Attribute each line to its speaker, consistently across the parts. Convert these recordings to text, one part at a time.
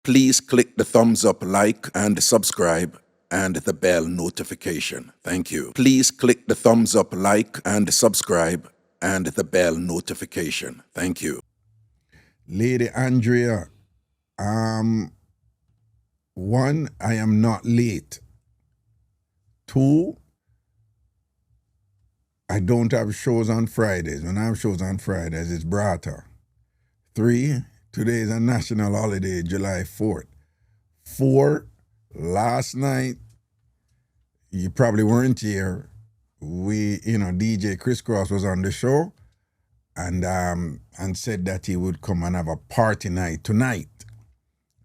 Speaker 1: Please click the thumbs up, like, and subscribe, and the bell notification. Thank you. Please click the thumbs up, like, and subscribe, and the bell notification. Thank you.
Speaker 2: Lady Andrea, one, I am not late. Two, I don't have shows on Fridays. When I have shows on Fridays, it's Brata. Three, today is a national holiday, July 4th. Four, last night, you probably weren't here. DJ Crisscross was on the show and said that he would come and have a party night tonight.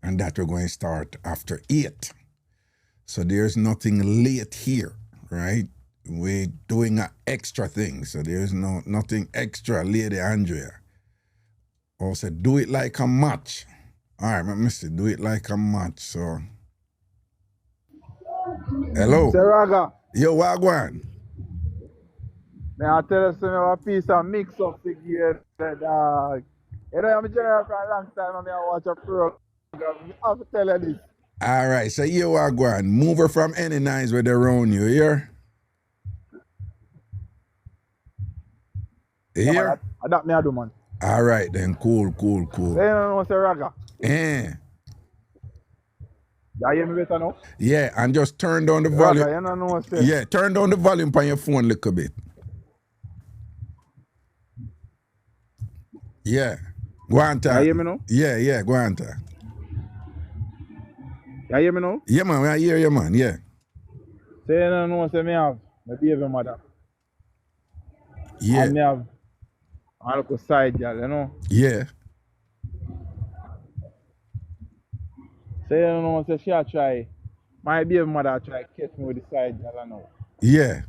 Speaker 2: And that we're going to start after 8. So there's nothing late here, right? We're doing an extra thing. So there's nothing extra, Lady Andrea. Also, do it like a match. All right, mister, do it like a match. So, hello.
Speaker 3: Raga.
Speaker 2: Yo, Wagwan.
Speaker 3: May I tell you some a piece of Mixup again, dog. You know, I'm a general for a long time, and I watch a program. I have to tell you this.
Speaker 2: All right, so you Wagwan. Move her from any nice where they're around you, here? Here?
Speaker 3: That me I do, man.
Speaker 2: All right, then. Cool.
Speaker 3: You know what's a Raga?
Speaker 2: Yeah.
Speaker 3: You hear me better now?
Speaker 2: Yeah, and just turn down the volume.
Speaker 3: Raga, you know what's a...
Speaker 2: Yeah, turn down the volume on your phone a little bit. Yeah. Go on,
Speaker 3: You hear me now?
Speaker 2: Yeah, go on, ta.
Speaker 3: You hear me now?
Speaker 2: Yeah, man, I hear you, man, yeah.
Speaker 3: Say you know what's a me have my baby mother.
Speaker 2: Yeah.
Speaker 3: And me have a little side girl, you know?
Speaker 2: Yeah.
Speaker 3: Say you know what's a she a try. My baby mother try catch me with the side girl, I know.
Speaker 2: Yeah.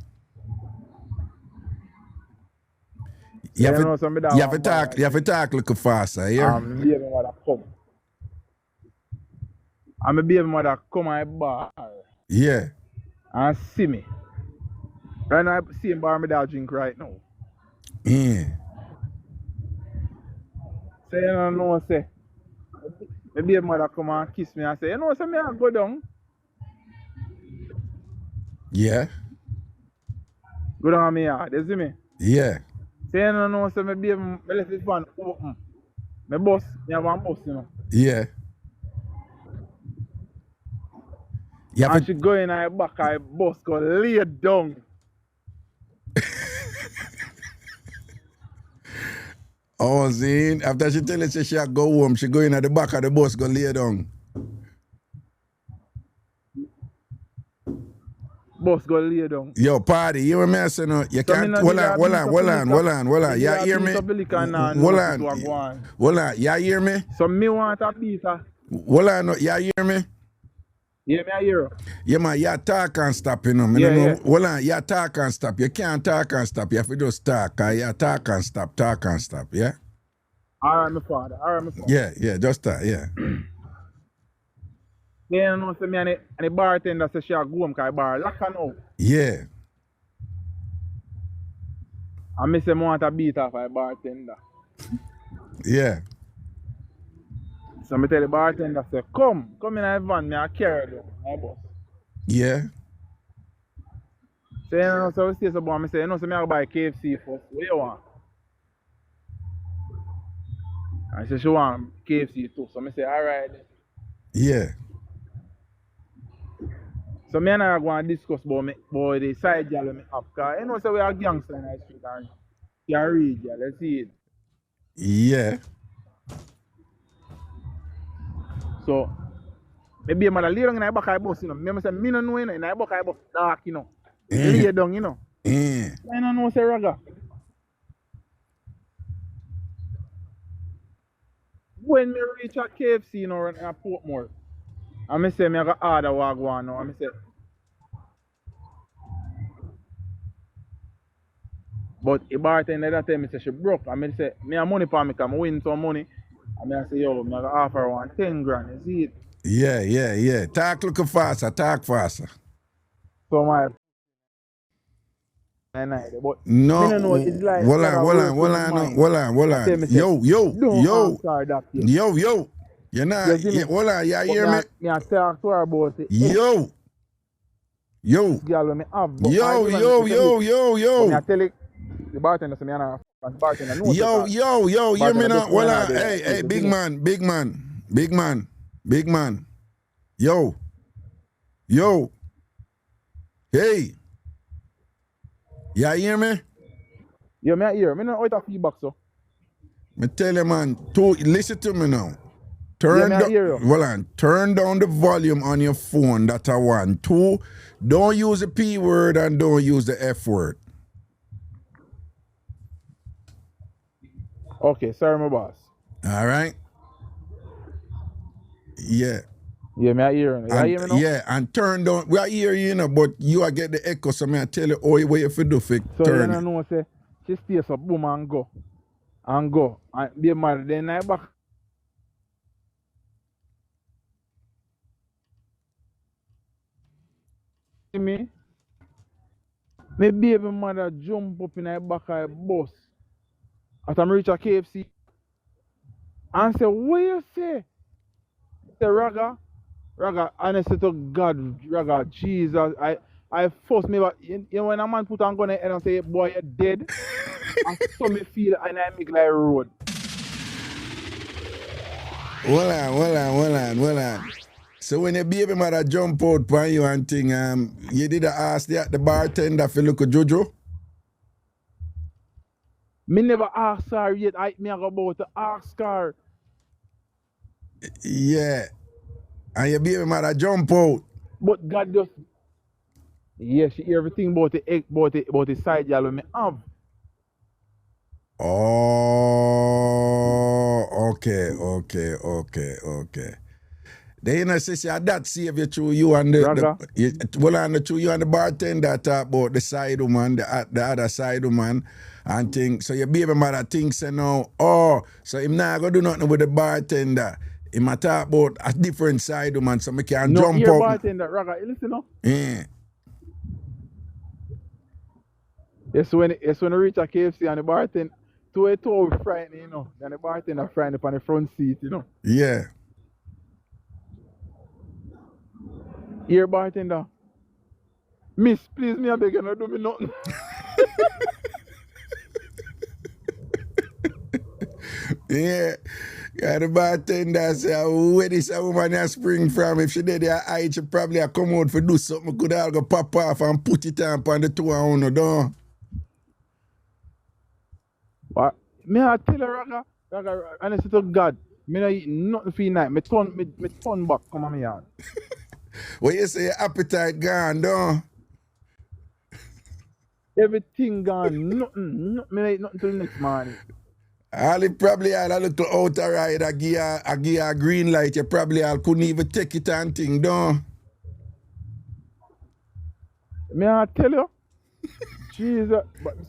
Speaker 2: You have to talk a little faster, yeah?
Speaker 3: My baby mother come. And my baby mother come and bar.
Speaker 2: Yeah.
Speaker 3: And see me. Right now I see him bar me that drink right now.
Speaker 2: Yeah.
Speaker 3: Say you know say. My baby mother come and kiss me and say, you know say me I go down.
Speaker 2: Yeah.
Speaker 3: Go down on me yard, you see me?
Speaker 2: Yeah.
Speaker 3: Say you know say my baby me left his van open. My boss, me have one boss, you know.
Speaker 2: Yeah.
Speaker 3: And she go in her back, her boss go lay down.
Speaker 2: Oh, see, after she tell us she go home, she go in at the back of the bus, go lay down.
Speaker 3: Boss go lay down.
Speaker 2: Yo, party, you hear me say no? You can't, hold on. You hear me? Hold on, you hear me?
Speaker 3: So me want a pizza.
Speaker 2: Hold on, you hear me?
Speaker 3: Yeah, me I hear you.
Speaker 2: Yeah, man, you talk and stop, you know.
Speaker 3: Yeah.
Speaker 2: Hold on, you talk and stop. You can't talk and stop. You have to just talk. You talk and stop, yeah?
Speaker 3: All right, my father.
Speaker 2: Yeah, just that, yeah.
Speaker 3: Yeah, you know, say me and the bartender say she a go home because bar lock her now.
Speaker 2: Yeah.
Speaker 3: And me say me want a beat off a bartender.
Speaker 2: Yeah.
Speaker 3: So me tell the bartender say, come in the van, me a carry you, my boss.
Speaker 2: Yeah.
Speaker 3: So you know, so we say so boy, me say, you know, so me I go buy KFC first. What you want? And she want KFC too. So me say, alright.
Speaker 2: Yeah.
Speaker 3: So me and I go and discuss about the side girl me have. Because you know, so we are gangster in the street and you are real girl, let's see it.
Speaker 2: Yeah. So,
Speaker 3: maybe my lay down in the back of the bus, you know. Me say, me no know, you know, in the back of the bus dark, you know. Lay down, you know. I don't know, say Raga. When me reach a KFC, you know, in Portmore, and me say, me go order what I want now, and me say, but the bartender that time, me say she broke, and me say, me have money for me, because I win some money. And I say, yo, I'm going to offer one 10 grand, you see it?
Speaker 2: Yeah. Talk a little faster, talk faster.
Speaker 3: So my... But
Speaker 2: no,
Speaker 3: know, it's like
Speaker 2: hold on. You You know,
Speaker 3: You see me?
Speaker 2: hold on, you
Speaker 3: But
Speaker 2: hear me?
Speaker 3: me I talk to her about it.
Speaker 2: Yo.
Speaker 3: Girl, when me have. But
Speaker 2: Yo.
Speaker 3: But me I tell it, the bartender, so me and her, and the bartender knows
Speaker 2: Yo, hear me now. Hold on. Hey, big man. Yo. Hey. You hear me?
Speaker 3: Yeah, me I hear. Me not out of feedback, so.
Speaker 2: Me tell you, man, listen to me now.
Speaker 3: Yeah, me I hear you.
Speaker 2: Hold on. Turn down the volume on your phone, that I want. 2, don't use the P word and don't use the F word.
Speaker 3: Okay, sorry, my boss.
Speaker 2: All right? Yeah.
Speaker 3: Yeah, me I hear. You hear me now?
Speaker 2: Yeah, and turn down. We are here, you know, but you are get the echo, so me I tell you, oh, what you have to do for
Speaker 3: So
Speaker 2: turn
Speaker 3: you
Speaker 2: it.
Speaker 3: know, say, she stays up, boom, and go. And be married, then I back. See me? My baby mother jump up in the back of a bus. As I reach a KFC. And say, what you say? Say, Raga, honestly to God, Raga, Jesus, I force me, but you know when a man put on gun and say, boy, you're dead. And so me feel and I make like road.
Speaker 2: Hold on. So when your baby mother jump out for you and thing, you did ask the bartender if you look at Jojo?
Speaker 3: Me never ask her yet. Me I go about to ask her.
Speaker 2: Yeah. And your baby mother jump out.
Speaker 3: But God just, yeah, she hear everything about the side y'all me have.
Speaker 2: Oh, okay. Then you know, say that save you through you and you and the bartender talk about the side woman, the other side woman and thing. So your baby mother thinks you know, so him not gonna do nothing with the bartender. He might talk about a different side woman so me can jump
Speaker 3: No,
Speaker 2: out.
Speaker 3: bartender, Raga, you listen now.
Speaker 2: Yeah.
Speaker 3: It's when I reach a KFC and the bartender, two frightening, you know. And the bartender frightening on the front seat, you know.
Speaker 2: Yeah.
Speaker 3: Here, bartender. Miss, please, me, I beg you, not do me nothing.
Speaker 2: Yeah. Yeah, the bartender say, where this a woman a spring from? If she did her eye, she probably a come out for do something. Could all go pop off and put it on the 2 on the door.
Speaker 3: But me I tell her, Raga, honestly to God, me not eat nothing for night. Me turn back, come on me yard.
Speaker 2: What you say, your appetite gone, though?
Speaker 3: Everything gone, nothing. Me not eat nothing till the next morning.
Speaker 2: All it probably had a little outer ride, I give you a green light. You probably all couldn't even take it and thing, though.
Speaker 3: Me I tell you, Jesus, but me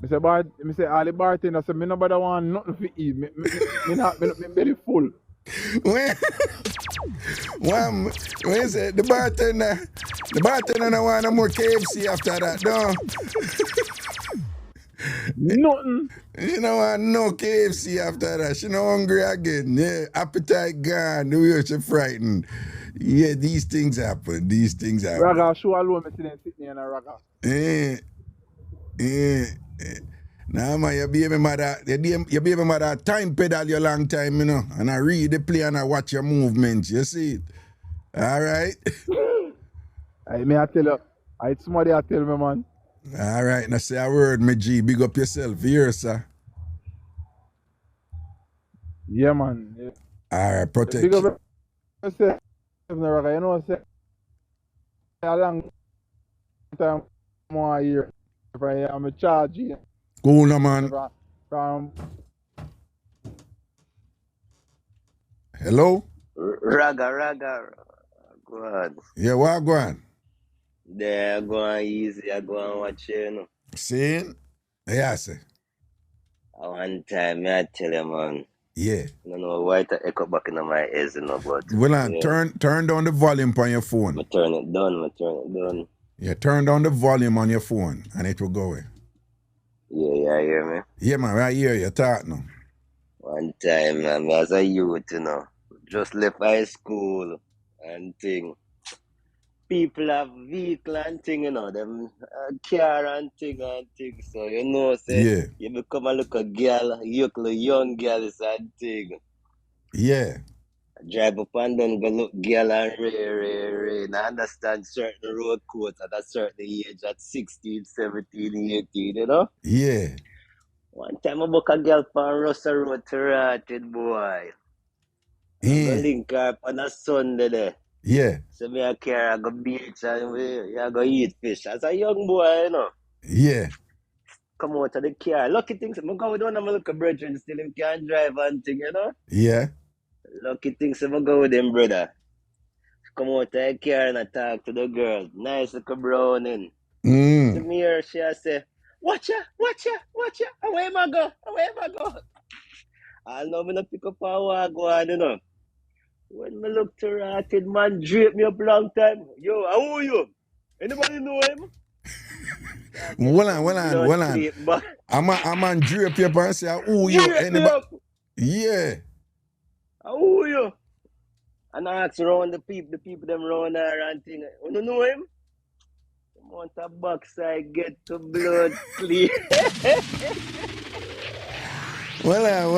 Speaker 3: say all the bartender say me nobody want nothing to eat. Me belly full.
Speaker 2: When you say the bartender don't want no more KFC after that, though.
Speaker 3: Nothing.
Speaker 2: She don't want no KFC after that. She not hungry again. Yeah, appetite gone. The way she frightened. Yeah, these things happen.
Speaker 3: Raga, show alone me see them sitting in a Raga.
Speaker 2: Nah, man, your baby mother time pedal you long time, you know. And I read the play and I watch your movements. You see it? All right?
Speaker 3: I tell you, somebody I tell me, man.
Speaker 2: All right, now say a word, my G. Big up yourself. Here, sir.
Speaker 3: Yeah, man. Yeah.
Speaker 2: All right, protect.
Speaker 3: Big up yourself, Raga. You know, say a long time more here. I'm a charge here.
Speaker 2: Cool, no, man.
Speaker 3: From
Speaker 2: Hello?
Speaker 4: Raga. Go on.
Speaker 2: Yeah, what go on?
Speaker 4: There, I go on easy. I go on watch you know.
Speaker 2: Seeing? Yeah, sir.
Speaker 4: One time, I tell you, man.
Speaker 2: Yeah.
Speaker 4: I don't know why to echo back in my ears, you know, but...
Speaker 2: Well,
Speaker 4: yeah.
Speaker 2: turn down the volume on your phone.
Speaker 4: I turn it down.
Speaker 2: Yeah, turn down the volume on your phone and it will go away.
Speaker 4: Yeah, you hear me?
Speaker 2: Yeah, man, I hear you talk now.
Speaker 4: One time, man, as a youth, you know, just left high school and thing. People have vehicle and thing, them car and thing. So say
Speaker 2: Yeah.
Speaker 4: you become a little girl, young girls and thing.
Speaker 2: Yeah.
Speaker 4: Drive up and down, go look girl and rain. I understand certain road codes at a certain age, at 16, 17, 18,
Speaker 2: Yeah.
Speaker 4: One time I book a girl from Russell Road to Rotted, boy. I go link her up on a Sunday there.
Speaker 2: Yeah.
Speaker 4: So me a carry, I go beach and I go eat fish. As a young boy,
Speaker 2: Yeah.
Speaker 4: Come out of the car. Lucky things, I go with one of my little brethren still him can drive and thing,
Speaker 2: Yeah.
Speaker 4: Lucky things, I go with him, brother. Come out of the car and I talk to the girl. Nice little browning. To me here, she say, watch ya. Away ma go. I know me not pick up a wagwan, When me look to Rotted, man drape me up long time. Yo, how are you? Anybody know him?
Speaker 2: Hold on. I'm on drape paper and say, who you?
Speaker 4: Drape me up.
Speaker 2: Yeah.
Speaker 4: How are you? And I ask around the people them around there and thing. You don't know him? The amount of box I get to blood clean.
Speaker 2: Well on.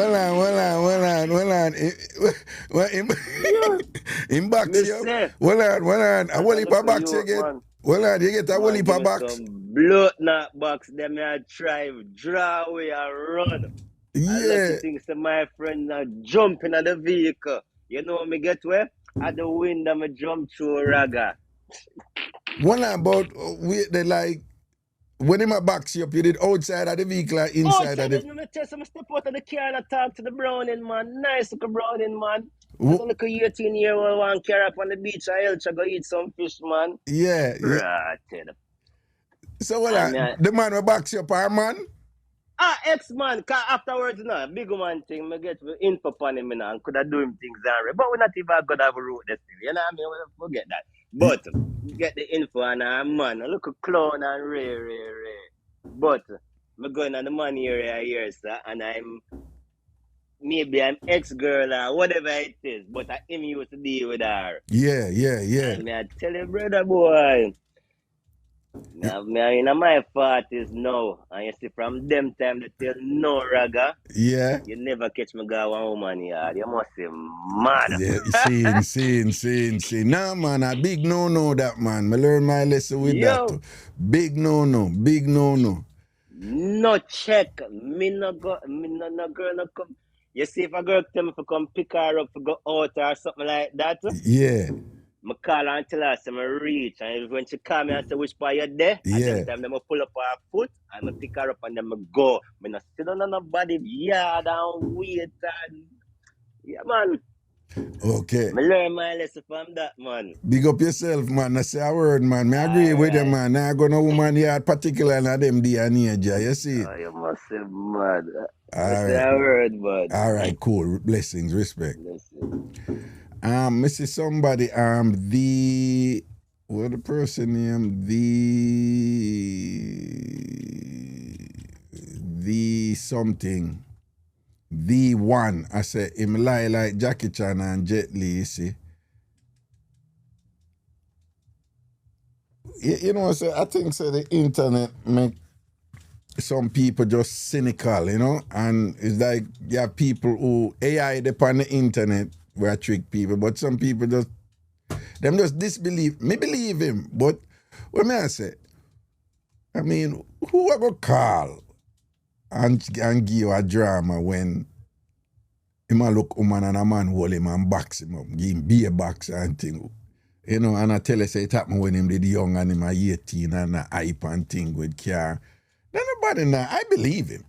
Speaker 2: In box here. Well on. A whole heap of box you get. Well on, you get a whole heap of box.
Speaker 4: Some blood knot box, them I drive, draw away and run.
Speaker 2: Yeah.
Speaker 4: I like to think so my friend now jump in the vehicle. You know me get where? At the window me jump through Raga.
Speaker 2: One about they like when him a box you up, you did outside of the vehicle or inside of the...
Speaker 4: I step out of the car and I talk to the browning man. Nice little browning man. I go look a 18-year-old one carry up on the beach. I go eat some fish, man.
Speaker 2: Yeah.
Speaker 4: Rotted.
Speaker 2: So the man will box you up, our man?
Speaker 4: Ex-man, cause afterwards, big man thing, me get info upon him, and could have do him things, but we not even good have a road this thing, you know what I mean? We forget that. But, get the info and man, I look a clown and rare. But, me going on the money area here, sir, and I'm ex-girl or whatever it is, but I him used to deal with her.
Speaker 2: Yeah.
Speaker 4: And I tell you, brother boy, now, me in my 40s now, and you see from them time they tell no Raga.
Speaker 2: Yeah.
Speaker 4: You never catch me go one woman yard. You must be mad.
Speaker 2: Yeah, see. Nah, man, a big no that, man. I learn my lesson with that. Too. Big no.
Speaker 4: No check. Me no girl no come. You see if a girl tell me to come pick her up to go out or something like that.
Speaker 2: Yeah.
Speaker 4: I call her and tell her I reach. And when she call me and say which part you there, and then time I pull up her foot and I pick her up and then I go. I not sit down on nobody yard and wait and yeah, man.
Speaker 2: Okay.
Speaker 4: I learn my lesson from that, man.
Speaker 2: Big up yourself, man. I say a word, man. I agree with you, man. I go no woman yard, particularly on them day and age, you see?
Speaker 4: Oh, you must be mad.
Speaker 2: I
Speaker 4: say a word, man.
Speaker 2: All right, cool. Blessings, respect. I see somebody, what the person name? The something. The one. I say him lie like Jackie Chan and Jet Li, you see. You know, so I think so the internet make some people just cynical, and it's like you have people who AI upon the internet where trick people, but some people just disbelieve. Me believe him, but what may I say? I mean, who ever call and give you a drama when him a look woman and a man hold him and box him up, give him beer box and thing. And I tell you say it happened when him did young and him a 18 and a hype and thing with car. Then nobody now, I believe him.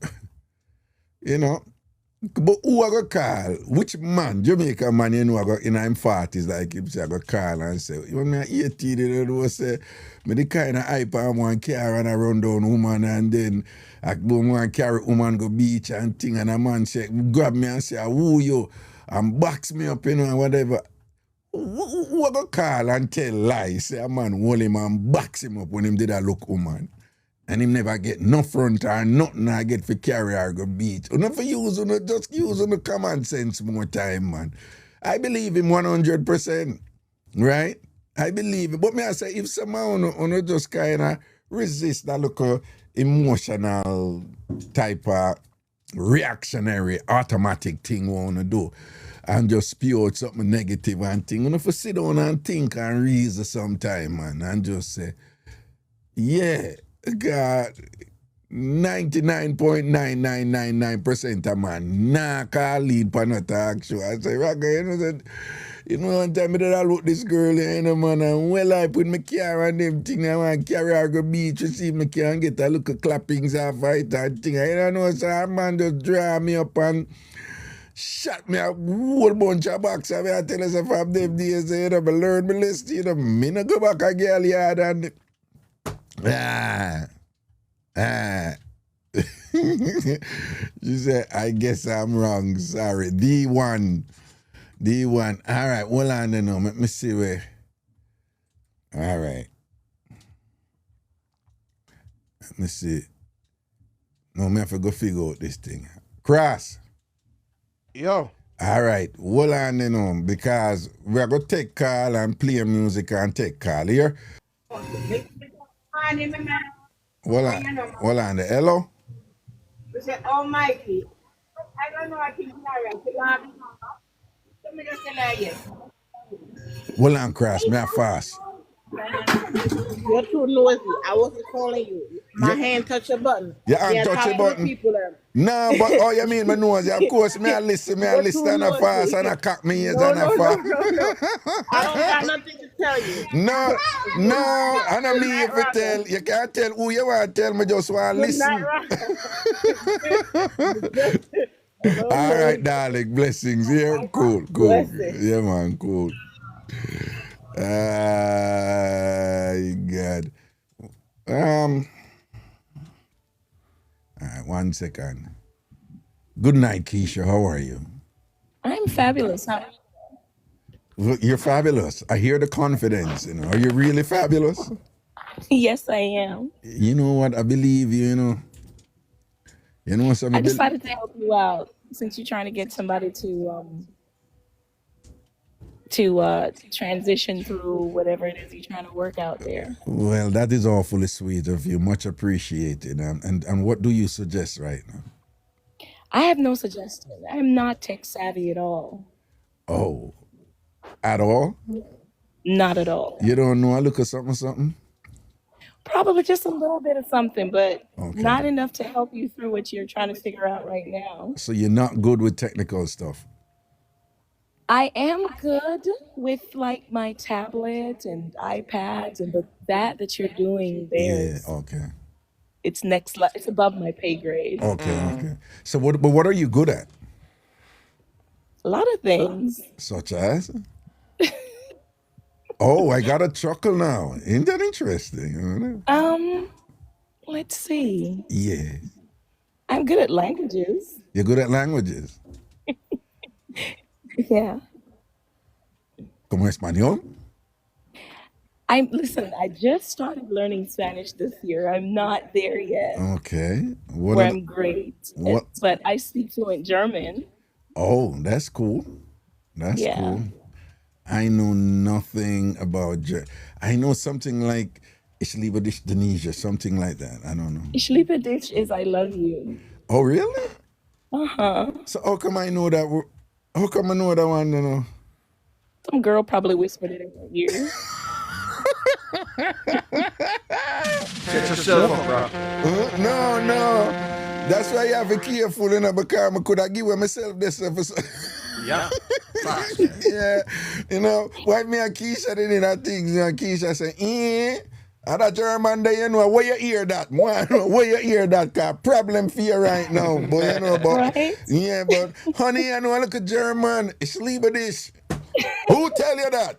Speaker 2: But who I go call? Which man, Jamaican man, I go in him 40s, like him say I go call and say, you know, 18, you say, me the kind of hype I want car and I run down woman and then I go want carry woman go beach and thing and a man say, grab me and say, who you? And box me up, and whatever. Who I go call and tell lies? Say a man hold him and box him up when him did a look woman. And him never get no front or nothing I get for carry or go beat. Or not for use, just use on the common sense more time, man. I believe him 100%, right? I believe it. But me I say, if someone just kind of resist that look emotional type of reactionary automatic thing we want to do and just spew out something negative and thing, you know, for sit down and think and reason sometime, man, and just say, yeah, God, 99.9999% of man nah call lead for no talk show. I say, Raga, one time I did all with this girl, man, and well, I put my car and them thing, I want to carry her go beach to see if I can get a look of clappings off it and thing. I don't know, so a man just draw me up and shot me a whole bunch of box. I tell us from them days, I learn my lesson, me no go back a girl yard and she said, I guess I'm wrong. Sorry. D1. All right, hold on then now. Let me see where. All right. Let me see. No, I have to go figure out this thing. Cross.
Speaker 3: Yo.
Speaker 2: All right, hold on then now, because we're going to take call and play music and take call here. Hold on there. Hello?
Speaker 5: We say, Almighty, I don't know what he's carrying. Let me just tell you yes.
Speaker 2: Hold on, Cross, me a fast.
Speaker 5: You're too noisy. I wasn't calling you. My hand touched your button.
Speaker 2: Your hand touch your button? No, but oh, you mean my nose? Of course, me I listen and I fast and I cock me ears and I fast.
Speaker 5: No. I don't got nothing to tell you.
Speaker 2: No, and I mean if you tell, you can't tell who you want to tell me, just want to listen. All right, darling, blessings. Yeah, cool.
Speaker 5: Blessings.
Speaker 2: Yeah, man, cool. God. All right, 1 second. Good night, Keisha. How are you?
Speaker 6: I'm fabulous. How are you?
Speaker 2: You're fabulous. I hear the confidence. Are you really fabulous?
Speaker 6: Yes, I am.
Speaker 2: You know what? I believe you. You know something.
Speaker 6: I decided to help you out since you're trying to get somebody to transition through whatever it is you're trying to work out there.
Speaker 2: Well, that is awfully sweet of you. Much appreciated. And what do you suggest right now?
Speaker 6: I have no suggestion. I'm not tech savvy at all.
Speaker 2: Oh, at all?
Speaker 6: Not at all.
Speaker 2: You don't know I look at something?
Speaker 6: Probably just a little bit of something, but not enough to help you through what you're trying to figure out right now.
Speaker 2: So you're not good with technical stuff?
Speaker 6: I am good with like my tablet and iPads, and but that you're doing there,
Speaker 2: Yeah, okay.
Speaker 6: it's next level. It's above my pay grade.
Speaker 2: Okay. So what are you good at?
Speaker 6: A lot of things.
Speaker 2: Such as? Oh, I got a chuckle now. Isn't that interesting?
Speaker 6: Let's see.
Speaker 2: Yeah.
Speaker 6: I'm good at languages.
Speaker 2: You're good at languages?
Speaker 6: Yeah.
Speaker 2: Como español?
Speaker 6: Listen, I just started learning Spanish this year. I'm not there yet
Speaker 2: Okay.
Speaker 6: where I'm great.
Speaker 2: what-
Speaker 6: But I speak fluent German.
Speaker 2: Oh, that's cool. That's
Speaker 6: Yeah.
Speaker 2: cool. I know nothing about I know something like Ich liebe dich, Denisha, something like that. I don't know.
Speaker 6: Ich liebe dich is I love you.
Speaker 2: Oh, really?
Speaker 6: Uh-huh.
Speaker 2: So how come I know that? How come I know that one?
Speaker 6: Some girl probably whispered it in her ear.
Speaker 7: Get yourself up, bro.
Speaker 2: No. That's why you have to be careful, because I could have given myself this.
Speaker 7: Yeah.
Speaker 2: Yeah, why me and Keisha did that thing, Keisha say, and that German there, where you hear that? Where you hear that? Cause problem for you right now. But
Speaker 6: Right?
Speaker 2: yeah, but honey, look at German. Ich liebe dich. Who tell you that?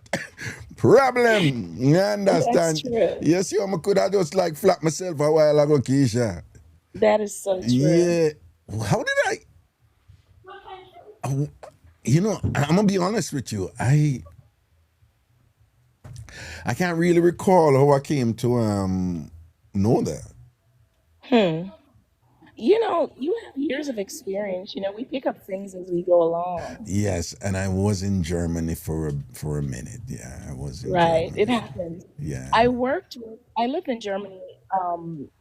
Speaker 2: Problem. You understand?
Speaker 6: That's true.
Speaker 2: Yes, I could have just flap myself a while ago, Keisha.
Speaker 6: That is so true.
Speaker 2: Yeah. How did I'm gonna be honest with you. I can't really recall how I came to know that.
Speaker 6: You know, you have years of experience. You know, we pick up things as we go along.
Speaker 2: Yes, and I was in Germany for a minute. Yeah, I was in
Speaker 6: Right. It
Speaker 2: Germany.
Speaker 6: happens.
Speaker 2: Yeah.
Speaker 6: I lived in Germany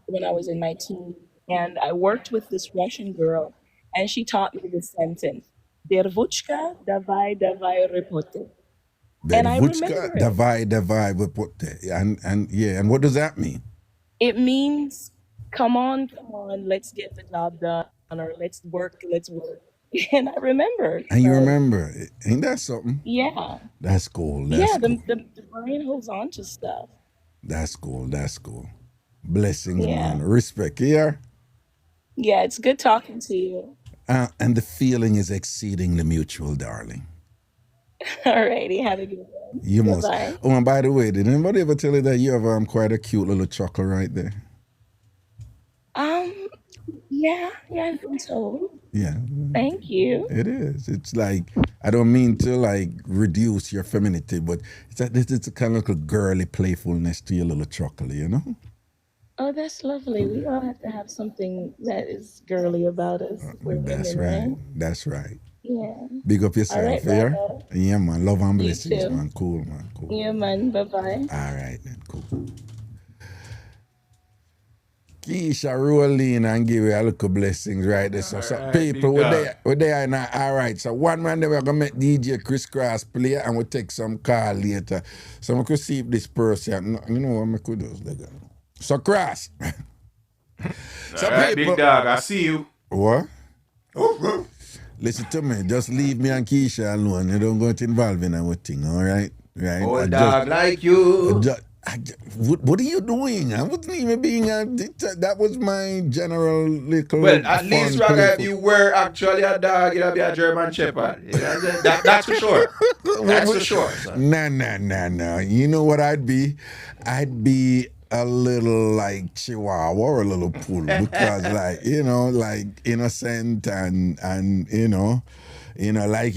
Speaker 6: when I was in my teens, and I worked with this Russian girl, and she taught me this sentence, Dervuchka davai davai repote. And I
Speaker 2: Dervuchka,
Speaker 6: remember it.
Speaker 2: davai, and yeah, and what does that mean?
Speaker 6: It means, come on, let's get the job done, or let's work. And I remember.
Speaker 2: And you
Speaker 6: So,
Speaker 2: remember, ain't that something?
Speaker 6: yeah.
Speaker 2: That's cool.
Speaker 6: Yeah,
Speaker 2: That's cool.
Speaker 6: the brain holds on to stuff.
Speaker 2: That's cool. That's cool. Blessings,
Speaker 6: Yeah.
Speaker 2: man. Respect here.
Speaker 6: Yeah, it's good talking to you.
Speaker 2: And the feeling is exceedingly mutual, darling.
Speaker 6: Alrighty, have a good one.
Speaker 2: You must.
Speaker 6: Bye-bye.
Speaker 2: Oh, and by the way, did anybody ever tell you that you have quite a cute little chuckle right there?
Speaker 6: Yeah, I've been told.
Speaker 2: Yeah,
Speaker 6: Thank you.
Speaker 2: it is. It's like, I don't mean to like reduce your femininity, but it's a kind of like a girly playfulness to your little chuckle, you know?
Speaker 6: Oh, that's lovely. We all have to have something that is girly about us. We're
Speaker 2: That's
Speaker 6: women,
Speaker 2: right.
Speaker 6: right?
Speaker 2: That's right.
Speaker 6: Yeah.
Speaker 2: Big up
Speaker 6: All
Speaker 2: yourself,
Speaker 6: right,
Speaker 2: yeah?
Speaker 6: brother.
Speaker 2: Yeah, man. Love and
Speaker 6: You
Speaker 2: blessings,
Speaker 6: too.
Speaker 2: man. Cool, man. Cool.
Speaker 6: Yeah, man. Bye-bye.
Speaker 2: All right, then. Cool. Keisha, roll in and give you a little blessings right there. So
Speaker 7: Alright,
Speaker 2: people,
Speaker 7: big
Speaker 2: we're there now. All right. So one man, they we're going to make DJ Crisscross play and we'll take some call later. So we could see if this person, you know what I could do. So Cross. So
Speaker 7: Alright,
Speaker 2: people,
Speaker 7: big dog, I see you.
Speaker 2: what? Listen to me. Just leave me and Keisha alone. You don't get involved in our thing, all right? Right?
Speaker 7: Old dog like you.
Speaker 2: What are you doing? I wasn't even being that was my general little.
Speaker 7: Well, at least,
Speaker 2: fun
Speaker 7: Raga, if
Speaker 2: playful-
Speaker 7: you were actually a dog, you'd be a German Shepherd. Yeah, that's for sure. That's for sure. Son.
Speaker 2: Nah. You know what I'd be? I'd be a little like Chihuahua or a little poodle because, like, like innocent and like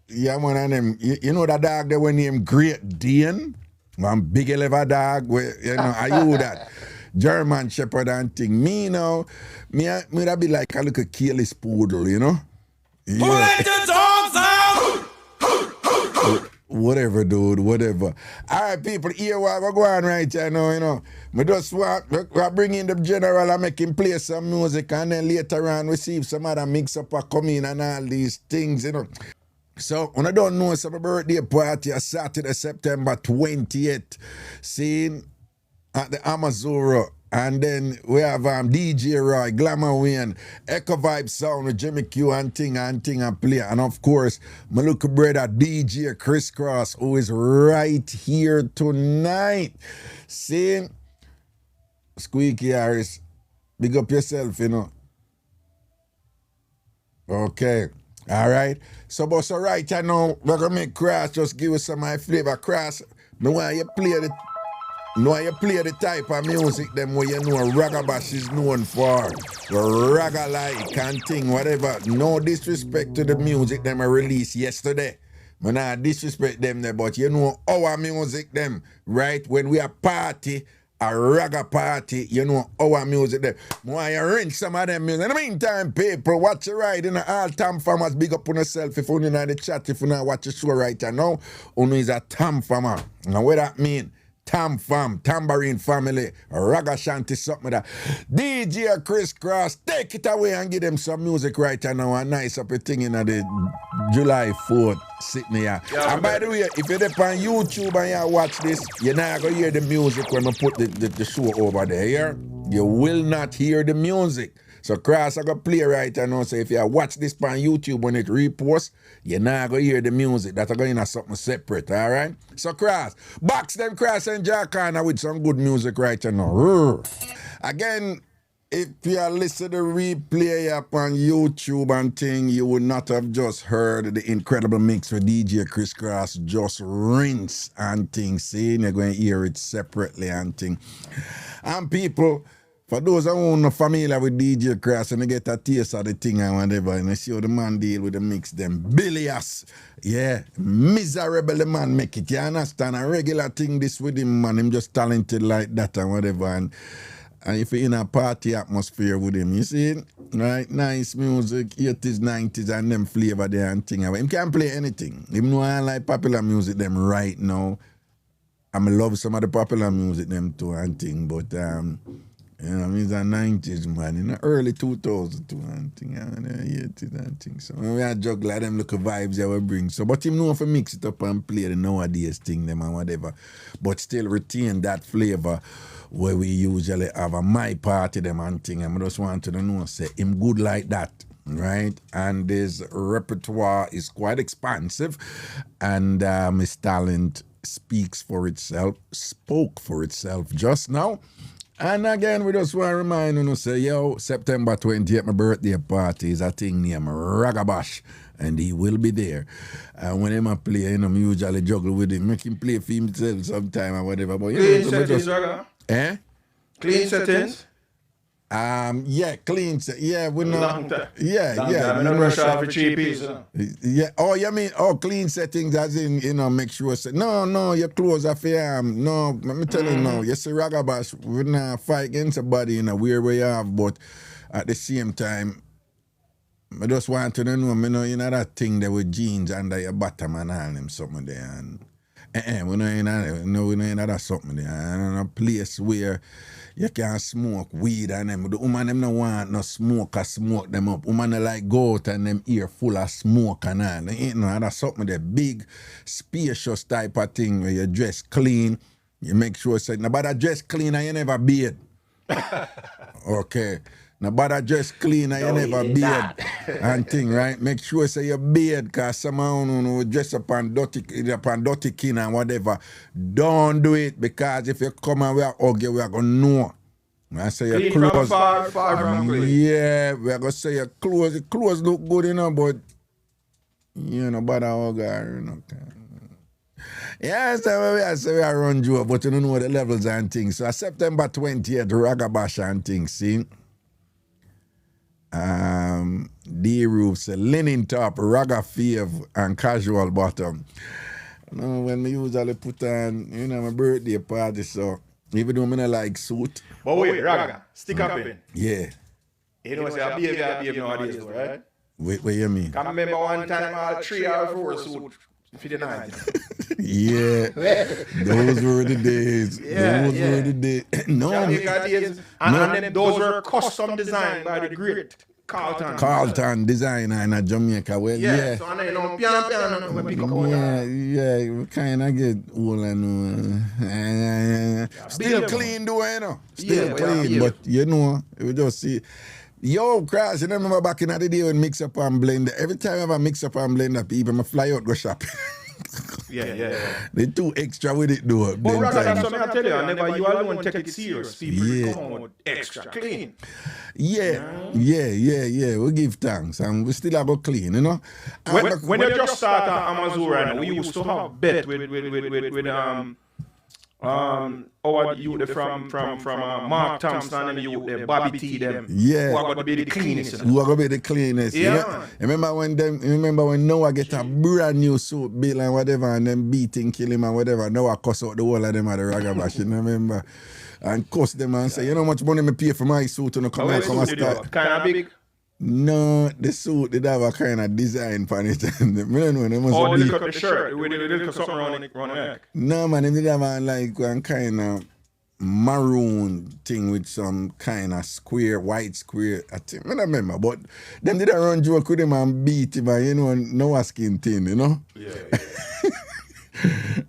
Speaker 2: yeah, one of them. You know that dog that when named Great Dane, one big elevator dog. Where are you that? German Shepherd and thing. Me that be like a little careless poodle, Yeah. Whatever, dude, whatever. All right, people, here what we're going right now, We just want, we bring in the general and make him play some music, and then later on we see if some other mix-up are coming and all these things, So, when I don't know, it's my birthday party on Saturday, September 20th, seeing at the Amazura. And then we have DJ Roy, Glamour Wayne, Echo Vibe Sound with Jimmy Q and Ting and play. And of course, my little brother DJ Crisscross, who is right here tonight. See, Squeaky Harris, big up yourself, Okay. All right. So right now, we're going to make Cross just give us some of my flavor. Cross, me want you play the type of music them where Ragabash is known for, Raga like and thing, whatever. No disrespect to the music them I released yesterday. I not disrespect them there, but our music them, right? When we are party, a raga party, our music them. Why you rinse some of them music. In the meantime, people, watch your ride in all TamFamers, big up on yourself if you're in the chat, if you not watch the show right now. Uno is a TamFamer. Now what that mean? TamFam, Tambourine family, Ragashanti, something like that. DJ Crisscross, take it away and give them some music right now. A nice up a thing in the July 4th, sitting here.
Speaker 7: Yeah,
Speaker 2: and by the way, if you're up on YouTube and you watch this, you're not going to hear the music when I put the show over there. Yeah? You will not hear the music. So Cross, I got play right now. So if you watch this on YouTube when it reposts, you're not going to hear the music. That's going to be something separate, all right? So Cross, box them Cross and Jack with some good music right now. Again, if you listen to the replay up on YouTube and thing, you would not have just heard the incredible mix with DJ Crisscross, just rinse and thing. See, you're going to hear it separately and thing. And people, for those who are not familiar with DJ Cross and they get a taste of the thing and whatever, and they see how the man deal with the mix, them bilious. Yeah, miserable the man make it. You understand? A regular thing this with him, man. Him just talented like that and whatever. And and if you're in a party atmosphere with him, you see it? Right? Nice music, 80s, 90s, and them flavor there and thing. Him can't play anything. Even though I like popular music them right now, I love some of the popular music them too and thing, but he's a 90s man, in the early 2000s too and thing, and 80s and thing. So we are juggler them little vibes that we bring. So, but him know if I mix it up and play the nowadays thing them and whatever, but still retain that flavor where we usually have a my party them and thing. And I just want to know, say him good like that. Right, and his repertoire is quite expansive, and his talent spoke for itself just now. And again, we just want to remind you, say, yo, September 20th, my birthday party is a thing named Ragabash, and he will be there. And when him a play, I usually juggle with him, make him play for himself sometime or whatever. But
Speaker 7: clean settings, Raga? Clean settings?
Speaker 2: Yeah, clean. Yeah, we know.
Speaker 7: Long time.
Speaker 2: Yeah.
Speaker 7: I'm not rush off for cheap piece.
Speaker 2: Yeah. Oh, you mean clean settings as in make sure. No, your clothes are fair. No, let me tell you now. You see, Ragabash, we not fight against a body in a weird way have, but at the same time, I just want to know, that thing there with jeans under your bottom and all them something there and. We know in that something there. And a place where you can smoke weed and them. The woman them no want no smoke them up. Woman like go out and them ear full of smoke and all. There ain't no other something there. Big, spacious type of thing where you dress clean. You make sure say nobody dress clean and you never beard. Okay. Nobody dress clean and you never beard and thing, right? Make sure say you beard, cause someone who dress up on dirty kin and whatever. Don't do it, because if you come and we are ugly, we are gonna know. I say your clothes.
Speaker 7: Far from clean.
Speaker 2: Yeah, we are gonna say your clothes look good, but but ugly, Yeah, so we are run you, but you don't know the levels and things. So September 20th, Ragabash and things, see? D-Roofs, linen top, raga fave, and casual bottom. When me usually put on, my birthday party, so even though I don't like suit.
Speaker 7: But wait, Raga, stick up in.
Speaker 2: Yeah.
Speaker 7: You know, say I behave nowadays, though, right?
Speaker 2: What you mean?
Speaker 7: I remember one time I had 3 or 4 suit for the night.
Speaker 2: Yeah, those were the days. Those were the days. No,
Speaker 7: Jamaica days. And then those were custom designed by the great
Speaker 2: Carlton designer in Jamaica. Well, yeah.
Speaker 7: So piano, we pick up on that.
Speaker 2: Yeah, we kind of get old and still clean though, Still clean, but we just see. Yo, Crash, you remember back in the day when Mixup and Blenda, every time I have a Mixup and Blenda, people, I fly out, go shopping.
Speaker 7: Yeah.
Speaker 2: They too extra with it though.
Speaker 7: But rather that's something I tell you, I never you alone take it serious. People come out extra clean.
Speaker 2: Yeah. We give thanks and we still have to clean,
Speaker 7: When you just start on Amazon right now, we used to have bet with our youth from Mark Thompson and youth, Bobby T them.
Speaker 2: Yeah.
Speaker 7: Who are going to be the cleanest.
Speaker 2: Who are going to be the cleanest.
Speaker 7: Yeah.
Speaker 2: Remember when Noah get a brand new suit bill and whatever and then beating, kill him and whatever. Noah cuss out the whole of them at the Ragabash, remember? And cuss them and say, you know how much money me pay for my suit and come and start.
Speaker 7: Kind of big?
Speaker 2: No, the suit did have a kind of design for it. I don't know.
Speaker 7: They cut the shirt with something around the neck.
Speaker 2: No, man, they did have one kind of maroon thing with some kind of white square. I think, I don't remember, but them did a run joke with him and beat him and no skin thing,
Speaker 7: Yeah.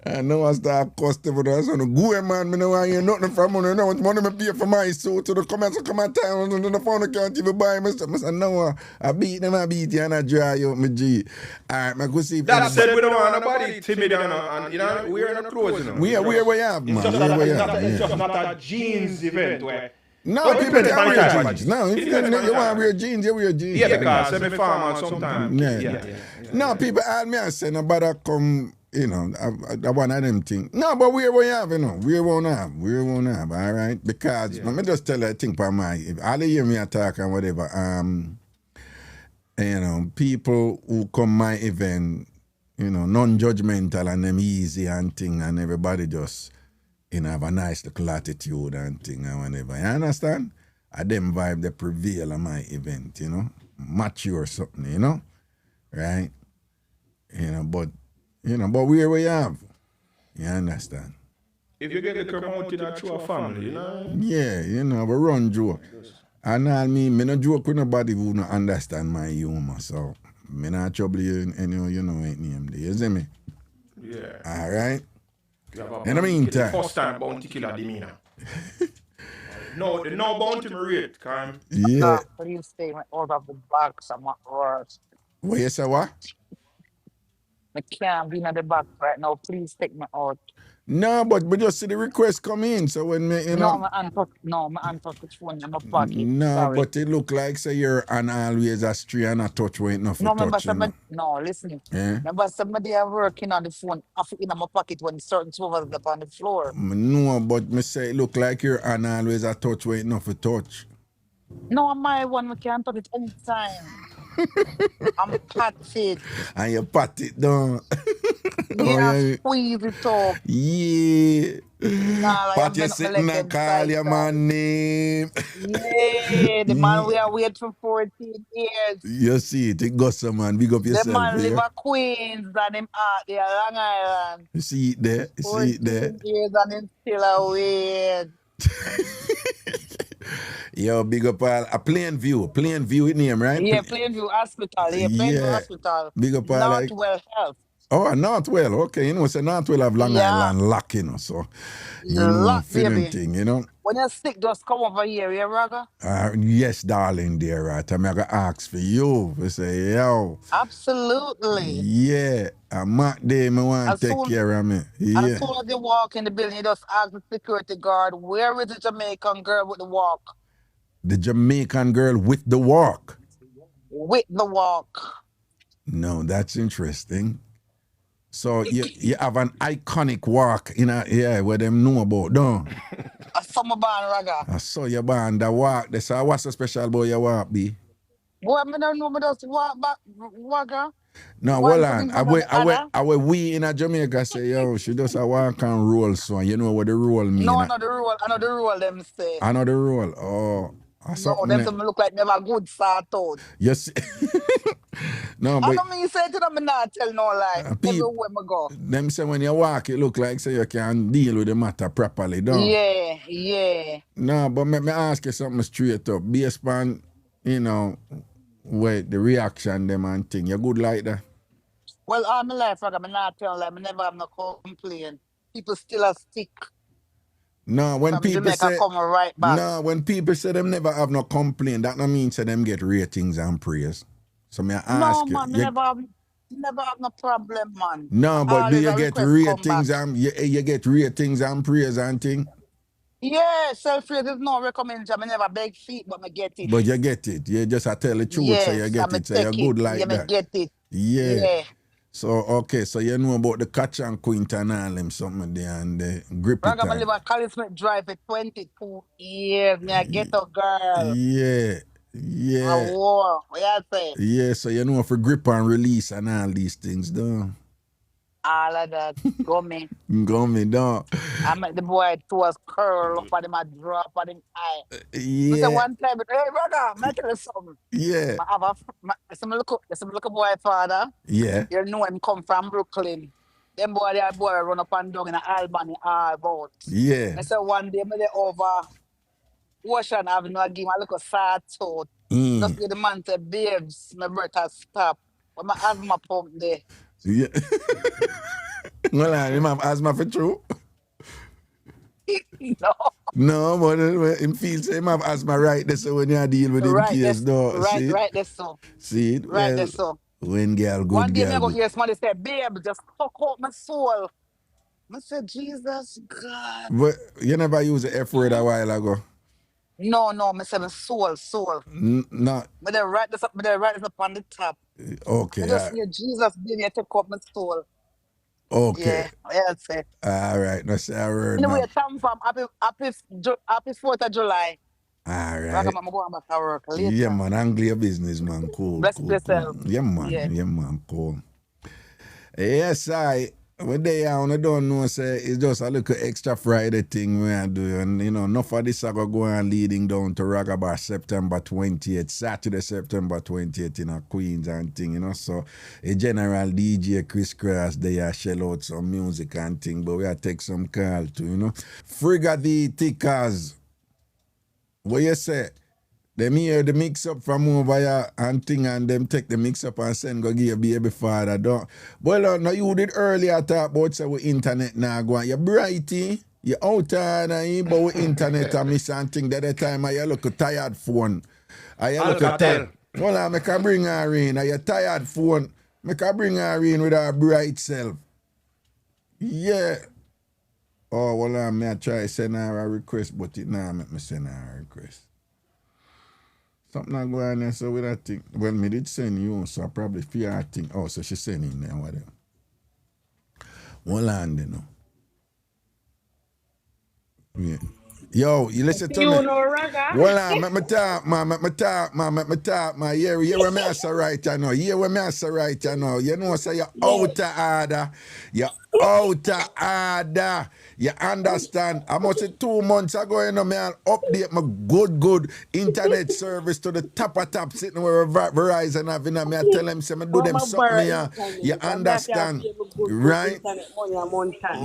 Speaker 2: And now I start customer. I said, go man, I don't want to hear nothing from money. I know what money I pay for my suit. To the come and time and the phone can't even buy me. I said, no, I beat them, and I dry you, my G. All right, I go see.
Speaker 7: That said, we don't want nobody timid and we're not clothes,
Speaker 2: We have, man.
Speaker 7: It's just not a jeans event where.
Speaker 2: No, people can't wear jeans. No, if you want to wear jeans, you wear jeans.
Speaker 7: Yeah, because semi-farmer sometimes.
Speaker 2: Yeah. No, people ask me, I say, nobody come. I one of them things. No, but we have, We won't have, all right? Because, let me just tell you a thing for my, if all you hear me talk and whatever, people who come my event, non-judgmental and them easy and thing, and everybody just, you know, have a nice little attitude and thing and whatever. You understand? And them vibe that prevail at my event, you know. Mature something, you know? Right? But where we have. You understand?
Speaker 7: If you get the come out in a true family, you know?
Speaker 2: Yeah, we run joke. And I mean, me no joke with nobody who no understand my humor, so me not trouble you in any, ain't name there, you see me?
Speaker 7: Yeah.
Speaker 2: All right?
Speaker 7: In
Speaker 2: the meantime.
Speaker 7: First time bounty killer demeanor. No bounty me rate, Kyle.
Speaker 2: Yeah.
Speaker 8: Please stay out of the box. I'm not worse.
Speaker 2: What you say, what?
Speaker 8: I can't be in the box right now. Please take me out.
Speaker 2: No, but just see the request come in, so when me,
Speaker 8: my aunt put the phone in my pocket.
Speaker 2: No,
Speaker 8: Sorry.
Speaker 2: but it look like say you're an always a stray and a touch where it not for touch,
Speaker 8: Listen.
Speaker 2: Yeah?
Speaker 8: Remember somebody are working on the phone, off in my pocket when certain two of us up on the floor.
Speaker 2: No, but me say it look like you're an always a touch where it not for touch.
Speaker 8: No, my one, we can't touch it anytime. I'm patted.
Speaker 2: And you pat it down.
Speaker 8: Yeah, squeeze it up.
Speaker 2: Yeah.
Speaker 8: Nah, like
Speaker 2: Pat you sitting and call your man name.
Speaker 8: Yeah, the man we are waiting for 14 years.
Speaker 2: You see it goes some man, big up yourself.
Speaker 8: The man live at Queens and him out there, Long Island.
Speaker 2: You see it there? You see it there?
Speaker 8: 14 years and him still away.
Speaker 2: Yo, big up all. A Plainview it name, right?
Speaker 8: Yeah, Plainview Hospital. Yeah, Plainview Hospital.
Speaker 2: Big up all.
Speaker 8: Northwell Health.
Speaker 2: Oh, Northwell. Okay, say Northwell have Long Island lock, so feeling thing,
Speaker 8: When you're sick, just come over here, yeah, Raga?
Speaker 2: Yes, darling, dear, right. I'm gonna ask for you. We say, yo.
Speaker 8: Absolutely.
Speaker 2: Yeah. Mark day, me want to take care of me. Yeah.
Speaker 8: As soon as you walk in the building, you just ask the security guard, where is the Jamaican girl with the walk?
Speaker 2: The Jamaican girl with the walk?
Speaker 8: With the walk.
Speaker 2: No, that's interesting. So you have an iconic walk where them know about, don't?
Speaker 8: A summer band, Raga.
Speaker 2: I saw your band, the walk. They say, what's so special about your walk, B?
Speaker 8: Boy, I don't know, I just walk back, Raga.
Speaker 2: No, hold on. I we in Jamaica say, yo, she just a walk and roll, so you know what the roll mean?
Speaker 8: No, I know the roll, them say.
Speaker 2: I know the roll. Oh.
Speaker 8: No, them look like never good start out.
Speaker 2: Yes. No, but
Speaker 8: I don't mean you say to them, not tell no lie. Everywhere I go.
Speaker 2: Them say when you walk, it look like you can deal with the matter properly, don't?
Speaker 8: Yeah.
Speaker 2: No, but me ask you something straight up. Based on, the reaction them and thing. You good like that?
Speaker 8: Well, all my life, I'm not telling them, I never have no complaint. People still are sick.
Speaker 2: No, when people
Speaker 8: Jamaica
Speaker 2: say
Speaker 8: come right back.
Speaker 2: No, when people say them never have no complaint, that no mean say them get ratings and praise. So me ask
Speaker 8: man, never have no problem, man.
Speaker 2: No, but do you get ratings and you get ratings and praise and thing?
Speaker 8: Yeah, self-praise is no recommendation. I never beg feet, but I get it.
Speaker 2: But you get it. You just tell the truth, so you get it. So you're good like that.
Speaker 8: Yeah, I get it.
Speaker 2: Yeah. So, okay, so you know about the catch and quint and all them something there and the grip it.
Speaker 8: I live at College Smith Drive for 22 years. Me a Ghetto girl.
Speaker 2: Yeah.
Speaker 8: What you say?
Speaker 2: Yeah, so you know for grip and release and all these things, though.
Speaker 8: All of that. Gummy,
Speaker 2: dog.
Speaker 8: I make the boy toes curl up on him, I drop on him eye.
Speaker 2: Yeah.
Speaker 8: So one time, hey, brother, make it something.
Speaker 2: Yeah.
Speaker 8: I have some little boy father.
Speaker 2: Yeah.
Speaker 8: You know him come from Brooklyn. Them boy run up and down in Albany all about.
Speaker 2: Yeah.
Speaker 8: And so one day, me over Ocean Avenue, I give him a little sad thought. Just give the man say, babes, my breath has stopped. But my asthma pump there.
Speaker 2: Yeah. Well, I have asthma for true. No, but him feels him have asthma right there, so when you deal with him case, though.
Speaker 8: Right there, so.
Speaker 2: See it?
Speaker 8: Right there, so.
Speaker 2: When girl good,
Speaker 8: one day,
Speaker 2: girl
Speaker 8: I go hear somebody say, babe, just fuck out my soul. I said, Jesus, God.
Speaker 2: But you never use the F word a while ago?
Speaker 8: No, I said soul.
Speaker 2: No.
Speaker 8: But they write this up on the top.
Speaker 2: Okay.
Speaker 8: I just hear Jesus, baby, I take up my soul.
Speaker 2: Okay.
Speaker 8: Yeah, that's it.
Speaker 2: All right. No, say a word.
Speaker 8: Anyway, TamFam, happy 4th of July.
Speaker 2: All right.
Speaker 8: I'm going back to work later.
Speaker 2: Yeah, man. Anglia business, man. Cool.
Speaker 8: Bless yourself.
Speaker 2: Yeah, man. Yeah, man. Cool. Yes, When they I don't know, say it's just a little extra Friday thing we are doing. And enough of this I go on leading down to Ragabar September 20th, Saturday, September 20th in Queens and thing, So a general DJ Crisscross, they are shell out some music and thing, but we are take some call too, Frigga the Tickers. What you say? Them hear the mix up from over here and thing and them take the mix up and send go give baby father. Don't. Well, now you did earlier talk about say with internet now go on. You're brighty, you out and but with internet and miss and thing that time you look a tired phone. I look a tired. Well, I make a bring her in. Are you tired phone? Make a bring her in with her bright self. Yeah. Oh, well, I may try send her a request, but it now make me send her a request. Something not going on there, so with that thing. Well, me did send you, so I probably fear her thing. Oh, so she sent in there, whatever. One land, Yeah. Yo, you listen to me.
Speaker 5: You know, Raga.
Speaker 2: Well, let me talk, man. Yeah, where me say right, you know. Yeah, where me say right, you know. You know, say you're out of order. You're out of order. You understand? I must say 2 months ago, me update my good internet service to the top of top sitting where Verizon have, me I tell them, say, me do them something here. You understand? Right?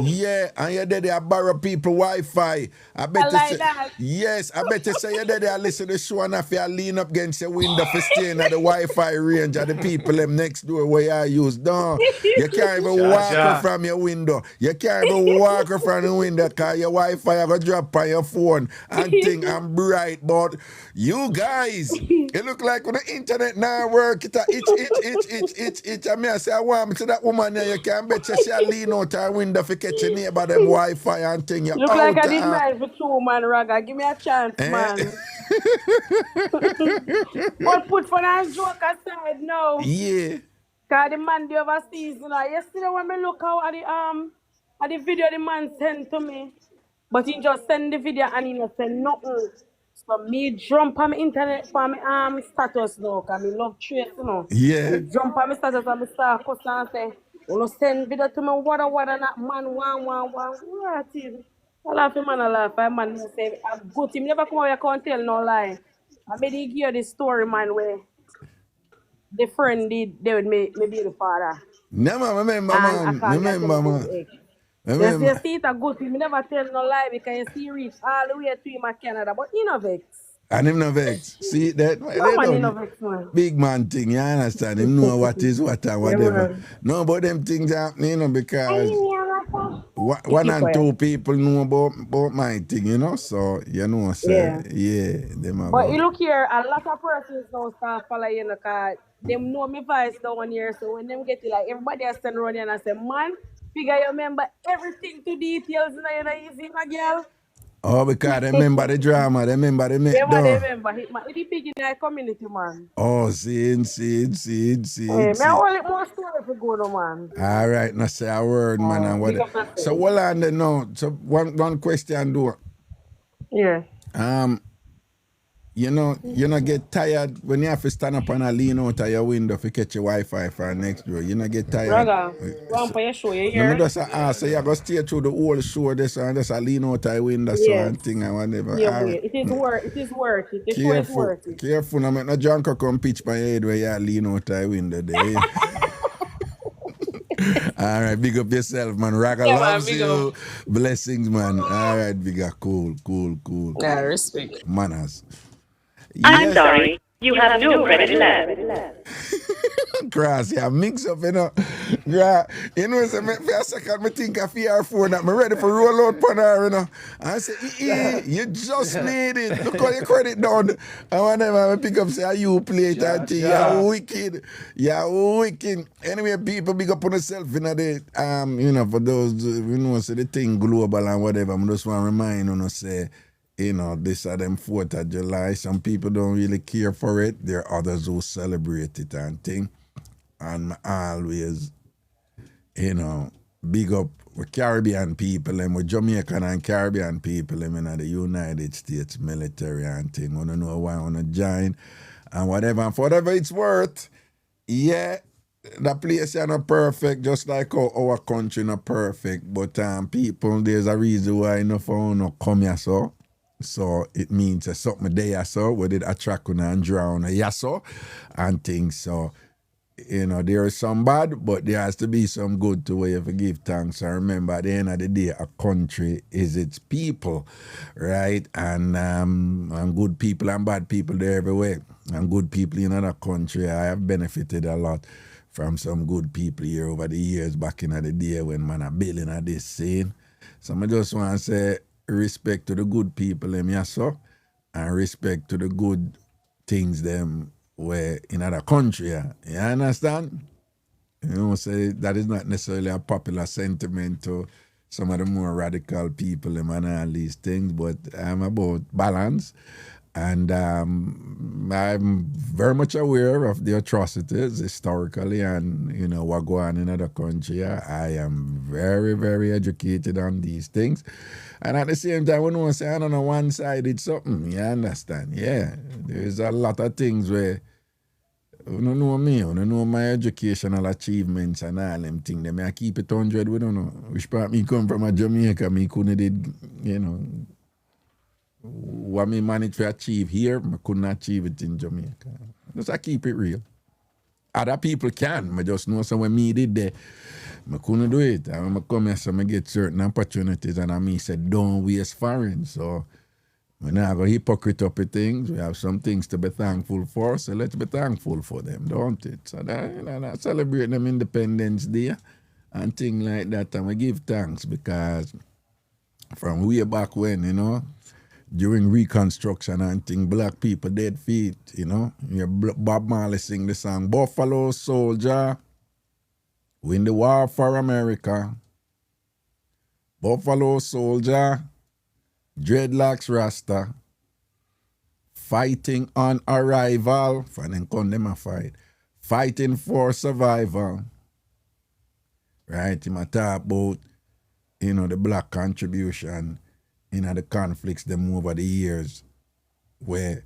Speaker 2: Yeah, and you there, borrow people Wi-Fi. I bet you say, yes, I bet you say you there, listen to the show and if you lean up against your window for staying at the Wi-Fi range of the people them next door where you use. No, you can't even walk from your window. You can't even walk from the window because your Wi-Fi go drop on your phone and think I'm bright. But you guys, it look like when the internet now work, it itch. I mean, I say, I want me to that woman there, you can't bet you she'll lean out her window for catch your neighbor them Wi-Fi and thing. You
Speaker 5: look like I did mine for 2 man, Raga. Give me a chance, man. But put fun and joke aside now.
Speaker 2: Yeah.
Speaker 5: Cause the man the overseas, yesterday when me look out at the video the man sent to me, but he just send the video and he not send nothing. So me jump on my internet for my status now, cause me love trace,
Speaker 2: Yeah.
Speaker 5: Me jump on my status and me start cuss and say, send video to me, what that man one. What is? I laugh, man, I laugh. I man say, I'm good. Him never come out here can't tell no lie. I made he hear the story, man, where the friend did they with me be the father.
Speaker 2: No, man, remember, man.
Speaker 5: You see it a good thing. Me never tell no lie because you see reach all the way to him in Canada, but he no vex.
Speaker 2: And him no vex. See that?
Speaker 5: No man, he no vex, man.
Speaker 2: Big man thing, you understand? Him know what is what and whatever. No, but them things happening, because one and two people know about my thing, so say, them
Speaker 5: but you look here, a lot of persons now start following because them know me voice down here, so when them get it, like everybody has stand around here and say, man, figure you remember everything to details, you know, easy, my girl.
Speaker 2: Oh, because they remember the drama, they remember the
Speaker 5: they remember. It's big in our community, man.
Speaker 2: Oh, see.
Speaker 5: Hey, I want more story for go, man.
Speaker 2: All right, now say a word, man, and what. So, what on the note? So, one question, do.
Speaker 5: Yeah.
Speaker 2: You not get tired when you have to stand up and lean out of your window to catch your Wi-Fi for next door. You not get tired.
Speaker 5: Brother, go on for your show, you hear?
Speaker 2: No, just ask, so you go stay through the whole show this and just lean out of your window so and thing and whatever.
Speaker 5: Yeah, it is worth it. The show is worth it.
Speaker 2: Careful, no make no junker come pitch by your head where you lean out of your window there. All right, big up yourself, man. Raga loves you. Blessings, man. All right, bigger. Cool.
Speaker 6: Yeah, respect.
Speaker 2: Manners.
Speaker 9: I'm sorry, you have no credit left.
Speaker 2: Cross, mix up, Yeah, so for a second, I think I feel her phone that I'm ready for roll out on her, I say, you just made it. Look how your credit down. And whenever I pick up, say, you play it, you're wicked. Anyway, people big up on yourself, for those, say the thing global and whatever, I just want to remind, say, this are them 4th of July. Some people don't really care for it. There are others who celebrate it and thing. And always, big up with Caribbean people and with Jamaican and Caribbean people in the United States military and thing. I don't know why I want to join and whatever. And for whatever it's worth, the place is not perfect, just like our country not perfect. But people, there's a reason why enough of no come here so. So it means something there so, where did attract and drown so and things. So there is some bad, but there has to be some good to where you have to give thanks. And remember, at the end of the day, a country is its people, right? And good people and bad people there everywhere. And good people in another country, I have benefited a lot from some good people here over the years back in the day when man are building at this scene. So I just want to say respect to the good people them so, and respect to the good things them where in other country. You understand? Say that is not necessarily a popular sentiment to some of the more radical people and all these things, but I'm about balance. And I'm very much aware of the atrocities historically and, what go on in other country. I am very, very educated on these things. And at the same time, when I say I don't know one side it's something, you understand? Yeah, there's a lot of things where you don't know me, you don't know my educational achievements and all them things. They may keep it 100, we don't know. Which part me come from a Jamaica, me couldn't did, what me managed to achieve here, I couldn't achieve it in Jamaica. Just I keep it real. Other people can. I just know so when me did that, I couldn't do it. And when I come here, so I get certain opportunities and I said, don't waste foreign. So we're not going to hypocrite up with things. We have some things to be thankful for, so let's be thankful for them, don't it? So that celebrate them Independence Day and things like that. And we give thanks because from way back when, during Reconstruction and things, black people dead feet, Bob Marley sing the song, Buffalo Soldier, win the war for America. Buffalo Soldier, dreadlocks Rasta, fighting on arrival, fighting for survival. Right? He talk about, the black contribution the conflicts them over the years where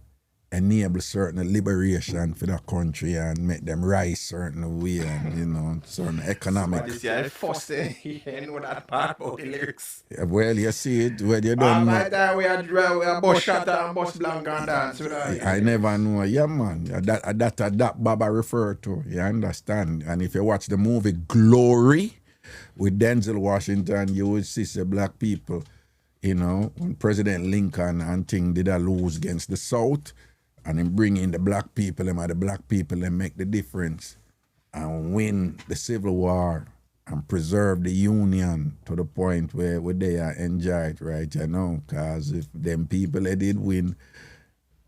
Speaker 2: enable certain liberation for the country and make them rise certain way and certain economic.
Speaker 7: But this year, first, you know that part about the lyrics.
Speaker 2: Well, you see it where you don't know.
Speaker 7: My time we had bus shot and bus blank and dance.
Speaker 2: I never know. Yeah, man. That Baba refer to. You understand? And if you watch the movie Glory with Denzel Washington, you will see the black people. When President Lincoln and thing did a lose against the South, and then bring in the black people, and the black people and make the difference and win the Civil War and preserve the Union to the point where they are enjoyed, right? Because if them people they did win,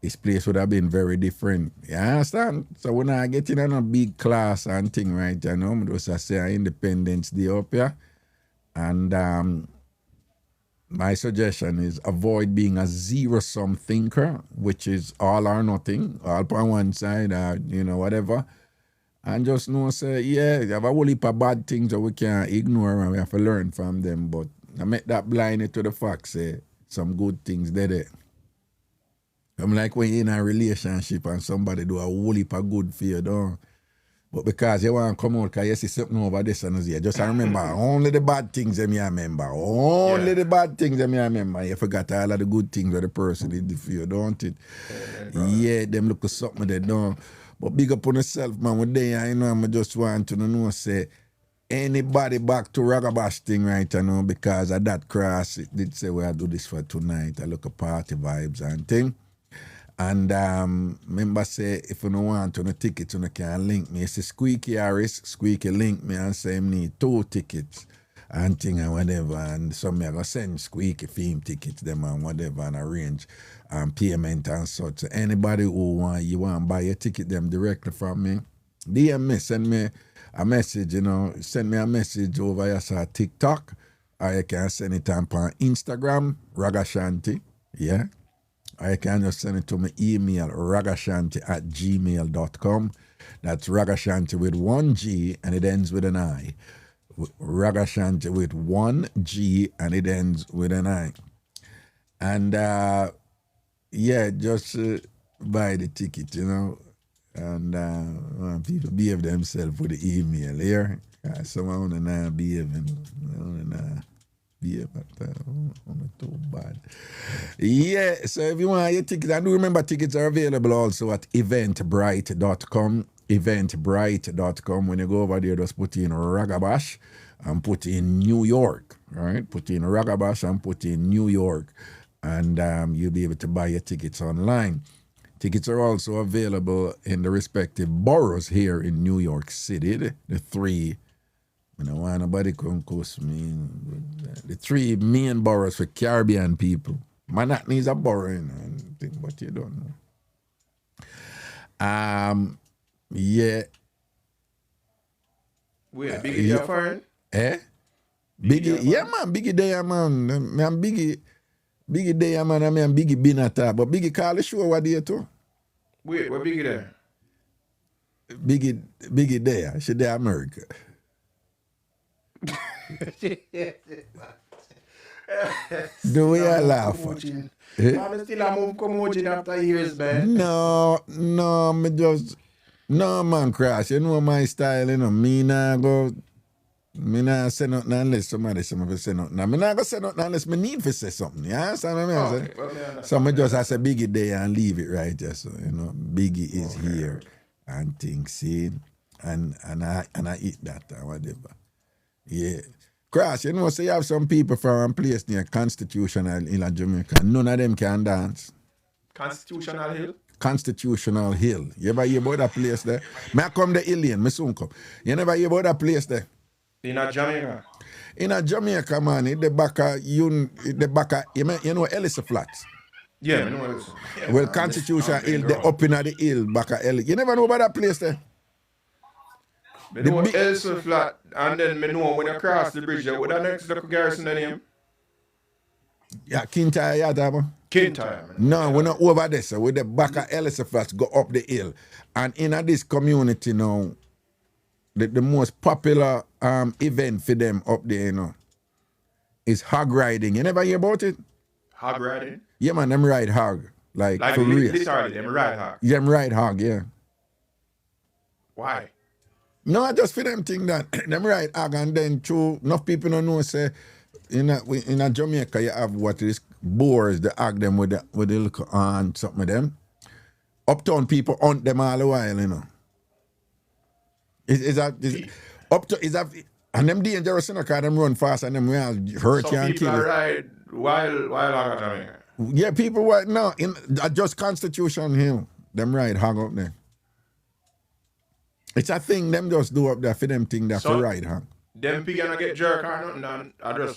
Speaker 2: this place would have been very different. You understand? So when I get in a big class and thing, right, I just say Independence Day up here, and my suggestion is avoid being a zero-sum thinker, which is all or nothing, all on one side, whatever. And just know, say, yeah, you have a whole heap of bad things that we can't ignore and we have to learn from them. But I make that blind to the fact, say, some good things there. I'm like when you're in a relationship and somebody do a whole heap of good for you, don't. But because you want to come out, because you see something over this and here, just remember, only the bad things them you remember. Only the bad things them you remember. You forgot all of the good things that the person did for you, don't it? Yeah, them look at something they don't. But big up on yourself, man. One day, I just want to know, say, anybody back to Ragabash thing right now, because of that cross, it did say, I do this for tonight. I look at party vibes and thing. And remember say, if you don't want to no tickets, you can link me. It's Squeaky Harris, Squeaky link me and say I need 2 tickets and thing and whatever. And some me go send Squeaky theme tickets them and whatever and arrange payment and such. So anybody who want to buy a ticket them directly from me, DM me, send me a message, send me a message over here so TikTok, or you can send it on Instagram, Ragashanti, yeah. Or you can just send it to my email, ragashanti@gmail.com. That's Ragashanti with 1 G and it ends with an I. Ragashanti with 1 G and it ends with an I. And yeah, just buy the ticket, And want people behave themselves with the email here. Someone want to behave and behave, but not too bad. Yeah, so if you want your tickets, and do remember tickets are available also at eventbrite.com. Eventbrite.com. When you go over there, just put in Ragabash and put in New York. All right, put in Ragabash and put in New York, and you'll be able to buy your tickets online. Tickets are also available in the respective boroughs here in New York City. The three, I don't want nobody come cost me. The three main boroughs for Caribbean people. Manhattan is a borough, you know, but you don't know. Yeah.
Speaker 7: Wait, Biggie there foreign?
Speaker 2: Eh? Biggie, yeah, man. Biggie there, man. Man, Biggie there, man. I mean, Biggie been at that. But Biggie call the show what day too?
Speaker 7: Wait, what Biggie there?
Speaker 2: Biggie there. She there America. Do we laugh?
Speaker 7: I'm still a move commotion after years, man.
Speaker 2: No, man, Crash. You know my style, you know. Me nah say nothing unless somebody say nothing. Me nah go say nothing unless me need to say something. You understand what I mean? So me just I say Biggie there and leave it right there. So, you know, Biggie is here and things, see? And I eat that or whatever. Yeah. Crash, you know, so you have some people from a place near Constitutional in Jamaica. None of them can dance.
Speaker 7: Constitutional Hill?
Speaker 2: Constitutional Hill. You ever hear about that place there? May I come the alien, me soon come. You never hear about that place there?
Speaker 7: In a Jamaica?
Speaker 2: In a Jamaica, man, the back of, you know Ellis Flats?
Speaker 7: Yeah, I know Ellis.
Speaker 2: Yeah, well, Constitutional Hill, they up in the hill, back of Ellis. You never know about that place there?
Speaker 7: I know Ellis Flat, and then I know when you cross the bridge there, what that next local garrison name?
Speaker 2: Yeah, Kintyre, yeah, that man.
Speaker 7: Kintyre.
Speaker 2: No, we're not over there, so with the back of Ellis Flats, go up the hill. And in this community now, the most popular event for them up there, you know, is hog riding. You never hear about it?
Speaker 7: Hog riding?
Speaker 2: Yeah, man, them ride hog. Like for real.
Speaker 7: Literally, them ride hog?
Speaker 2: Them ride hog, yeah.
Speaker 7: Why?
Speaker 2: No, I just for them think that them ride hog, and then true, enough people don't know, say, in a Jamaica, you have what is boars, the hog them with the little something of them. Uptown people hunt them all the while, you know. Is that and them dangerous, you know, because them run fast and them will hurt you and kill you.
Speaker 7: Some people ride while hog at
Speaker 2: Yeah, people right now in just Constitution Hill, them ride hog up there. It's a thing them just do up there for them thing that for ride hog.
Speaker 7: Them pig gonna get jerk or nothing, I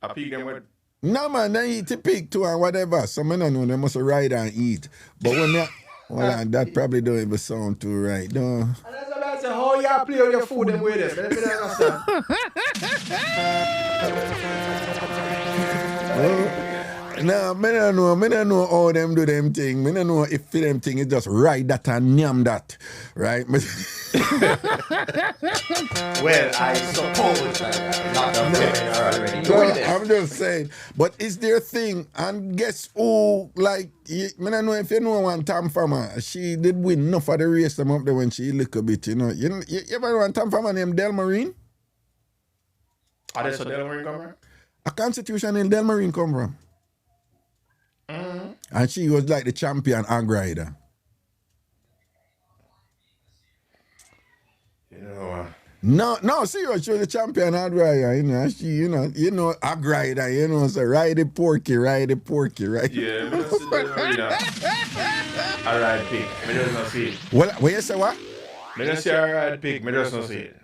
Speaker 7: pig them with.
Speaker 2: No man, they eat the pig too and whatever. Some men don't know they must ride and eat. But when they well, that probably don't even sound too right, no.
Speaker 7: And that's what I say, how y'all play with your food them with it? Let me understand.
Speaker 2: No, me don't know how them do them thing. Me don't know if them thing is just ride that and yam that, right?
Speaker 7: Well, I suppose not already doing this.
Speaker 2: I'm just saying, but is there a thing? And guess who? Like, me don't know if you know one TamFam. She did win enough of the race them up there when she look a bit, you know. You ever know one TamFam named Delmarine?
Speaker 7: That's a Delmarine come from?
Speaker 2: A Constitution in Delmarine come from.
Speaker 7: Mm-hmm.
Speaker 2: And she was like the champion hog rider. No, serious, she was the champion hog rider, you know. She, you know, hog rider, you know, so ride the porky, right?
Speaker 7: Yeah, I ride pig. I just not see it.
Speaker 2: What you say what?
Speaker 7: I just say I ride pig, I just not see it.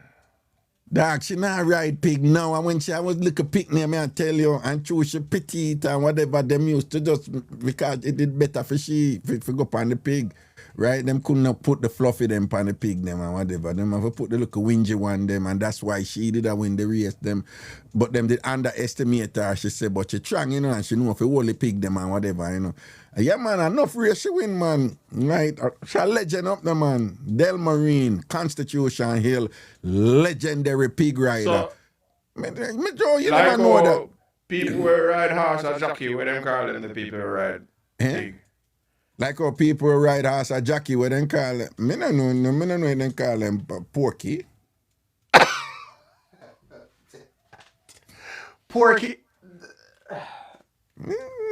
Speaker 2: Dog, she not ride pig now. And when I was little pig name, I tell you, and choose she petite and whatever, them used to just, because it did better for she, for go on the pig, right? Them couldn't put the fluffy them on the pig them and whatever. Them have to put the little whingy one them, and that's why she did win the race them. But them did underestimate her, she said, but she strong, you know, and she know if you hold the pig them and whatever, you know. Yeah, man, enough race she win, man. Right? She a legend up there, man. Delmarine, Constitution Hill, legendary pig rider.
Speaker 7: So,
Speaker 2: you never know that.
Speaker 7: People who ride horse or jockey, what them call them, the people who ride pig.
Speaker 2: Like how people ride horse or jockey, what they call it. Me no know what they call them porky.
Speaker 7: Porky.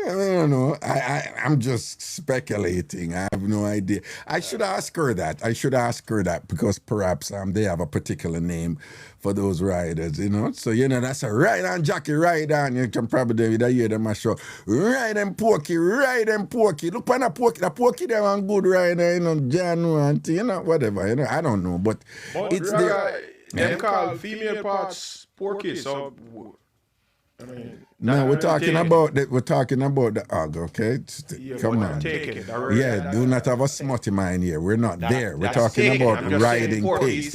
Speaker 2: I don't know. I'm just speculating. I have no idea. I should ask her that because perhaps they have a particular name for those riders, you know. So, you know, that's a ride on jockey, ride on. You can probably hear them a show. Ride and porky. Look on the porky there one good rider, you know, John, you know, whatever, you know. I don't know, but it's there.
Speaker 7: They call female parts porky, so... I mean,
Speaker 2: no, we're talking about the hog, okay? Come on. Do not have a smutty mind here. We're not there. We're talking about riding pigs.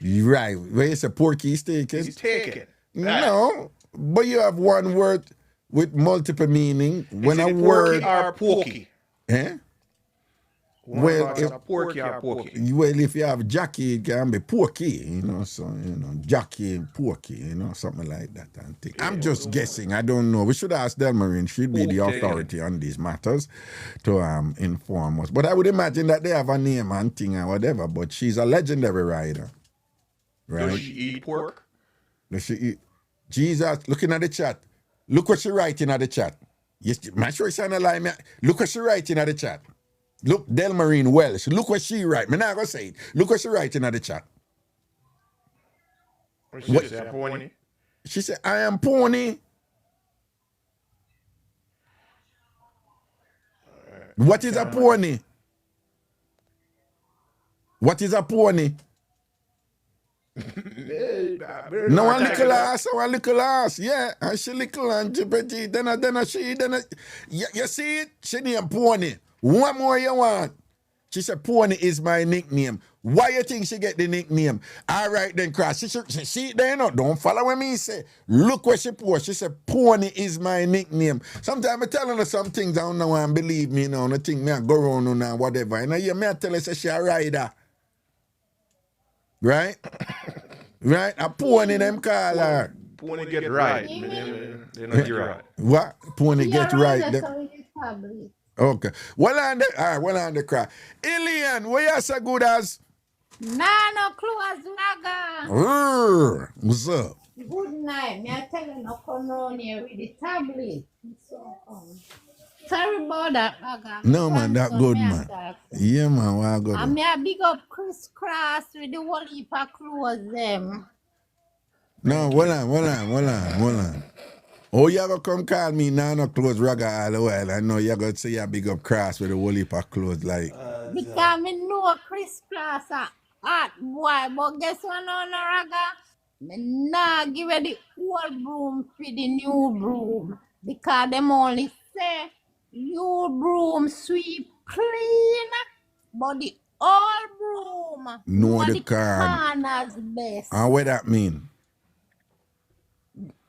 Speaker 2: Right. Where you say porky is taken?
Speaker 7: He's taken.
Speaker 2: No, but you have one word with multiple meaning. When a word
Speaker 7: are porky.
Speaker 2: Eh?
Speaker 7: Well, porky or porky.
Speaker 2: Well, if you have jockey, it can be porky, you know, so, you know, jockey and porky, you know, something like that. I'm just guessing. I don't know. We should ask Delmarine. She'd be the authority on these matters to inform us. But I would imagine that they have a name and thing or whatever, but she's a legendary rider. Right?
Speaker 7: Does she eat pork?
Speaker 2: Does she eat? Jesus, looking at the chat. Look what she writing at the chat. Yes, I'm sure it's on the line. Look what she writing at the chat. Look, Delmarine Welsh. Look what she write. I'm not going to say it. Look what she writing in the chat.
Speaker 7: What she say, pony?
Speaker 2: She said, I am pony. What is a pony? What is a pony? No one little ass, yeah. And she little and petite. Then she. You see it? She named pony. What more you want? She said, Pony is my nickname. Why you think she get the nickname? All right then, Cross. She see it there, no? Don't follow what me say. Look what she post. She said, Pony is my nickname. Sometimes I'm telling her some things I don't know and believe me, you know. I think me I go around and whatever. You know, you may tell her say she a rider. Right? Right? A pony them call her.
Speaker 7: Pony get right. They not get right.
Speaker 2: What? Pony get right.
Speaker 10: Probably.
Speaker 2: Okay. Well on the cry. Alien, where you so good as?
Speaker 10: Nah, no clue as Raga.
Speaker 2: What's up?
Speaker 10: Good night. Me I tell you no come round here with the tablet. So, sorry about that, Raga.
Speaker 2: No man, that good man. Yeah man, why good?
Speaker 10: And me I big up Crisscross with the whole heap of clothes them.
Speaker 2: No, hold on. Oh, you ever come call me now no clothes Raga all the while. I know you gonna say you big up Cross with the whole heap of clothes like.
Speaker 10: Because me know Crisscross a hot boy, but guess what no Raga? Me nah give her the old broom for the new broom. Because them only say new broom sweep clean, but the old broom
Speaker 2: know the
Speaker 10: corners best.
Speaker 2: And what that mean?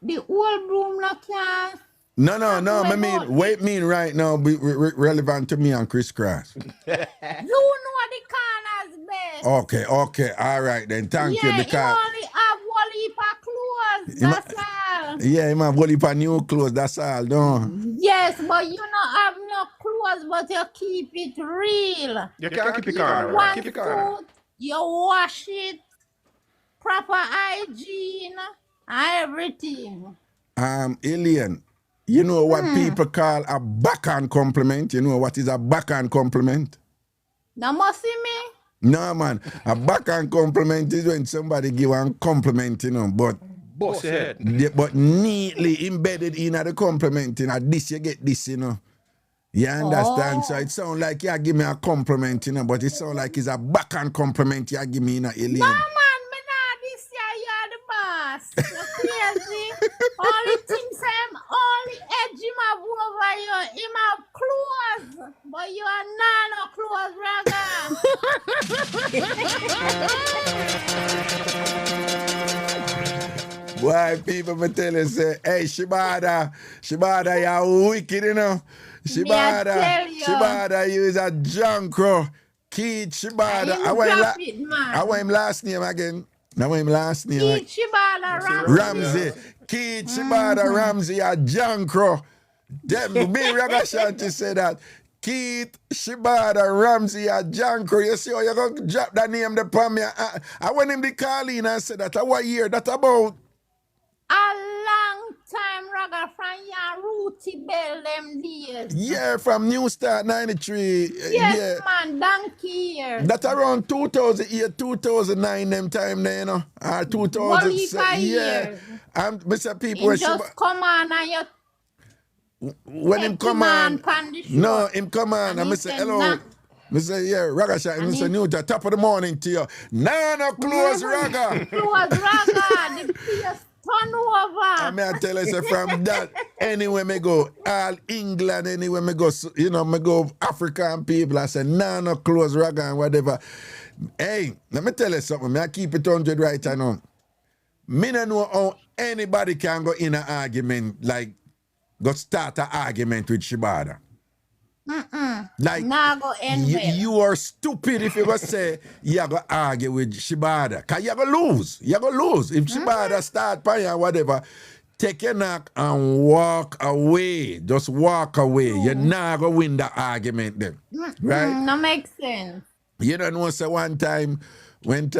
Speaker 10: The old broom no can.
Speaker 2: No, I mean, what mean right now be relevant to me and Crisscross.
Speaker 10: You know the corners best.
Speaker 2: Okay, all right then, thank you. Because
Speaker 10: you only have one heap of clothes, that's all.
Speaker 2: Yeah, you have one heap of new clothes, that's all, no?
Speaker 10: Yes, but you don't have no clothes, but you keep it real.
Speaker 7: You can't keep it corner.
Speaker 10: One
Speaker 7: Keep it corner.
Speaker 10: foot, you wash it, proper hygiene, everything.
Speaker 2: Alien, you know what people call a backhand compliment? You know what is a backhand compliment?
Speaker 10: Now must see me?
Speaker 2: No, man. A backhand compliment is when somebody give a compliment, you know, but
Speaker 7: boss head.
Speaker 2: But neatly embedded in the compliment, you know, this you get this, you know. You understand? So it sounds like you give me a compliment, you know, but it sounds like it's a backhand compliment you give me, you know, Alien.
Speaker 10: No, man, me nah this year, you're the boss. You're crazy. All the things all the edge him have over you, him have clothes, but you are no clothes, Raga.
Speaker 2: Why people me tell you say, hey, Shibada, you're wicked, you know. Shibada, you is a junkro. Keith Shibada. I want him last name again.
Speaker 10: Keith Shibada
Speaker 2: Ramsey. Keith Shibada Ramsey, a junkro. Me Ragashanti say that. Keith, Shibada, Ramsey, and Janko. You see how you going to drop that name the palm me. I want him to call in and say that. What year that about?
Speaker 10: A long time, Raga, from your Rooty Bell them days.
Speaker 2: Yeah, from New Start 93.
Speaker 10: Yes, man, donkey years.
Speaker 2: That around 2008, 2009 them time there, you know. Or 2007. Yeah. And Mr. People,
Speaker 10: when just come on and you
Speaker 2: when him come on, no, him come on, and I say, hello.
Speaker 10: Nah.
Speaker 2: I say, yeah, Ragashanti. I say, new to top of the morning to you. No, close Raga.
Speaker 10: Close Raga. The place turn over.
Speaker 2: I mean, I tell you, say, from that, anywhere me go, all England, anywhere me go, you know, me go African people, I say, no, close Raga and whatever. Hey, let me tell you something. I keep it 100 right now. Me don't know how anybody can go in an argument like go start an argument with Shibada. Like,
Speaker 10: nah, go end
Speaker 2: you are stupid if you go say you go argue with Shibada. Because you go lose. You go lose. If Shibada start by or whatever, take your knock and walk away. Just walk away. You're not going to win the argument then. Right?
Speaker 10: No makes sense.
Speaker 2: You don't know, say one time, when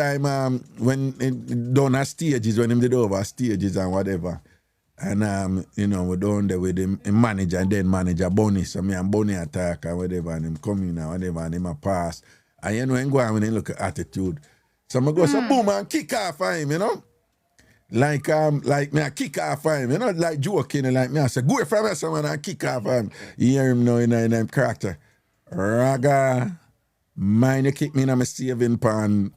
Speaker 2: it done a stages, when him did over stages and whatever. And, you know, we're down there with him manager and then manager Bonnie. So me and Bonnie attack and whatever, and him come in and whatever, and him a pass. And you know, him go on when he look at attitude. So I go, so boom, and kick off for him, you know? Like me, I kick off for him, you know, like joking, like me, I say, go from here, someone, and kick off for him. You hear him now in him character. Raga, mind you kick me in my saving pan.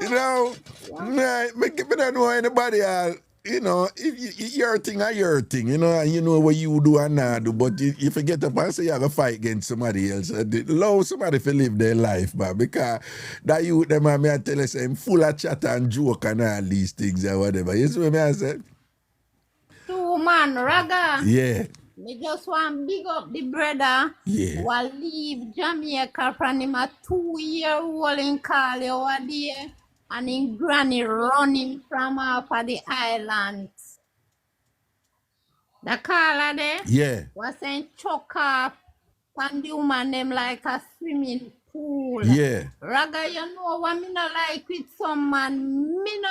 Speaker 2: You know, I don't know anybody else. You know, if your thing or your thing, you know, and you know what you do and not do, but if you get up and say you have a fight against somebody else, allow somebody to live their life, man, because that you, them, I tell you, say, I'm full of chat and joke and all these things or whatever. You see what I say?
Speaker 10: Two man, Raga.
Speaker 2: Yeah.
Speaker 10: Me just want to big up the brother who leave Jamaica from him a 2-year-old in Cali over there and his granny running from off of the island. The caller there was saying choke off and the woman them like a swimming pool.
Speaker 2: Yeah.
Speaker 10: Raga, you know what me not like with some man, me no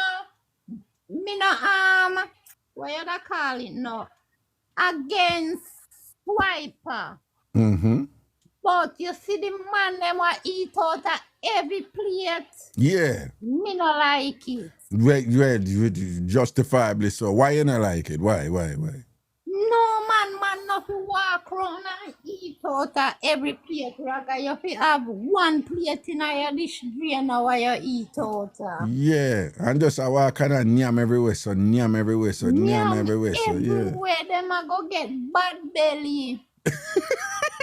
Speaker 10: what you da call it now? Against swiper. But you see the man them will eat out of every plate.
Speaker 2: Yeah.
Speaker 10: Me no like it.
Speaker 2: Well, justifiably so. Why you not like it? Why?
Speaker 10: No man not to walk around and eat out of every plate. Raga, you fi have one plate in your dish drain where you eat out of.
Speaker 2: Yeah, and just I walk and nyam everywhere, so nyam everywhere, so
Speaker 10: everywhere, them a go get bad belly.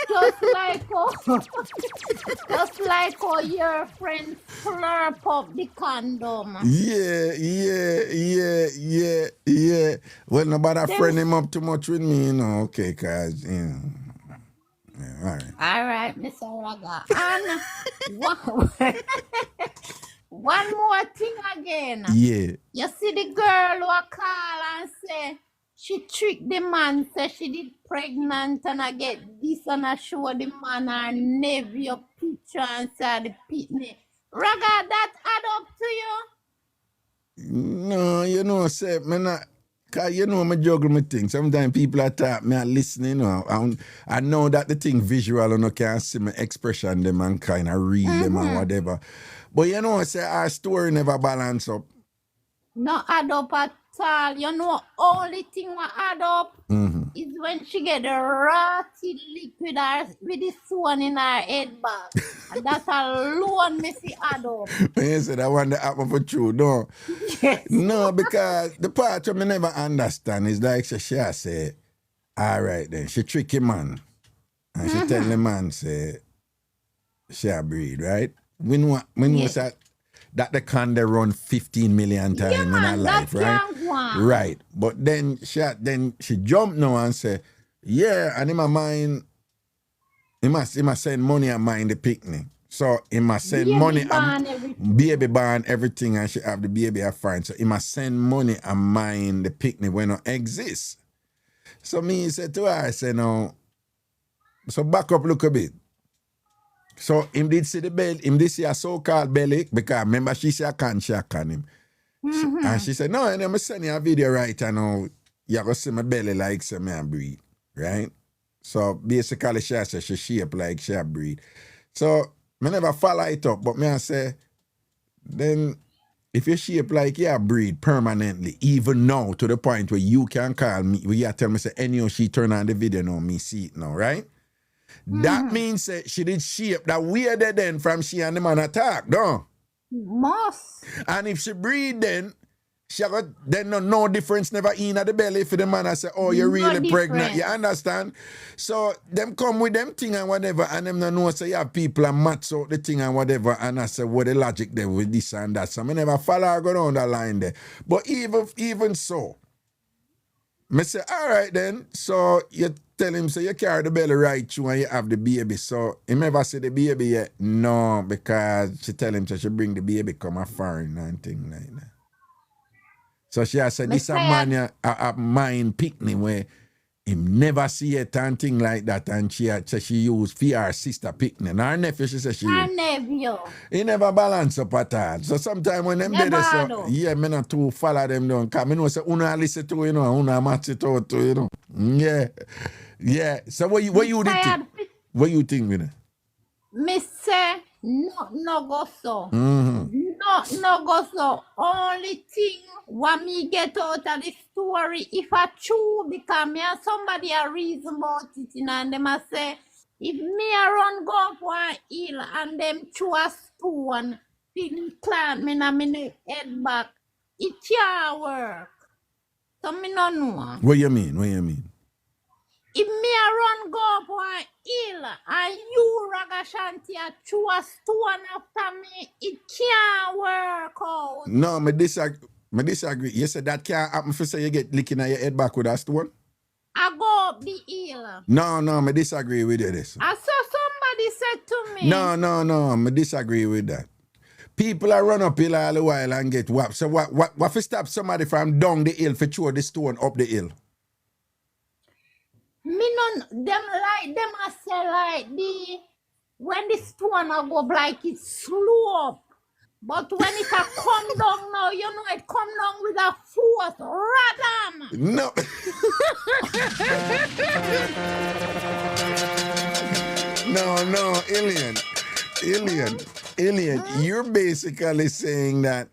Speaker 10: just like how your friends slurp up the condom.
Speaker 2: Yeah. Well, nobody friend him up too much with me, you know, okay, cause, you know. Yeah,
Speaker 10: all right, Mr. Raga. And one more thing again.
Speaker 2: Yeah.
Speaker 10: You see the girl who call and say she tricked the man, say she did pregnant and I get this and I show the man her nephew picture and say the pitney. Raga, that add up to you?
Speaker 2: No, you know, say, me not. Cause you know, I juggle my thing. Sometimes people are talking, me are listening, you know. I know that the thing visual, and I can see my expression them and kind of read them and whatever. But you know, say our story never balance up.
Speaker 10: No add up at all. You know, only thing what add up is when she get the rotted liquid with the swan in her head bag. And that's alone me see add up.
Speaker 2: You said I want to happen for true, no?
Speaker 10: Yes.
Speaker 2: No, because the part of me never understand is like she say, all right then, she tricky man. And she tell the man, say, she a breed, right? We know that the can they run 15 million times in her life, right? Right. But then she jumped now and say, yeah, and in my mind, he must send money and mind the picnic. So he must send
Speaker 10: Baby
Speaker 2: money
Speaker 10: born
Speaker 2: and
Speaker 10: everything.
Speaker 2: baby born everything and she have the baby I find. So he must send money and mine the picnic when it exists. So me said to her, I said, no, so back up look a bit. So him did see the belly, him did see a so-called belly, because remember she said I can him. And she said, no, and I'm sending you a video right now. You're going to see my belly like some man breathe, right? So basically she said she shape like she breathe. So I never follow it up, but me I say, then if you shape like you breed permanently, even now to the point where you can call me, where you tell me say, anyhow she turn on the video now, me see it now, right? That means that she did shape that weirder then from she and the man attack, no?
Speaker 10: Must.
Speaker 2: And if she breed then, she got then no difference never in at the belly for the man I say, oh, you're really pregnant. You understand? So them come with them thing and whatever, and them don't know say you have people and match out the thing and whatever, and I say what the logic there with this and that. So I never follow her go down the line there. But even so, I say, all right then, so you tell him, say you carry the belly right through and you have the baby. So he never say the baby yet. No, because she tell him so she bring the baby come a foreign and thing like that. So she has said, this a man a mind picnic where him never see it and thing like that. And she had she used for her sister picnic. And her nephew, she said she
Speaker 10: Her nephew.
Speaker 2: he never balance up at all. So sometimes when them dead, so yeah, me not to follow them down. Cause me know say una listen to, you know, una match it out to, you know. Yeah. Yeah. So what you think? What you think with it?
Speaker 10: Me say no go so. No go so. Only thing what me get out of the story, if I true, because me and somebody a reason about it, you know, and them a say, if me a run go up one hill and them throw a stone, pin plant me na me head back, it can't work. So me no know.
Speaker 2: What you mean?
Speaker 10: If me a run go up one hill and you Ragashanti a throw a stone after me, it can't work out.
Speaker 2: No, me disagree. You said that can't happen for say you get licking at your head back with a stone?
Speaker 10: I go up the hill.
Speaker 2: No, me disagree with you this.
Speaker 10: I saw somebody said to me.
Speaker 2: No, me disagree with that. People are run up hill all the while and get whapped. So what if you stop somebody from down the hill for throw the stone up the hill?
Speaker 10: Me no them I say like when the stone a go like it slow up. But when it a come down now, you know it come down with a force. Radam.
Speaker 2: No. No, Alien. You're basically saying that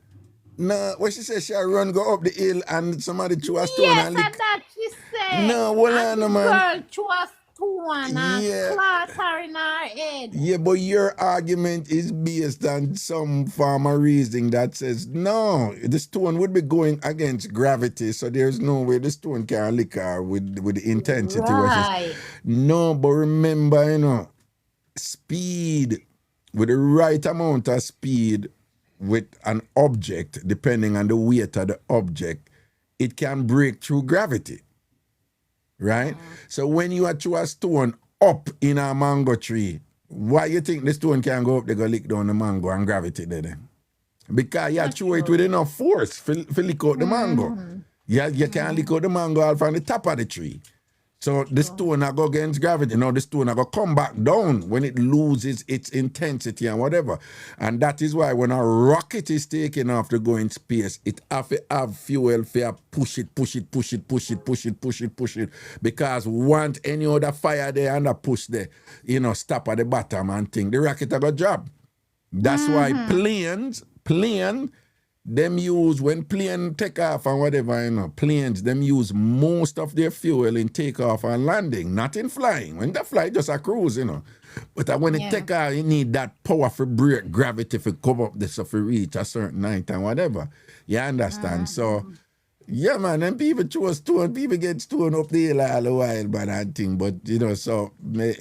Speaker 2: no, what she said, she run go up the hill and somebody threw a stone and lick.
Speaker 10: Yes, that she said.
Speaker 2: No, well, no, man.
Speaker 10: Girl threw a stone and clot her in her head.
Speaker 2: Yeah, but your argument is based on some form of reasoning that says, no, the stone would be going against gravity, so there's no way the stone can lick her with the intensity.
Speaker 10: Right.
Speaker 2: No, but remember, you know, speed, with the right amount of speed, with an object, depending on the weight of the object, it can break through gravity, right? So when you throw a stone up in a mango tree, why you think the stone can go up, they go lick down the mango and gravity there? Because you throw it with enough force to lick out the mango. You can't lick out the mango all from the top of the tree. So the stone will go against gravity. Now the stone will come back down when it loses its intensity and whatever. And that is why when a rocket is taking off to go in space, it have to have fuel for push it. Because want any other fire there and a push there, you know, stop at the bottom and thing. The rocket will go drop. That's why plane, them use, when plane take off and whatever, you know, planes, them use most of their fuel in takeoff and landing, not in flying. When they fly, just a cruise, you know. But when it take off, you need that powerful break gravity to cover up this if you reach a certain height and whatever. You understand? So, yeah, man, and people throw stone, people get stone up the hill all the while, but I think, but, you know, so, me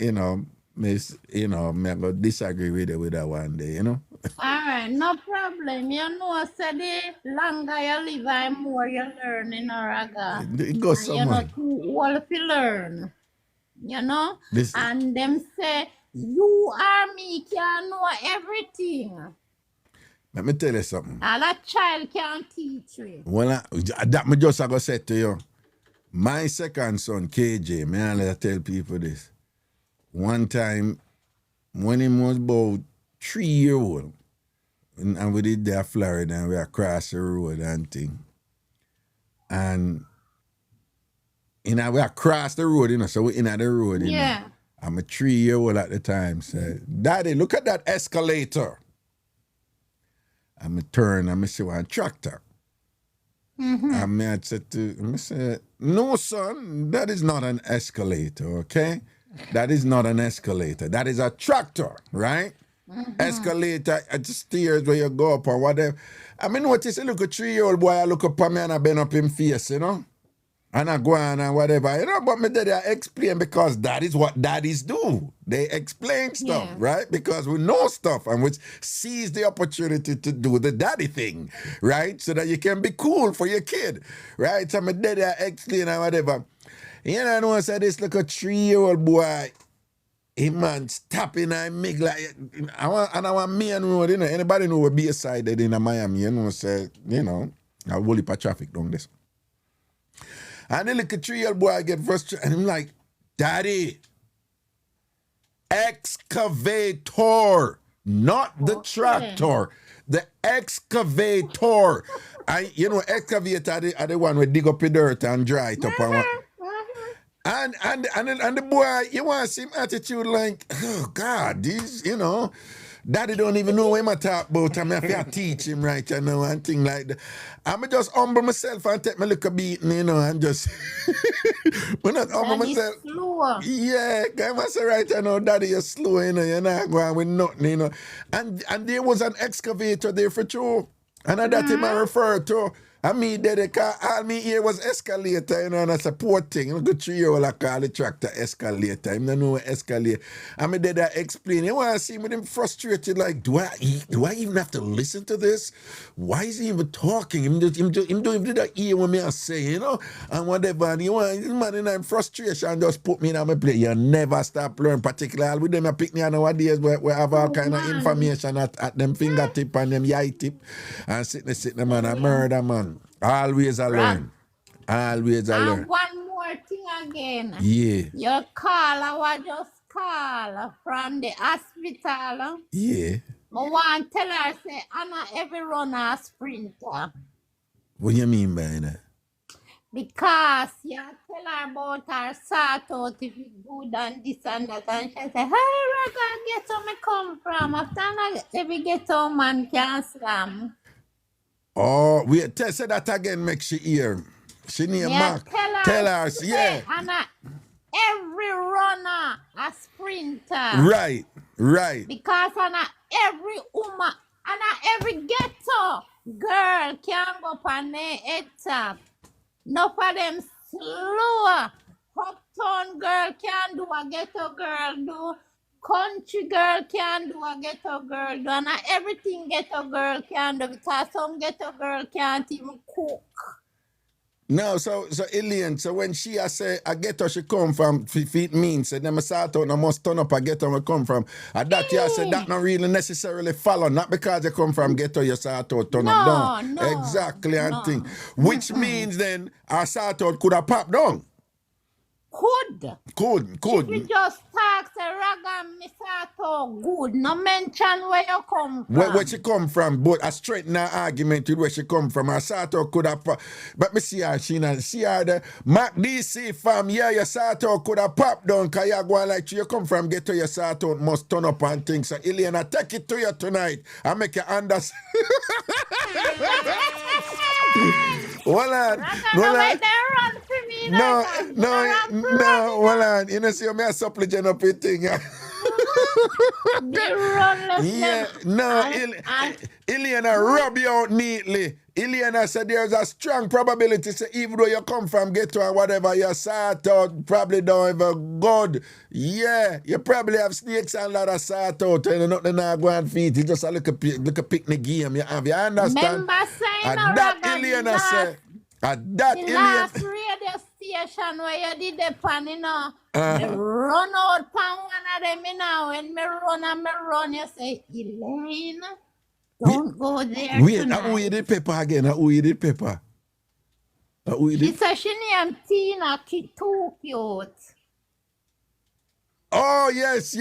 Speaker 2: go disagree with it with that one day, you know.
Speaker 10: All right, no problem. You know, so the longer you live, the more you learn in Raga.
Speaker 2: It goes
Speaker 10: You know, too old to learn. You know? And them say, You or me can know everything.
Speaker 2: Let me tell you something.
Speaker 10: And a child can teach you.
Speaker 2: Well, that me just going to say to you. My second son, KJ, man, I tell people this. One time, when he was about 3-year-old, and we did there Florida, and we across the road and thing. And, we across the road, so we in the road,
Speaker 10: Yeah.
Speaker 2: I'm a 3-year-old at the time, said, Daddy, look at that escalator. I'm turn, and I see one tractor. And I said, no, son, that is not an escalator, okay? That is not an escalator. That is a tractor, right? Escalator, at the stairs where you go up or whatever. I mean, notice a little 3-year-old boy, I look up at me and I bend up him face, And I go on and whatever, but me daddy I explain because that is what daddies do. They explain stuff, right? Because we know stuff and we seize the opportunity to do the daddy thing, right? So that you can be cool for your kid, right? So my daddy I explain and whatever. I know I said this like a 3-year-old boy, he man stopping and make like, I want main road, anybody know we be aside in Miami, say, I will heap of traffic down this. And the little 3-year-old boy get frustrated. And I'm like, Daddy, excavator, not the tractor, the excavator. Excavator are the one who dig up the dirt and dry it up. And the boy, you want to see him attitude like, oh God, these, Daddy don't even know what I'm talking about. I have to teach him right, and thing like that. I'm just humble myself and take my little beating, and just when I humble myself.
Speaker 10: Slower.
Speaker 2: Yeah, I say right, Daddy, you're slow, you're not going with nothing, And there was an excavator there for sure. And that him I refer to. And me did it, all me here was escalator, and a support thing. The 3-year-old I call the tractor escalator. I don't know what escalator. And me did I explain. You want to see me them frustrated, like, do I even have to listen to this? Why is he even talking? Him don't even hear what me I say, and whatever. And you want man in frustration just put me in my place. You never stop learning, particularly with them I pick me nowadays where have all kind of information at them fingertip and them yai tip. And sitting man, a murder man. Always I learn. Always I learn.
Speaker 10: And one more thing again.
Speaker 2: Yeah.
Speaker 10: Your caller was just call from the hospital.
Speaker 2: Yeah.
Speaker 10: I want to tell her, say, Anna every runner a sprinter.
Speaker 2: What do you mean by that?
Speaker 10: Because you tell her about her sort out if it's good and this and that. And she say, hey, Raga, guess where me come from? After that, every ghetto man can slam.
Speaker 2: Oh, say that again, make she hear. She need a mark. Tell her, yeah.
Speaker 10: Anna, every runner a sprinter.
Speaker 2: Right.
Speaker 10: Because Anna, every woman, Anna, every ghetto girl can go up on their head top. Enough of them slow. Uptown girl can do a ghetto girl do. Country girl can do a ghetto girl do. And everything ghetto girl can do because some ghetto girl can't even cook.
Speaker 2: No, so Elaine, so when she say a ghetto she come from, it means that them start out, I must turn up a ghetto where come from. And that you say that not really necessarily follow, not because you come from ghetto, you start out turn up down.
Speaker 10: No,
Speaker 2: exactly, and thing. Which means then our start out could have popped down. Could.
Speaker 10: If you just talk, say, Raga, Misato, good. No mention where you come from.
Speaker 2: Where she come from, but I straighten her argument with where she come from. Her Sato could have, but me see her, see her there. Mac DC fam, yeah, your Sato could have popped down, because you go like you come from ghetto, your Sato must turn up and things. So, Elena, take it to you tonight. I make you understand. Hold on. No, hold on. You know, see me a supplicant up a thing. Yeah, no, Elena rub you out neatly. Elena said there's a strong probability, say, even though you come from ghetto and whatever, your sort out probably don't even good. Yeah, you probably have snakes and a lot of sort out and nothing not go and feed. It's just a little picnic game you have. You understand?
Speaker 10: Remember saying
Speaker 2: that Elena said.
Speaker 10: The last radio station where you did the pan, you know. Me run out pan one of them, you know. When me run and me run, you say, Elaine, don't go there
Speaker 2: Wait,
Speaker 10: tonight.
Speaker 2: who you did pepper again? Who you did pepper?
Speaker 10: She said she named Tina, she too cute.
Speaker 2: Oh, yes.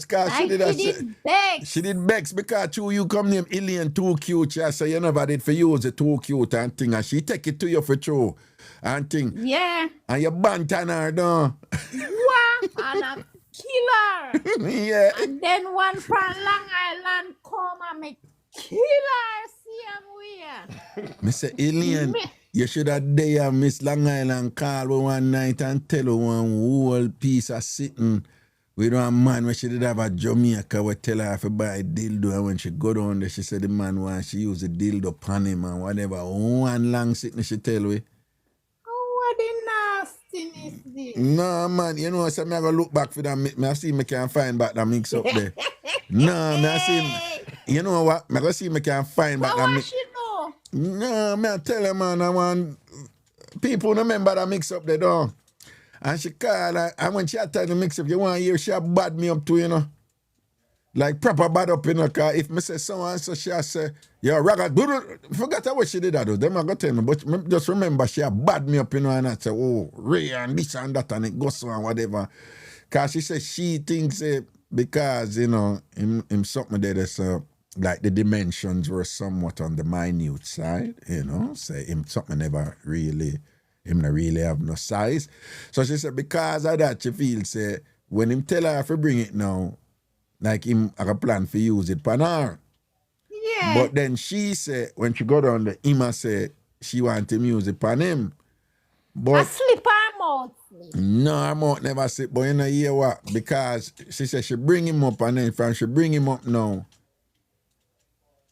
Speaker 2: Cause she did
Speaker 10: Bex.
Speaker 2: She did Bex because you come name Elaine too cute. She say you never did for you the too cute and thing. And she take it to you for true and thing.
Speaker 10: Yeah.
Speaker 2: And you bantan her down.
Speaker 10: What? And a killer.
Speaker 2: Yeah.
Speaker 10: And then one from Long Island come and me kill her same way.
Speaker 2: Me say, Elaine, you should have there Miss Long Island call her one night and tell her one whole piece of sitting with one man where she did have a Jamaica we tell her to buy a dildo, and when she go down there, she said the man want she use a dildo upon him and whatever. One long sitting she tell we.
Speaker 10: Oh, what the nastiness this?
Speaker 2: No man, you know, so me I go look back for that. Me I see me can find back that mix up there. No, me I see, you know what? Me I go see me can find back that mix.
Speaker 10: What she know?
Speaker 2: No, me I tell her, man, I want people remember that mix up there, though. And she called her, and when she had time to mix up, you want to hear she bad me up too, you know. Like proper bad up, you know, because if me say someone, so she say, yo, Raga, forgot what she did that, though. Them I got to tell me, but just remember she bad me up, you know, and I say, oh, Ray and this and that, and it goes so and whatever. Because she said she thinks because, you know, him something there that's like the dimensions were somewhat on the minute side, you know, say him something never really, him not really have no size. So she said because of that, she feels say when him tell her to bring it now, like him have a plan for use it pan her.
Speaker 10: Yeah.
Speaker 2: But then she said when she go down there, him say she want him use it pan him. But
Speaker 10: I slip her mouth.
Speaker 2: no, her mouth never slip, but you know hear what? Because she said she bring him up and then from she bring him up now,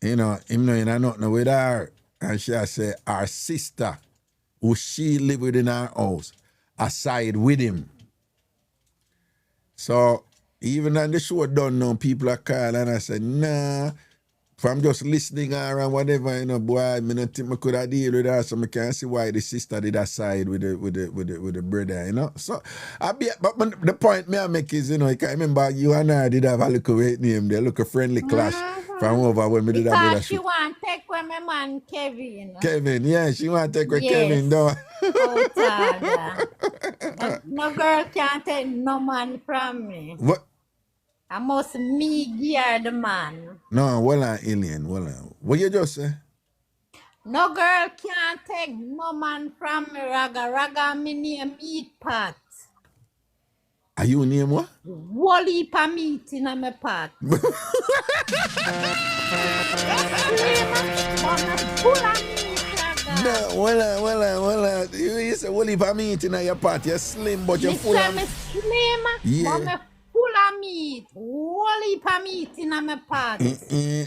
Speaker 2: you know, him know nothing with her. And she say our sister, who she live within her house, aside with him. So even on the show done now, people are calling and I said, nah, from just listening her and whatever, you know, boy, I don't think I could have deal with her, so I can't see why the sister did aside with the brother, you know. So but the point me I make is, you know, I can remember you and I did have a little weight name there, look a friendly clash. From over when we did that
Speaker 10: because she want to take with my man Kevin.
Speaker 2: Kevin, yeah, she want to take with
Speaker 10: Yes.
Speaker 2: Kevin, though.
Speaker 10: Oh, Tada. No girl can't take no man from me.
Speaker 2: What?
Speaker 10: I must me gear the man.
Speaker 2: No, well, alien, well, what you just say?
Speaker 10: No girl can't take no man from me. Raga me name meat pot.
Speaker 2: Are you name what?
Speaker 10: Wally pa meat in my pot.
Speaker 2: No, well, you say, well, if I'm eating at your pot, you're slim, but you're full of...
Speaker 10: slim,
Speaker 2: Yeah.
Speaker 10: but me full of meat. Wally pa meat in my pot.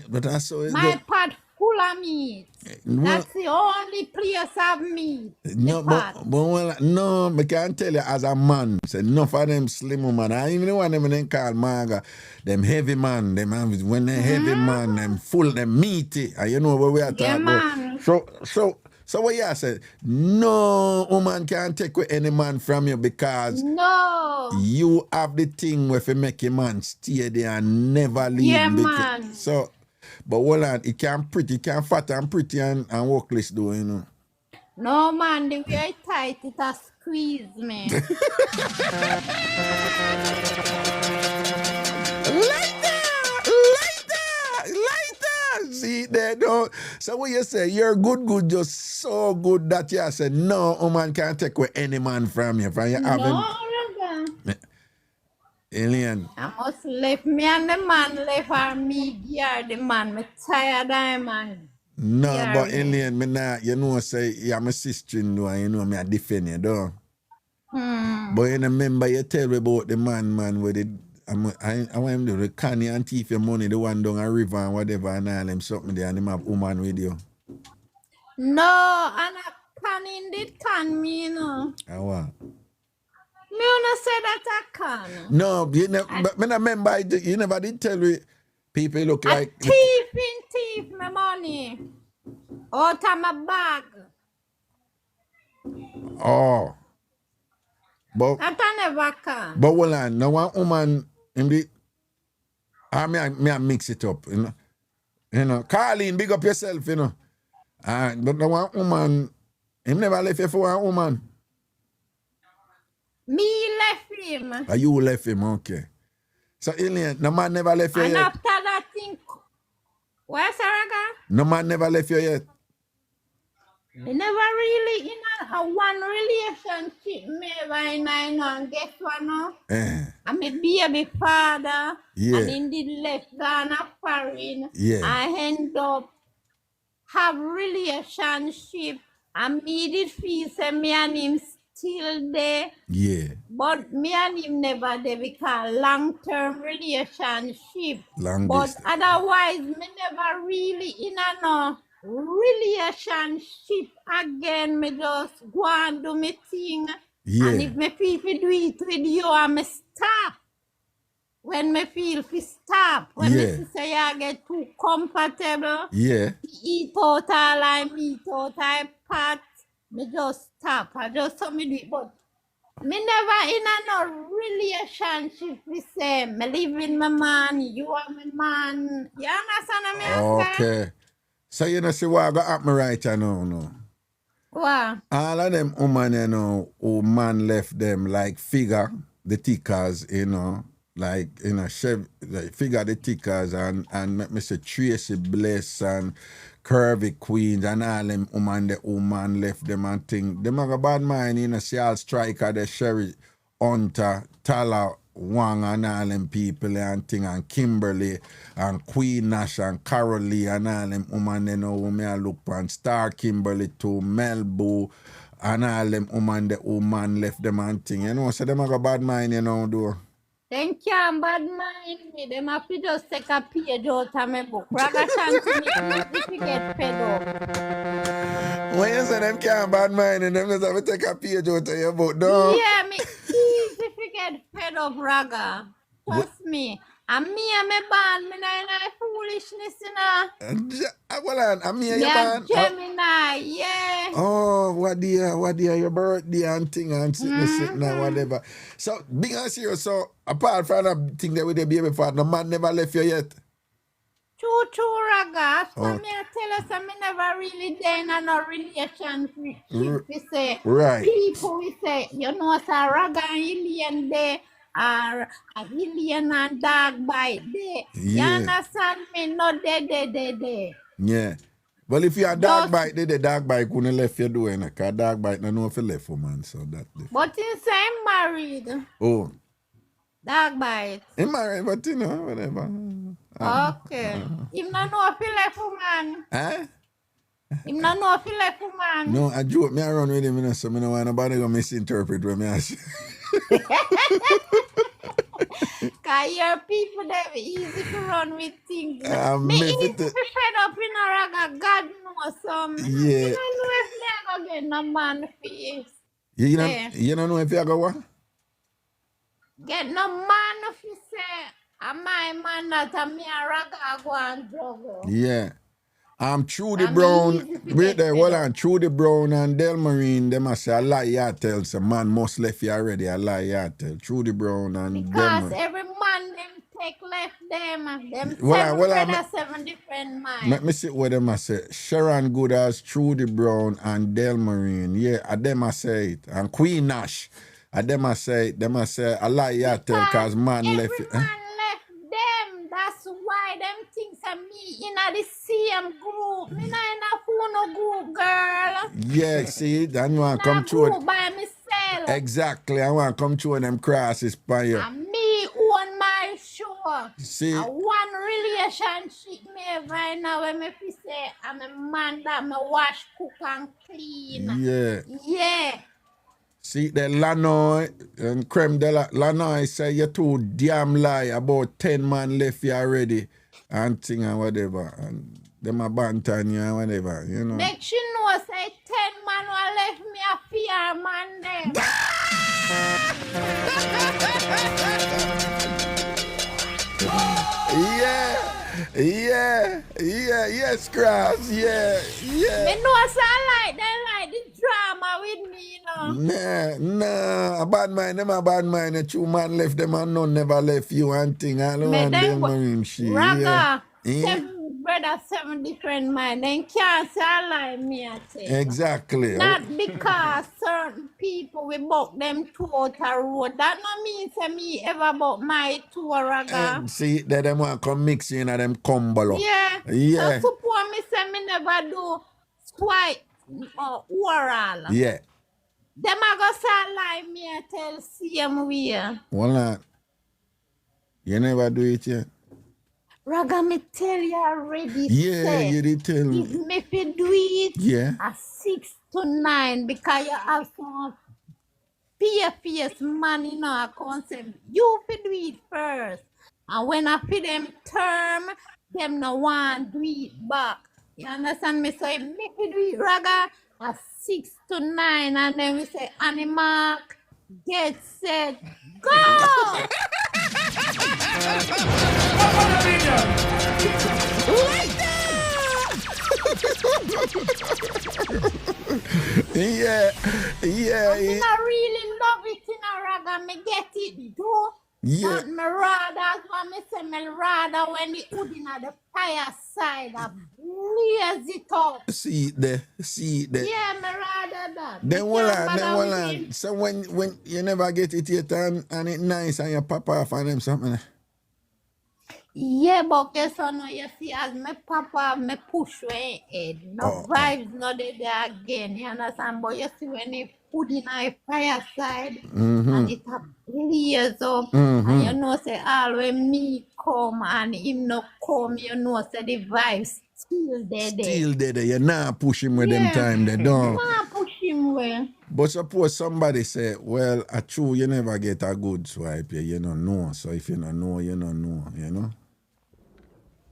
Speaker 2: But that's so...
Speaker 10: My pot full of meat. That's the only place of meat.
Speaker 2: No, but well, no, I can't tell you as a man, say enough of them slim woman. I even the one them call Maga, them heavy man, them when they heavy man, them full, them meaty. And you know what we are talking about. So what you say? No woman can take away any man from you because you have the thing where you make a man stay there and never leave.
Speaker 10: Yeah, man.
Speaker 2: So, but hold on, it can pretty, it can fat and pretty and workless though, you know.
Speaker 10: No man, the way tight it has squeeze me.
Speaker 2: Lighter. See there, no. So what you say? You're good, just so good that you say no woman can't take away any man from you. From you
Speaker 10: Raga.
Speaker 2: Alien.
Speaker 10: I must left me and the man left her me gear the man. Me tired of him man.
Speaker 2: No,
Speaker 10: Yeah,
Speaker 2: but
Speaker 10: yeah.
Speaker 2: Alien, me not, you know, say, you're my sister, you know, and you know, me I defend you, though. But you remember you tell me about the man, with it. I want him to do the canny and thief your money, the one down a river and whatever, and all them something there, and him have woman with you.
Speaker 10: No, and I can did can me, you know.
Speaker 2: What?
Speaker 10: Me wanna say that I can.
Speaker 2: No, you never, but me not remember, you never did tell me people look like...
Speaker 10: Thief my money. Out of my bag.
Speaker 2: Oh. But
Speaker 10: That I never can.
Speaker 2: But hold on, now one woman in the I mix it up, you know. You know, Carlene, big up yourself, you know. But now one woman, him never left you for one woman.
Speaker 10: Me left him.
Speaker 2: You left him, okay. So Elaine, no man never left you
Speaker 10: And
Speaker 2: yet.
Speaker 10: after that thing, where's Raga?
Speaker 2: No man never left you yet.
Speaker 10: Me never really in a one relationship, me right now, and guess what now? I'm a baby father,
Speaker 2: Yeah.
Speaker 10: and in the left Ghana foreign,
Speaker 2: Yeah.
Speaker 10: I end up have relationship, and me did feel say me and him still there,
Speaker 2: Yeah.
Speaker 10: but me and him never there because long-term relationship.
Speaker 2: Long
Speaker 10: But
Speaker 2: distance.
Speaker 10: otherwise, me never really in a no relationship again. Me just go and do me thing.
Speaker 2: Yeah.
Speaker 10: And if me feel to do it with you, I me stop. When me feel to stop. When
Speaker 2: Yeah.
Speaker 10: me say I get too comfortable,
Speaker 2: Yeah.
Speaker 10: eat out all I eat out I part, me just stop. I just saw me do it. But me never in a no relationship we say, me live with my man, you are my man. You understand what me I say?
Speaker 2: Okay. So you know see what got happen right now, no?
Speaker 10: What?
Speaker 2: All of them woman, you know, who man left them like Figure, the tickers, you know, like, you know, like Figure the tickers and make me say Tracy Bliss and Curvy Queens and all them woman, the woman left them and thing. Them have a bad mind, you know, see all Striker, the Sherry Hunter, Tala Wang and all them people and thing, and Kimberly and Queen Nash and Carolee and all them woman, you know, who me a look on Star Kimberly too, Melbo and all them woman, the woman left them and thing, you know, so them have a bad mind, you know, though.
Speaker 10: Them can't bad mind me. Them have to just take a page out of my book. Ragashanti me easy to get fed up.
Speaker 2: When you say them can't bad mind and them just have to take a page out of your book, no?
Speaker 10: Yeah, me easy to get fed up, Raga. Trust me. And me and my band, me not in a foolishness, you know.
Speaker 2: Well, I'm here, your
Speaker 10: Yeah,
Speaker 2: man.
Speaker 10: Gemini, yeah.
Speaker 2: Oh, what dear, your birthday and thing and sitting and whatever. So, big and serious, so apart from that thing that with the baby father, the man never left you yet?
Speaker 10: True, Raga. So
Speaker 2: Oh.
Speaker 10: me I tell us, I never really there in a relationship. We say,
Speaker 2: Right.
Speaker 10: people we say, you know, it's a Raga and Hillian there, or a Hillian and dog bite there.
Speaker 2: Yeah.
Speaker 10: You understand me? No, there.
Speaker 2: Yeah. Well, if you a dog
Speaker 10: Just-
Speaker 2: bite, the dog bite couldn't left you doing it, because dog bite no know if you left for man, so that.
Speaker 10: But since I'm married,
Speaker 2: Oh,
Speaker 10: dog bite.
Speaker 2: he married, but you know, whatever.
Speaker 10: Okay. Him not know if he left for man.
Speaker 2: Huh?
Speaker 10: Him not know if he left for man.
Speaker 2: No, I joke, me I run with him, you know, so I don't want nobody to misinterpret what me ask.
Speaker 10: Cause your people they easy to run with things.
Speaker 2: Me
Speaker 10: Me easy
Speaker 2: fit
Speaker 10: to
Speaker 2: it.
Speaker 10: fed up in a Raga. God knows some.
Speaker 2: Yeah.
Speaker 10: I don't know if they gonna get no man face.
Speaker 2: You don't,
Speaker 10: Yeah.
Speaker 2: you don't know if you go what?
Speaker 10: Get no man if you say, am my man that a me a Raga go and juggle.
Speaker 2: Yeah. Trudy
Speaker 10: I'm
Speaker 2: Brown,
Speaker 10: easy to
Speaker 2: wait
Speaker 10: get
Speaker 2: there,
Speaker 10: fed
Speaker 2: hold
Speaker 10: up.
Speaker 2: on. Trudy Brown and Delmarine, them a say a lie you tell. So man must left you already, a lie you tell. Trudy Brown and
Speaker 10: Because
Speaker 2: Delmarine.
Speaker 10: every man them take left them. Them
Speaker 2: Well,
Speaker 10: seven different minds.
Speaker 2: Let me see what them a say. Sharon Gooders, Trudy Brown and Delmarine. Yeah, a them a say it. And Queen Nash. A them a say a lie you tell because man
Speaker 10: every
Speaker 2: left it.
Speaker 10: man left them. That's why them things are me in the same group. Me not in a phone group, girl.
Speaker 2: Yeah, see, then you want to
Speaker 10: Not
Speaker 2: come through.
Speaker 10: group by myself.
Speaker 2: Exactly, I want to come through them crosses by you.
Speaker 10: And me own my show.
Speaker 2: See?
Speaker 10: One relationship me right now when me fi say I'm a man that me wash, cook and clean.
Speaker 2: Yeah.
Speaker 10: Yeah.
Speaker 2: See, the Lanoy and Creme de la Lanoy say you too damn lie about 10 man left you already and thing and whatever. And them a banter you and whatever, you know.
Speaker 10: Make sure know say 10 man who left me a fear man them.
Speaker 2: Yeah, yes, Cross, yeah.
Speaker 10: Me know say I like them like the drama with me,
Speaker 2: Nah, a bad mind, them a bad mind. A true man left them and none never left you and thing. I don't want them marine shit.
Speaker 10: Raga, 7 brothers, 7 different minds. Then can't say I lie, me I tell you.
Speaker 2: Exactly.
Speaker 10: Not because certain people we buck them two out a road. That no mean say me ever buck my two, Raga.
Speaker 2: See, that them want come mix in and them combo.
Speaker 10: Yeah.
Speaker 2: Yeah.
Speaker 10: So suppose me say me never do swipe oral.
Speaker 2: Yeah.
Speaker 10: Them a go say lie, me I tell same way.
Speaker 2: Well, you never do it yet?
Speaker 10: Raga, me tell you already.
Speaker 2: Yeah,
Speaker 10: say,
Speaker 2: you did tell me.
Speaker 10: if me fi do it at 6 to 9 because you have some PFS man in our concept. You fi do it first. And when I fi them term, them no want do it back. You understand me? So if me fi do it Raga at 6 to 9 and then we say animal get set, go!
Speaker 2: Yeah.
Speaker 10: I really love it in a Raga. Me get it do.
Speaker 2: Yeah.
Speaker 10: But me rather, when me say me rather when the hood in the fire side, I blaze it up.
Speaker 2: See it there.
Speaker 10: Yeah, me rather that.
Speaker 2: Then so when you never get it yet and it nice and you pop off on them something.
Speaker 10: Yeah, but guess what? No, you see, as my papa, me push when head. No vibes, no there again. You understand? But you see, when they put in a fireside and it blaze up, and you know, say, all when me come and him no come, you know, say the vibes still there.
Speaker 2: Still there. You not push him with them time. They don't.
Speaker 10: Not push him well.
Speaker 2: But suppose somebody say, well, a true, you never get a good swipe. You don't know. So if you don't know, you don't know, you know?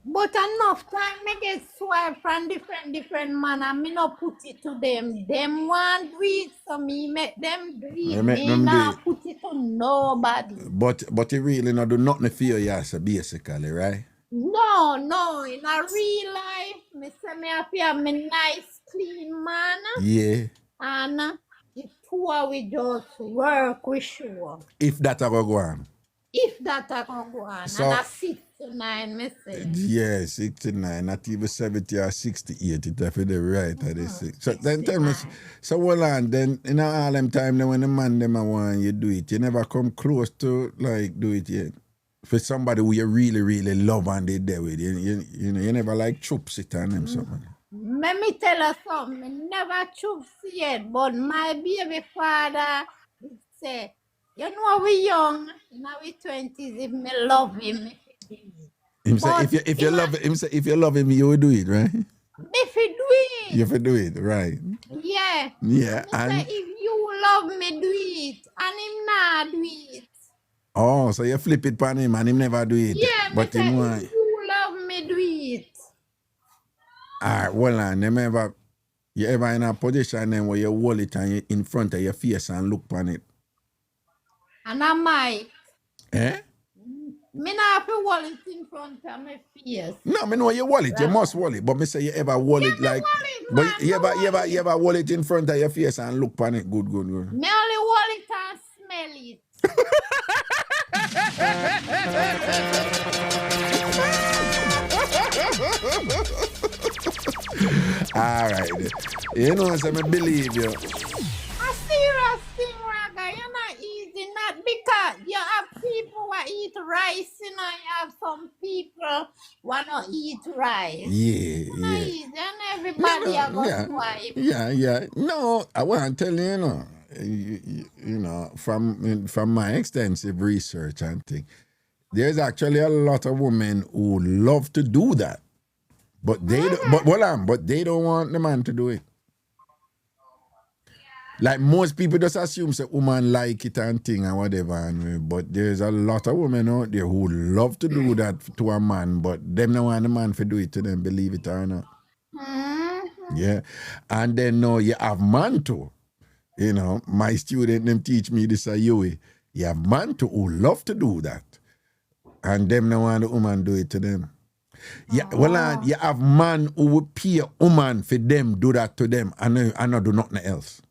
Speaker 10: But enough time me get swipe from different man and me no put it to them. Them want do it, so me make them do it. Me not put it to nobody.
Speaker 2: But you really not do nothing for you, so basically, right?
Speaker 10: No, in a real life, me say me have to me nice, clean man.
Speaker 2: Yeah.
Speaker 10: And the two we just work with sure.
Speaker 2: If that ever go on.
Speaker 10: If that I can go on,
Speaker 2: so,
Speaker 10: and a 6 to 9, me say.
Speaker 2: Yeah, 6 to 9, not even 70 or 68, it have to the right of the 6. So then tell me, so hold on, then in all them time then when the man them want you do it, you never come close to like do it yet? For somebody who you really, really love and they there with you, you know, you never like choops it on them something.
Speaker 10: Let me tell you something, me never choops yet, but my baby father say, you know we young, in our 20s, if me love him,
Speaker 2: him say, if you love him, say if you love him, you will do it, right?
Speaker 10: If you do it.
Speaker 2: You will do it, right?
Speaker 10: Yeah.
Speaker 2: Yeah.
Speaker 10: And say, if you love me, do it. And him not do it.
Speaker 2: Oh, so you flip it on him and him never do it.
Speaker 10: Yeah, but if you love me, do it.
Speaker 2: Alright, well on, you ever in a position then where you hold it and you in front of your face and look on it?
Speaker 10: And I might.
Speaker 2: Eh?
Speaker 10: Me not have to hold it in front of my face.
Speaker 2: No, me know you hold it. You must hold it. But me say you ever hold it like... But you ever hold it in front of your face and look on it. Good.
Speaker 10: Me only hold it and smell it.
Speaker 2: Alright. You know, so me believe you.
Speaker 10: A serious thing, Raga. You're not easy. Not because you have people who eat rice, you know, you have some people who don't eat rice.
Speaker 2: Yeah.
Speaker 10: Not easy. And everybody have a swipe.
Speaker 2: Yeah. No, I want to tell you, you know, from my extensive research and thing, there's actually a lot of women who love to do that. But they don't want the man to do it. Like most people just assume that woman like it and thing and whatever, but there's a lot of women out there who love to do that to a man, but them don't want the man to do it to them, believe it or not. Yeah. And then now you have man too. You know, my student them teach me this a you have man too who love to do that. And them don't want the woman do it to them. Yeah, well, you have man who will pay a woman for them do that to them and not do nothing else.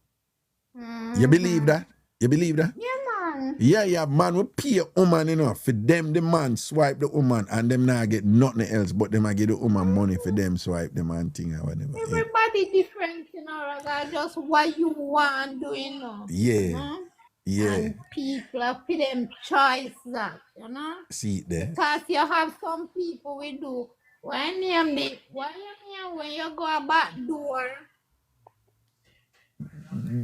Speaker 2: You believe that? You believe that?
Speaker 10: Yeah, man.
Speaker 2: Yeah, man, we pay a woman enough for them, the man swipe the woman, and them not get nothing else, but them I get the woman money for them swipe the man thing or whatever.
Speaker 10: Everybody different, you know, Raga, just what you want do, you know.
Speaker 2: Yeah.
Speaker 10: You know?
Speaker 2: Yeah.
Speaker 10: And people have for them choice that, you know.
Speaker 2: See it there.
Speaker 10: Because you have some people we do. When you go a back door.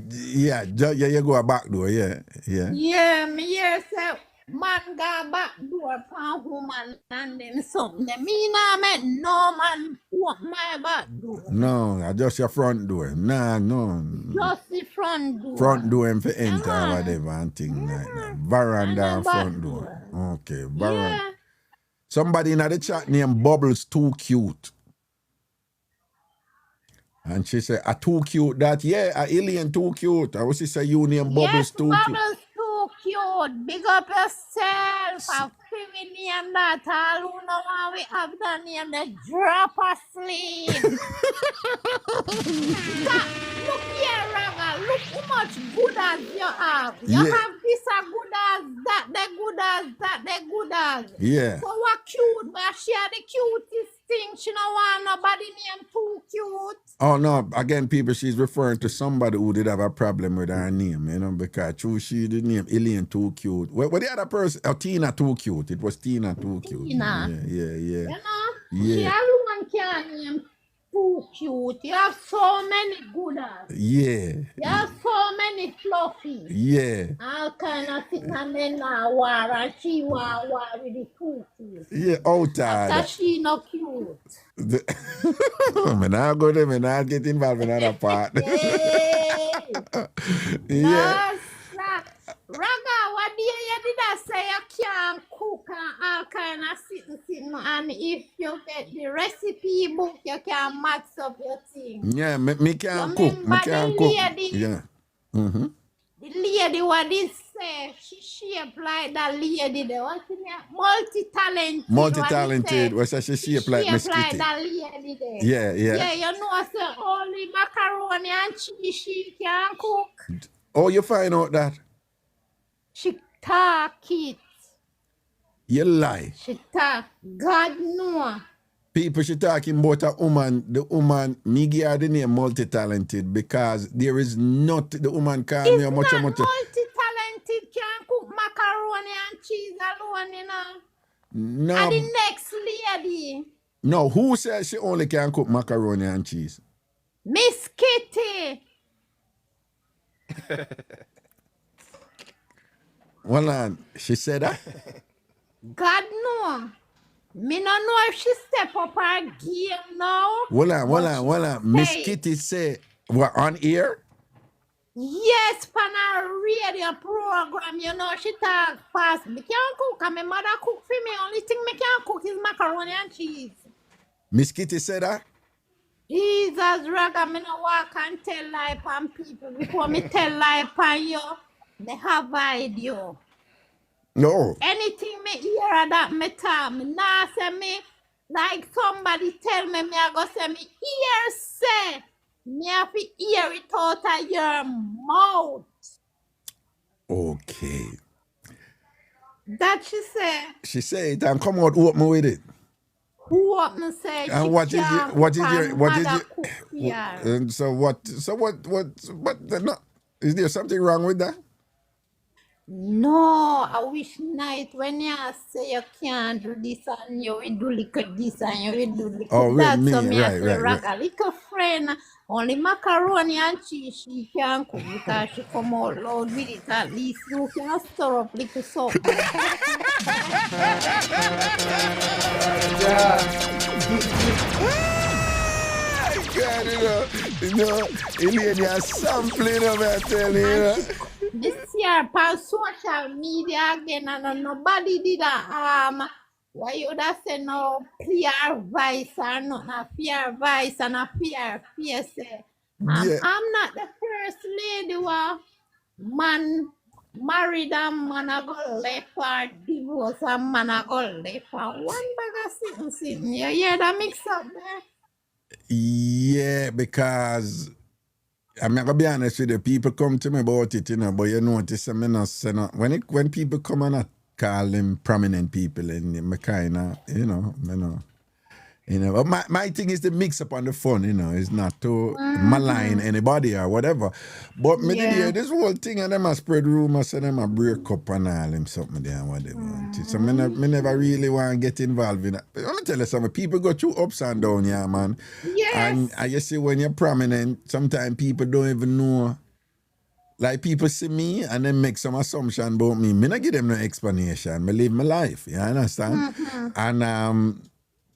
Speaker 2: Yeah, you go a back door, yeah.
Speaker 10: Yeah, me hear say man go back door for woman and them something. Me nah make no man open my back door.
Speaker 2: No, just your front door. Nah, no.
Speaker 10: Just the front door.
Speaker 2: Front door and for enter or whatever and thing like that. Veranda and front door. Okay, veranda.
Speaker 10: Yeah.
Speaker 2: Somebody in the chat named Bubbles Too Cute. And she said, too cute that, yeah, alien too cute. I was say you name Bubbles too cute.
Speaker 10: Bubbles too cute. Big up yourself. A feminine name that all who know how we have the name the drop asleep. Look here, Raga. Look how much good as you have. You have this a good as that, the good as that, the good as.
Speaker 2: Yeah.
Speaker 10: So what cute, but she had the cutest thing. She don't want nobody named too cute.
Speaker 2: Oh no, again, people, she's referring to somebody who did have a problem with her name, you know, because she did name Alien Too Cute. What the other person? Oh, Tina Too Cute. It was Tina Too Cute.
Speaker 10: Tina.
Speaker 2: Yeah.
Speaker 10: You know?
Speaker 2: Yeah.
Speaker 10: She everyone can name too cute. You have so many good ass.
Speaker 2: Yeah.
Speaker 10: You have so many fluffy.
Speaker 2: Yeah.
Speaker 10: All kind of thing and then war and she war with the too cute.
Speaker 2: Yeah, outside.
Speaker 10: After she not cute.
Speaker 2: Man, I'll go there, man. I'll get involved in another part. Yeah.
Speaker 10: Raga, what do you did I say you can't cook and all kind of sitting and if you get the recipe book you can match up your thing.
Speaker 2: Yeah, me can't cook. Me can't cook. Yeah. Mm-hmm.
Speaker 10: The lady what did say, she shaped like that lady there. What's her name?
Speaker 2: Multi-talented. What's that? She shaped like Miss
Speaker 10: like
Speaker 2: Kitty.
Speaker 10: that lady there.
Speaker 2: Yeah.
Speaker 10: Yeah, you know, say only macaroni and cheese she can cook.
Speaker 2: Oh, you find out that?
Speaker 10: She talk it.
Speaker 2: You lie.
Speaker 10: She talk. God know.
Speaker 2: People, she talking about a woman. The woman, me give her the name multi-talented because there is not, the woman can't
Speaker 10: It's
Speaker 2: me much.
Speaker 10: not multi-talented can cook macaroni and cheese alone, you know.
Speaker 2: No.
Speaker 10: And the next lady.
Speaker 2: No, who says she only can cook macaroni and cheese?
Speaker 10: Miss Kitty.
Speaker 2: Well, on, she said that?
Speaker 10: God know. Me no know if she step up her game now.
Speaker 2: Hold on. Miss Kitty say, what, on air?
Speaker 10: Yes, pan a radio program, you know, she talk fast. Me can't cook, and my mother cook for me. Only thing me can't cook is macaroni and cheese.
Speaker 2: Miss Kitty said that?
Speaker 10: Jesus, Raga, me no walk and tell lie pan people. Before me tell lie pan you, me have idea.
Speaker 2: No.
Speaker 10: Anything me hear that me talk, me nah say me, like somebody tell me I go say me ear say. Me have to hear it out of your mouth.
Speaker 2: Okay.
Speaker 10: That she say.
Speaker 2: She said it and come out open with it.
Speaker 10: Who up me say?
Speaker 2: And what is is there something wrong with that?
Speaker 10: No, I wish night when you say you can't do this and you will do little this and you will do little that. So me I say, Raga, little friend, only macaroni and cheese she can cook because she come out loud with it. At least you can stir up little something.
Speaker 2: God, you know, Elaine, you're sampling of it, I tell you.
Speaker 10: This year, on social media again, and nobody did a why you would say no clear voice or not a fear voice and a fear face. I'm not the first lady who man married and man a go left or divorce and man a go left and one bag of sitting. You hear that mix up there?
Speaker 2: Yeah, because I'm gonna be honest with you. People come to me about it, you know, but you notice I'm not saying when people come and I call them prominent people, and me kinda, you know, but my thing is to mix up on the fun, you know. It's not to malign anybody or whatever. But me did hear this whole thing and them a spread rumors and them a break up and all them something there and whatever. So me never really want to get involved in that. But let me tell you something, people go through ups and downs, yeah, man.
Speaker 10: Yes.
Speaker 2: And you see when you're prominent, sometimes people don't even know. Like people see me and then make some assumption about me. Me not give them no explanation. Me live my life, you understand? And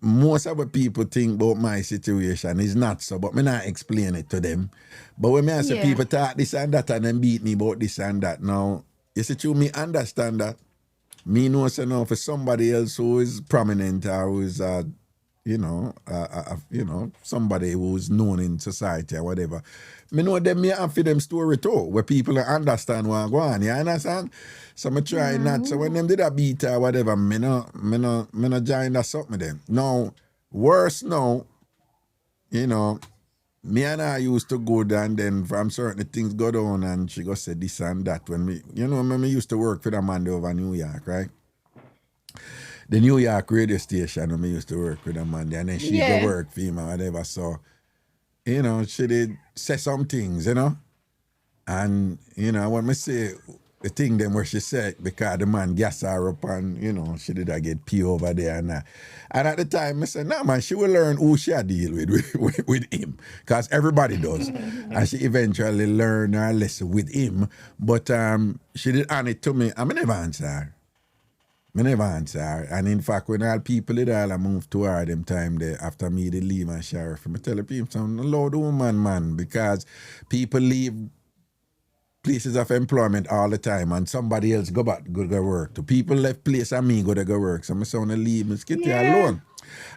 Speaker 2: most of what people think about my situation is not so, but me not explain it to them. But when me say people talk this and that and then beat me about this and that, now, you see, me understand that. Me know so now for somebody else who is prominent or who is, somebody who's known in society or whatever, me know them me have for them story too, where people understand what go on, you understand? So me try not, so when them did a beat or whatever, me no join that something with them. Now, worse now, you know, me and I used to go and then from certain things go down and she go say this and that when me, you know, me used to work for the man over New York, right? The New York radio station when me used to work with a man and then she go work for him or whatever. So, you know, she did say some things, you know. And, you know, when me say the thing then where she said, because the man gas her up and, you know, she did get pee over there and that. And at the time, I said, no, man, she will learn who she deal with him. Because everybody does. And she eventually learned her lesson with him. But she did hand it to me. I never answer her. I never answer her. And in fact, when all people did all I moved to her them time there after me they leave and sheriff, I tell the people some loud woman, man, because people leave places of employment all the time and somebody else go back go work. To people left place and me go to go work. So I say wanna leave me skit alone.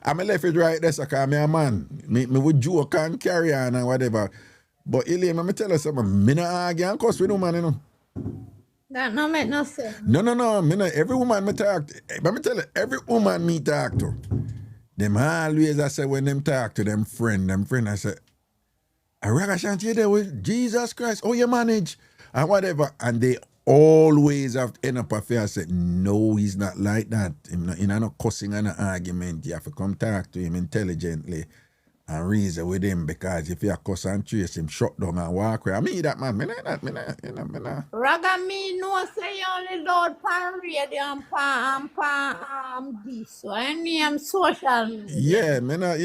Speaker 2: And I left it right there so cause me a man. Me would joke and carry on and whatever. But Elaine, let me tell you something, me not argue and cuss with woman, you know.
Speaker 10: That no make no sense.
Speaker 2: No. Me not, every woman me talk to, let me tell you, every woman me talk to, them always I say when them talk to them friend, I say, Ragashanti, you there with Jesus Christ, oh you manage, and whatever, and they always have to end up affair and say, no, he's not like that. He's not cussing and an argument. You have to come talk to him intelligently and reason with him, because if you cuss and trace him, shut down and walk away. I mean that, man. Me not.
Speaker 10: Raga, me know say you only load pan radio and pan this. So I am social media.
Speaker 2: Me not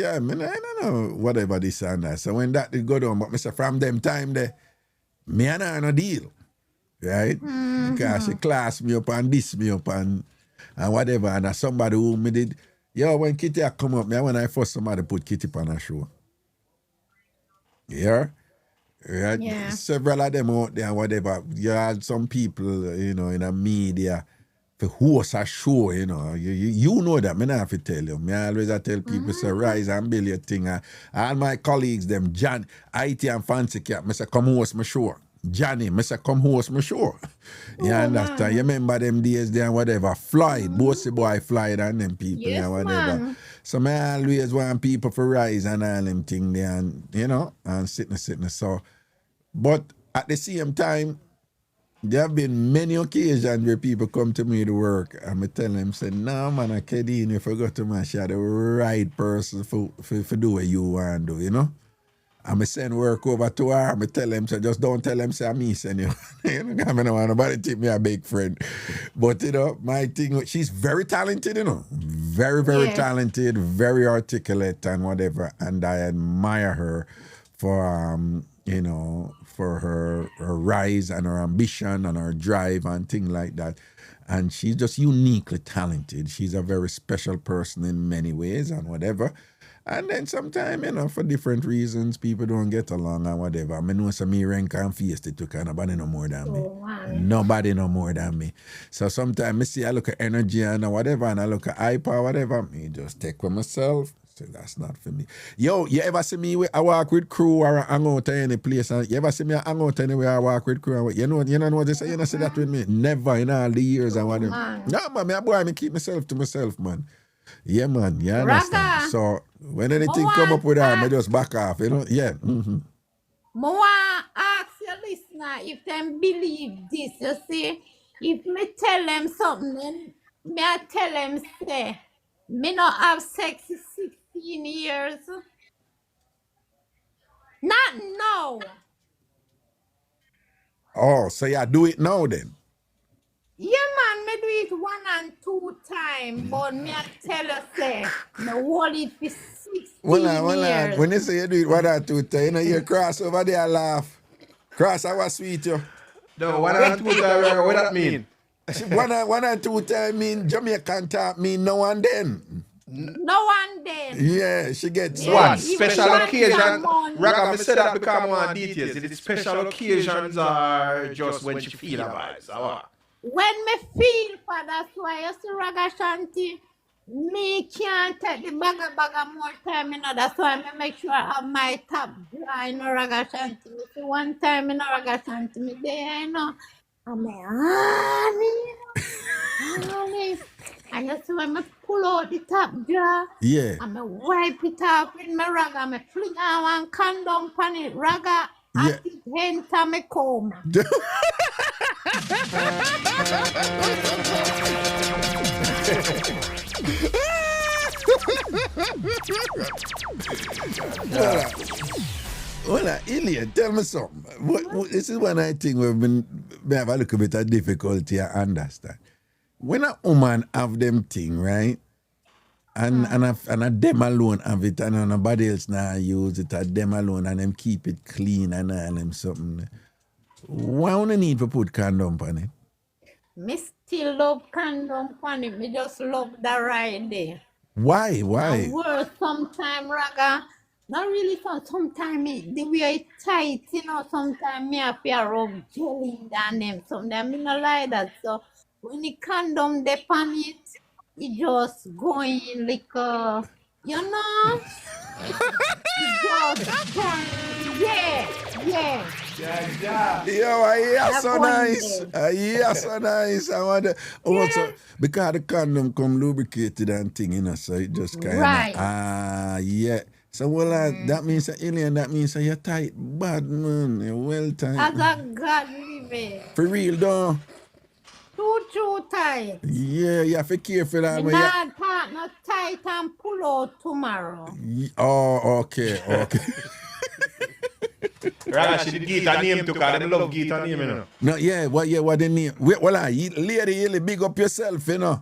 Speaker 2: know whatever this and that. So when that did go down, but me say from them time there, me and her no deal. Right? Because she class me up and diss me up and whatever. And somebody who me did, when Kitty come up, when I first somebody put Kitty on a show. Yeah? Right?
Speaker 10: Yeah.
Speaker 2: Several of them out there and whatever. You had some people, you know, in the media for host a show, you know. You know that. Me not have to tell you. Me always tell people, say, rise and build your thing. All my colleagues, them, John, IT and Fancy Cap, me say, come host my show. Johnny, I say, come host my show. You understand? Man. You remember them days there and whatever. Floyd, bossy boy Floyd and them people and whatever. Man. So I always want people to rise and all them things there and, you know, and sitting. So, but at the same time, there have been many occasions where people come to me to work and I tell them, say, no, man, I can't you forgot to man, you're the right person for do what you want to do, you know? I send work over to her. I tell them, so just don't tell them, say, I'm me send you. You know, I don't want nobody to think me a big friend. But, you know, my thing, she's very talented, you know. Very, very talented, very articulate and whatever. And I admire her for, you know, for her rise and her ambition and her drive and things like that. And she's just uniquely talented. She's a very special person in many ways and whatever. And then sometimes, you know, for different reasons, people don't get along and whatever. I know some me rank and face it took nobody no more than me. Nobody no more than me. So sometimes I see I look at energy and whatever, and I look at hype or whatever, me just take with myself. So that's not for me. Yo, you ever see me I walk with crew or I hang out to any place? And you ever see me I hang out anywhere I walk with crew? You know what they say? You know say that with me? Never in all the years and whatever. No, man, I keep myself to myself, man. Yeah, man. Yeah, understand.
Speaker 10: Raga.
Speaker 2: So when anything come up with her, I just back off, you know? Yeah.
Speaker 10: I now, if them believe this, you see, if me tell them something, then me I tell them say, me not have sex in 16 years. Not now.
Speaker 2: Oh, so you do it now then?
Speaker 10: Yeah, man, me do it 1 and 2 times, but me I tell you, say, me hold it for 16 years.
Speaker 2: When you say you do it 1 or 2 times, you know, you cross over there laugh. Cross, I was sweet, you.
Speaker 7: No, 1 and 2 times, what that mean?
Speaker 2: 1 and 2 times mean Jamaican talk mean now and then.
Speaker 10: No one then.
Speaker 2: Yeah, she gets
Speaker 7: What?
Speaker 10: Even
Speaker 7: Special
Speaker 10: one
Speaker 7: occasion?
Speaker 10: time on-
Speaker 7: Raga, me say that because I want details. Is it special occasions or just when she feel a vibes? Or what?
Speaker 10: When me feel for that's why you see Ragashanti, me can't take the bagger more time, you know. That's why me make sure I have my top dry in Ragashanti. Me see one time in Ragashanti, me there, you know. I'm like, honey. And you see when me pull out the top jar,
Speaker 2: Yeah.
Speaker 10: and me wipe it off with my raga, me fling out one condom on it, raga,
Speaker 2: Yeah.
Speaker 10: and it enter me comb.
Speaker 2: Well, Ilya, tell me something. This is one I think we have a little bit of difficulty to understand. When a woman have them thing, right? And a them alone have it and nobody else now use it, a them alone and them keep it clean and them something. Why would you need to put condom on it?
Speaker 10: Me still love condom on it. Me just love the ride there.
Speaker 2: Why?
Speaker 10: And worse sometime, raga. Not really fun. Sometimes the way it tight, you know, sometimes me have to rub jelly down them. Sometimes me not like that. So when the condom dip on it, it just going like you know? It just going, yeah.
Speaker 2: Yo, I hear
Speaker 10: That
Speaker 2: so
Speaker 10: one
Speaker 2: nice.
Speaker 10: there.
Speaker 2: I hear so nice. I wonder also because the condom come lubricated and thing, you know, so it just kind of
Speaker 10: Right.
Speaker 2: yeah. So that means alien. That means you're tight, bad man. You're well tight.
Speaker 10: As a God living.
Speaker 2: For real though.
Speaker 10: Too tight.
Speaker 2: Yeah, you have to care for that.
Speaker 10: Me
Speaker 2: man.
Speaker 10: not part not tight and pull out tomorrow.
Speaker 2: Oh, okay.
Speaker 7: Raga, she did get a name to call them love get a name, you know.
Speaker 2: No, yeah, what the name? Lady, you big up yourself, you know.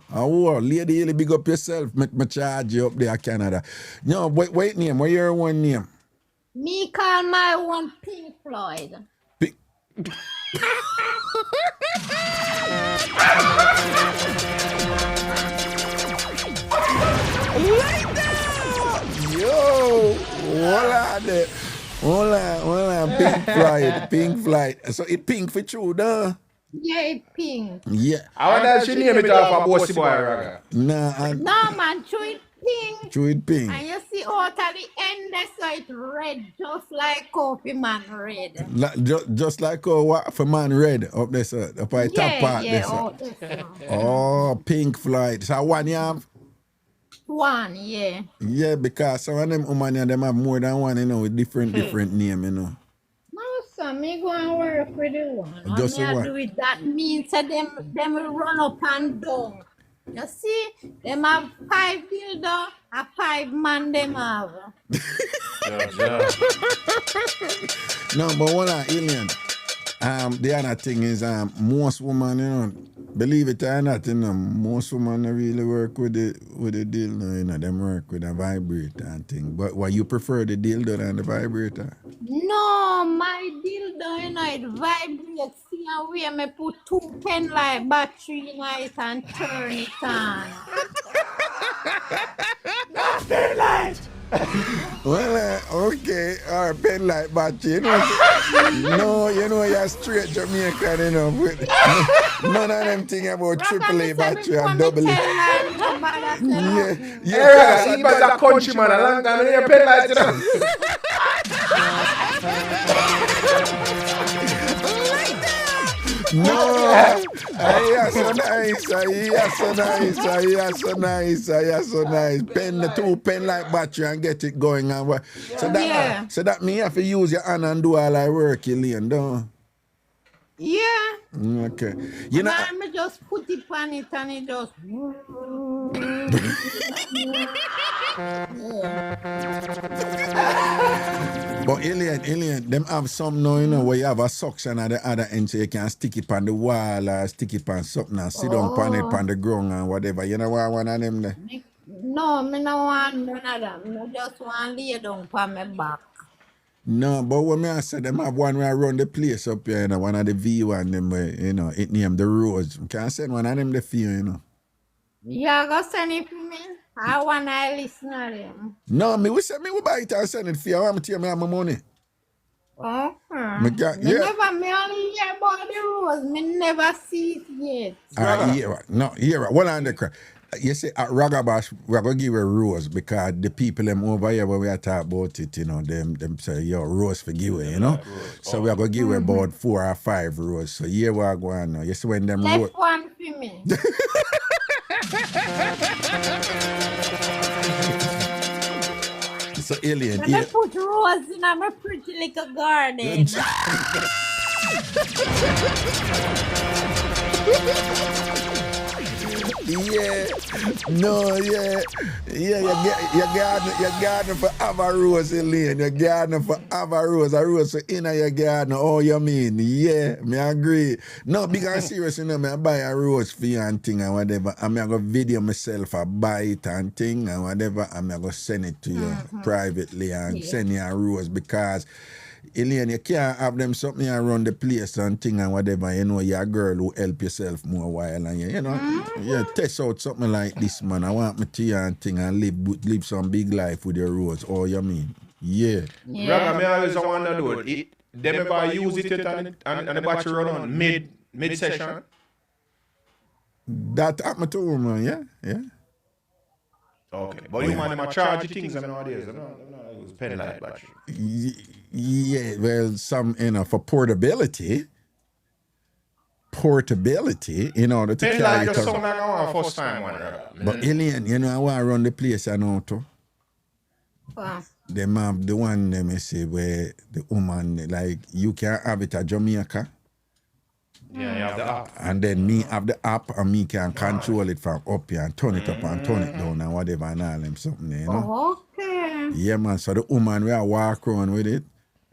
Speaker 2: Lady, you big up yourself. Me charge you up there, Canada. No, wait name. What your one name?
Speaker 10: Me call my one Pink Floyd.
Speaker 2: Yo, hold on, Pink Floyd. So it pink for true, though.
Speaker 10: Yeah, it pink.
Speaker 2: Yeah.
Speaker 7: I wonder if she name it off a bossy boy, Raga.
Speaker 2: Nah,
Speaker 10: No man, chew it pink.
Speaker 2: true it pink.
Speaker 10: And you see out at the end there, so it red, just like coffee man red.
Speaker 2: Just like what for man red up there, sir. Up at the top part there, sir.
Speaker 10: out there.
Speaker 2: Oh, Pink Floyd. So one you have?
Speaker 10: One, yeah.
Speaker 2: Yeah, because some of them women them have more than one, you know, with different name, you know.
Speaker 10: No, so me go and work with the one.
Speaker 2: Just
Speaker 10: What me
Speaker 2: the
Speaker 10: I
Speaker 2: one.
Speaker 10: do it, that means that them will run up and down. You see, them have 5 dildo, a 5 man them have.
Speaker 2: No, but one alien. The other thing is most women, you know, believe it or not, you know, most women don't really work with the dildo, you know, them work with a vibrator and thing. But what you prefer the dildo than the vibrator?
Speaker 10: No, my dildo, you know, it vibrates. See how we me put 2 pen light battery in it and turn it on.
Speaker 2: Well, okay, or pen light battery, you know. No, you're straight Jamaican, you know. None of them thing about AAA battery and double it.
Speaker 7: Yeah, Raga, he was a countryman a long time and he pen light, you know.
Speaker 2: No, I hear so nice. Pen the 2 pen light battery and get it going and what. So that mean you have to use your hand and do all that work, Elaine, don't?
Speaker 10: Yeah.
Speaker 2: Okay. You know,
Speaker 10: And I just put it on it and it just.
Speaker 2: but alien, them have some now, you know, where you have a suction at the other end so you can stick it on the wall or stick it on something and sit down on it on the ground and whatever. You know what one of them there?
Speaker 10: No, me no want none of them. I just want lay down on my back.
Speaker 2: No, but when I said them have one where I run the place up here, you know, one of the V1 them where, you know, it named the Rose. Can't send one of them the fear, you know.
Speaker 10: Yeah, go send it for me. I want to listen to them.
Speaker 2: No, me we say me we buy it and send it for you. I want to tell me have my money.
Speaker 10: Okay.
Speaker 2: Me got,
Speaker 10: Me
Speaker 2: yeah.
Speaker 10: never, me only hear about the rose. Me never see it yet.
Speaker 2: Yeah, no, here, well on the crack. You see, at Ragabash, we're going to give a rose because the people them over here when we are talking about it, you know, them say, yo, rose for giveaway, you know? So we are going to give about 4 or 5 roses. So here we are going now. You see when them
Speaker 10: Left one for me.
Speaker 2: So alien,
Speaker 10: Let me put rose in my pretty little garden.
Speaker 2: Yeah, no, yeah, your garden for have a rose, Elaine. Your garden for have a rose for in your garden. Oh, you mean? Yeah, me agree. No, because serious, you know, me I buy a rose for you and thing and whatever. I'm going to video myself, I buy it and thing and whatever. I'm going to send it to you privately and send you a rose because Elaine, you can't have them something around the place and thing and whatever. You know, you're a girl who help yourself more while and you know, you test out something like this, man. I want me to you and thing and live some big life with your rose. Oh, you mean? Yeah.
Speaker 7: Raga, me always wonder though, them ever use it yet and the battery run on mid-session?
Speaker 2: That happened to her, man, yeah.
Speaker 7: Okay, but you man, them a charge things nowadays. I don't use pen light battery.
Speaker 2: Yeah, well, some, you know, for portability, in order to
Speaker 7: pen
Speaker 2: carry
Speaker 7: light
Speaker 2: it
Speaker 7: just
Speaker 2: around.
Speaker 7: sound like I want first time one.
Speaker 2: But alien, you know, I want to run the place I know too.
Speaker 10: Wow.
Speaker 2: Them have the one, let me say, where the woman, like, you can have it at Jamaica.
Speaker 7: Yeah, you have the app.
Speaker 2: And then me have the app and me can control it from up here and turn it up and turn it down and whatever and all them something, you know.
Speaker 10: Okay.
Speaker 2: Yeah, man. So the woman we walk around with it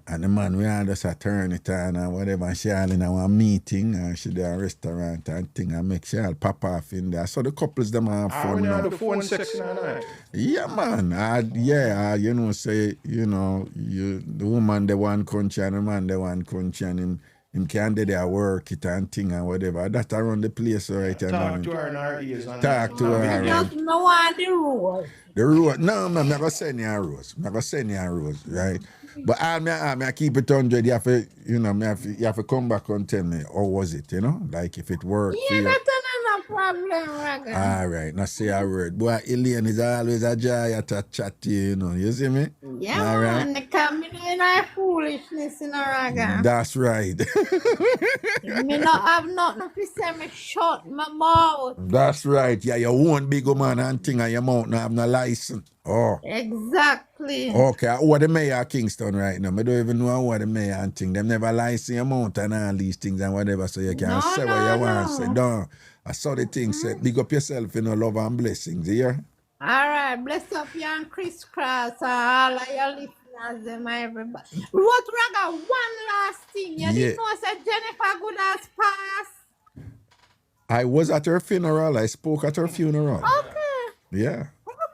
Speaker 2: and the man we just turn it on and whatever and she all in our meeting and she do a restaurant and thing and make she all pop off in there. So the couples them have fun.
Speaker 7: When you
Speaker 2: now.
Speaker 7: have the phone sex in the night.
Speaker 2: Yeah, man. You know, say, you know, the woman the one country and the man the one country and him can do their work it and thing and whatever. That's around the place right now.
Speaker 7: Talk to her in her ears.
Speaker 2: Talk to her.
Speaker 10: Just no want the rose.
Speaker 2: The rose. No, man, I'm going to send you a rose. Right? But I keep it 100. You have to, you know, you have to come back and tell me how was it, you know? Like if it worked for
Speaker 10: Yeah,
Speaker 2: you.
Speaker 10: that's not a problem, Raga.
Speaker 2: All right, now say a word. Boy, Elaine is always a joy to chat to you, you know. You see me?
Speaker 10: Yeah,
Speaker 2: all
Speaker 10: man,
Speaker 2: right.
Speaker 10: they come in our foolishness in a Raga.
Speaker 2: That's right.
Speaker 10: Me not have nothing to say, me shut my mouth.
Speaker 2: That's right. Yeah, you won't big man and thing and your mouth not have no license. Oh.
Speaker 10: Exactly.
Speaker 2: Okay, who are the mayor of Kingston right now? I don't even know who are the mayor and thing. Them never license your mouth and all these things and whatever, so you can say what you want to say. No, I saw the thing said, big up yourself, you know, love and blessings, here.
Speaker 10: All right, bless up you and Crisscross and all of your listeners and everybody. What, Raga, one last thing. You didn't know that Jennifer good has passed?
Speaker 2: I was at her funeral. I spoke at her funeral.
Speaker 10: Okay.
Speaker 2: Yeah.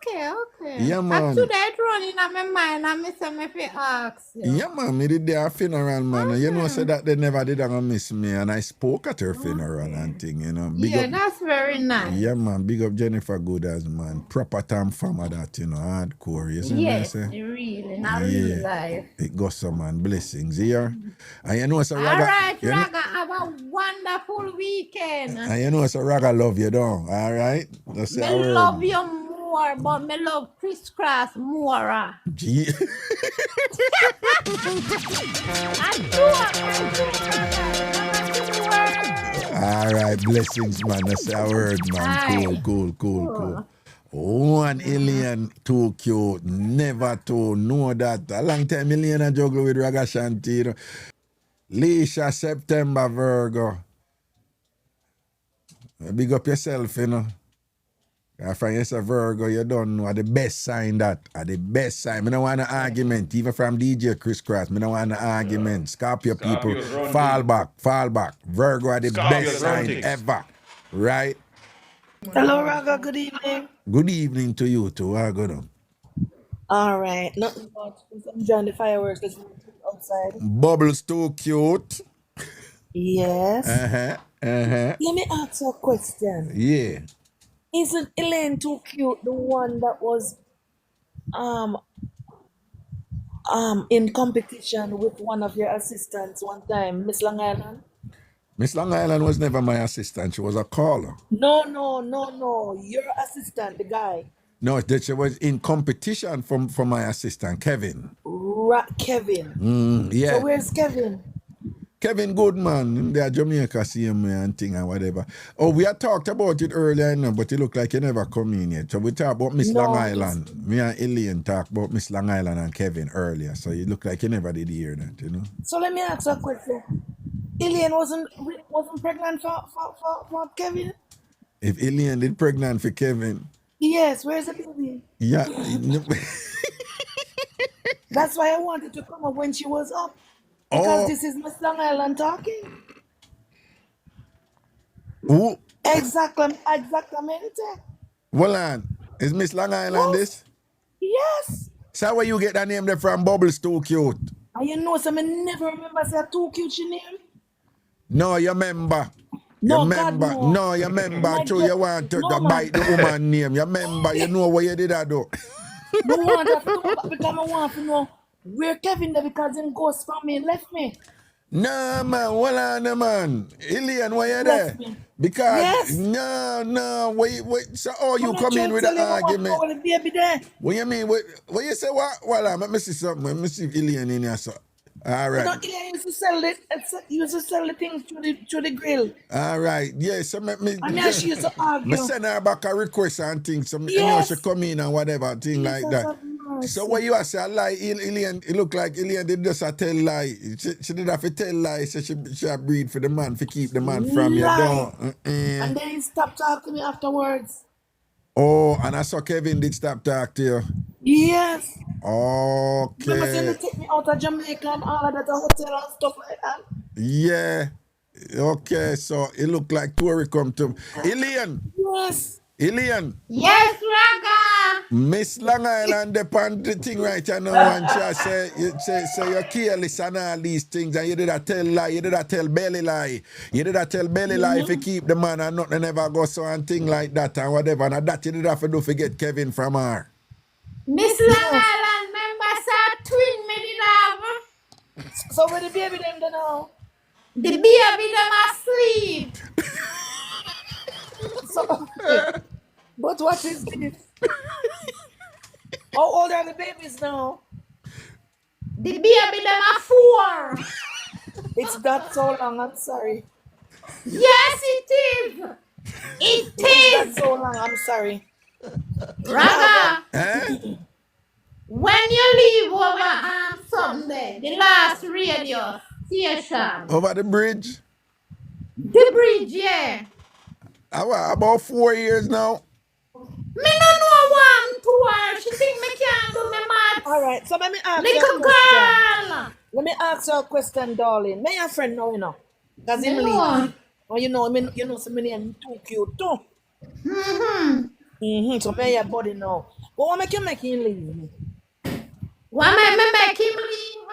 Speaker 10: Okay.
Speaker 2: Yeah, man.
Speaker 10: And today it running in my mind and I say me fi ask you.
Speaker 2: Yeah, man. Me did their funeral, man. You know, said that they never did miss me. And I spoke at her funeral and thing, you know. Big up,
Speaker 10: that's very nice.
Speaker 2: Yeah, man. Big up Jennifer Gooders, man. Proper TamFam that, you know, hardcore. You see what I say?
Speaker 10: Really. Not real life.
Speaker 2: It goes some, man. Blessings here. And you know, so
Speaker 10: All
Speaker 2: Raga.
Speaker 10: right, Raga. Have a wonderful weekend.
Speaker 2: And you know, so Raga love you, though. All right? That's
Speaker 10: I love you more, but me love Crisscross more.
Speaker 2: Gee. All right, blessings, man. That's our word, man. Cool. One alien too cute. Never to know that. A long time alien I juggle with Ragashanti. You know. Leisha, September, Virgo. Big up yourself, you know. If you're a Virgo, you don't know the best sign that. The best sign. I don't want an argument. Even from DJ Crisscross, I don't want an argument. Scorpio people, fall back. Virgo are the best sign ever. Right?
Speaker 11: Hello, Raga. Good evening.
Speaker 2: Good evening to you too. How good on?
Speaker 11: All right. Nothing much. I'm enjoying the fireworks that's outside.
Speaker 2: Bubbles too cute.
Speaker 11: Yes.
Speaker 2: Let
Speaker 11: me ask you a question.
Speaker 2: Yeah.
Speaker 11: Isn't Elaine too cute, the one that was in competition with one of your assistants one time, Miss Long Island?
Speaker 2: Miss Long Island was never my assistant. She was a caller.
Speaker 11: No. Your assistant, the guy.
Speaker 2: No, that she was in competition for my assistant, Kevin.
Speaker 11: Kevin.
Speaker 2: Yeah.
Speaker 11: So where's Kevin?
Speaker 2: Kevin Goodman, they are Jamaica, see him and thing and whatever. Oh, we had talked about it earlier, but it looked like you never come in yet. So we talked about Miss Long Island. Me and Elaine talked about Miss Long Island and Kevin earlier. So it looked like you never did hear that, you know.
Speaker 11: So let me ask you a question. Elaine wasn't pregnant for Kevin?
Speaker 2: If Elaine did pregnant for Kevin.
Speaker 11: Yes, where's the baby?
Speaker 2: Yeah.
Speaker 11: That's why I wanted to come up when she was up. Because this is Miss Long Island talking.
Speaker 2: Who?
Speaker 11: Exactamente.
Speaker 2: Well, on. Is Miss Long Island this?
Speaker 11: Yes.
Speaker 2: So where you get that name there from? Bubbles too cute.
Speaker 11: And you know, so I never remember say too cute she name.
Speaker 2: No, you remember.
Speaker 11: No,
Speaker 2: you remember.
Speaker 11: God, no.
Speaker 2: You remember. So you want to bite the woman name. You remember. You know what you did that though.
Speaker 11: No want to know because I want to know where Kevin there because him ghost from me left me.
Speaker 2: No man, well on man. Elaine, why you there? Because no, wait. So you come in with an argument. What you mean? What you say? What? Well, let me see something. Let me see if Elaine in here. So, all right.
Speaker 11: No, Elaine used to sell it. Used to sell the things to the grill.
Speaker 2: All right. Yeah. So me.
Speaker 11: And then she used to argue.
Speaker 2: Me send her back a request and things. So you know she come in and whatever thing like that. So what you say? Lie, Elaine. It look like Elaine did just a tell lie. She did have to tell lie. So she breed for the man to keep the man from you.
Speaker 11: And then he stopped talking to me afterwards.
Speaker 2: Oh, and I saw Kevin did stop talking to you.
Speaker 11: Yes.
Speaker 2: Okay.
Speaker 11: Remember saying they take me out of Jamaica and all of that, a hotel and stuff like that.
Speaker 2: Yeah. Okay. So it looked like Tori come to Elaine.
Speaker 11: Yes.
Speaker 2: Elaine.
Speaker 10: Yes, Raga.
Speaker 2: Miss Long Island upon the thing right now and she say you're careless and all these things and you did a tell lie, you did a tell belly lie. You did a tell belly lie if you keep the man and nothing ever go so and thing like that and whatever. And that you did have to do forget Kevin from her.
Speaker 10: Miss Long Island member said twin me did have.
Speaker 11: So where the baby them do now?
Speaker 10: The baby them asleep.
Speaker 11: So, but what is this? How old are the babies now?
Speaker 10: The baby them are 4.
Speaker 11: It's not so long, I'm sorry.
Speaker 10: Yes, it is. It is.
Speaker 11: Not so long, I'm sorry.
Speaker 10: Raga, when you leave over Sunday, the last radio station.
Speaker 2: Over the bridge?
Speaker 10: The bridge, yeah.
Speaker 2: About 4 years now.
Speaker 10: Me no know one to her. She think me can't do me maths.
Speaker 11: All right, so let me ask
Speaker 10: you a
Speaker 11: question. Let me ask you a question, darling. Me your friend know, you know. Because him leave. Oh, you know, so many am too cute too. So me your body now. But what make you make him leave?
Speaker 10: What make him leave?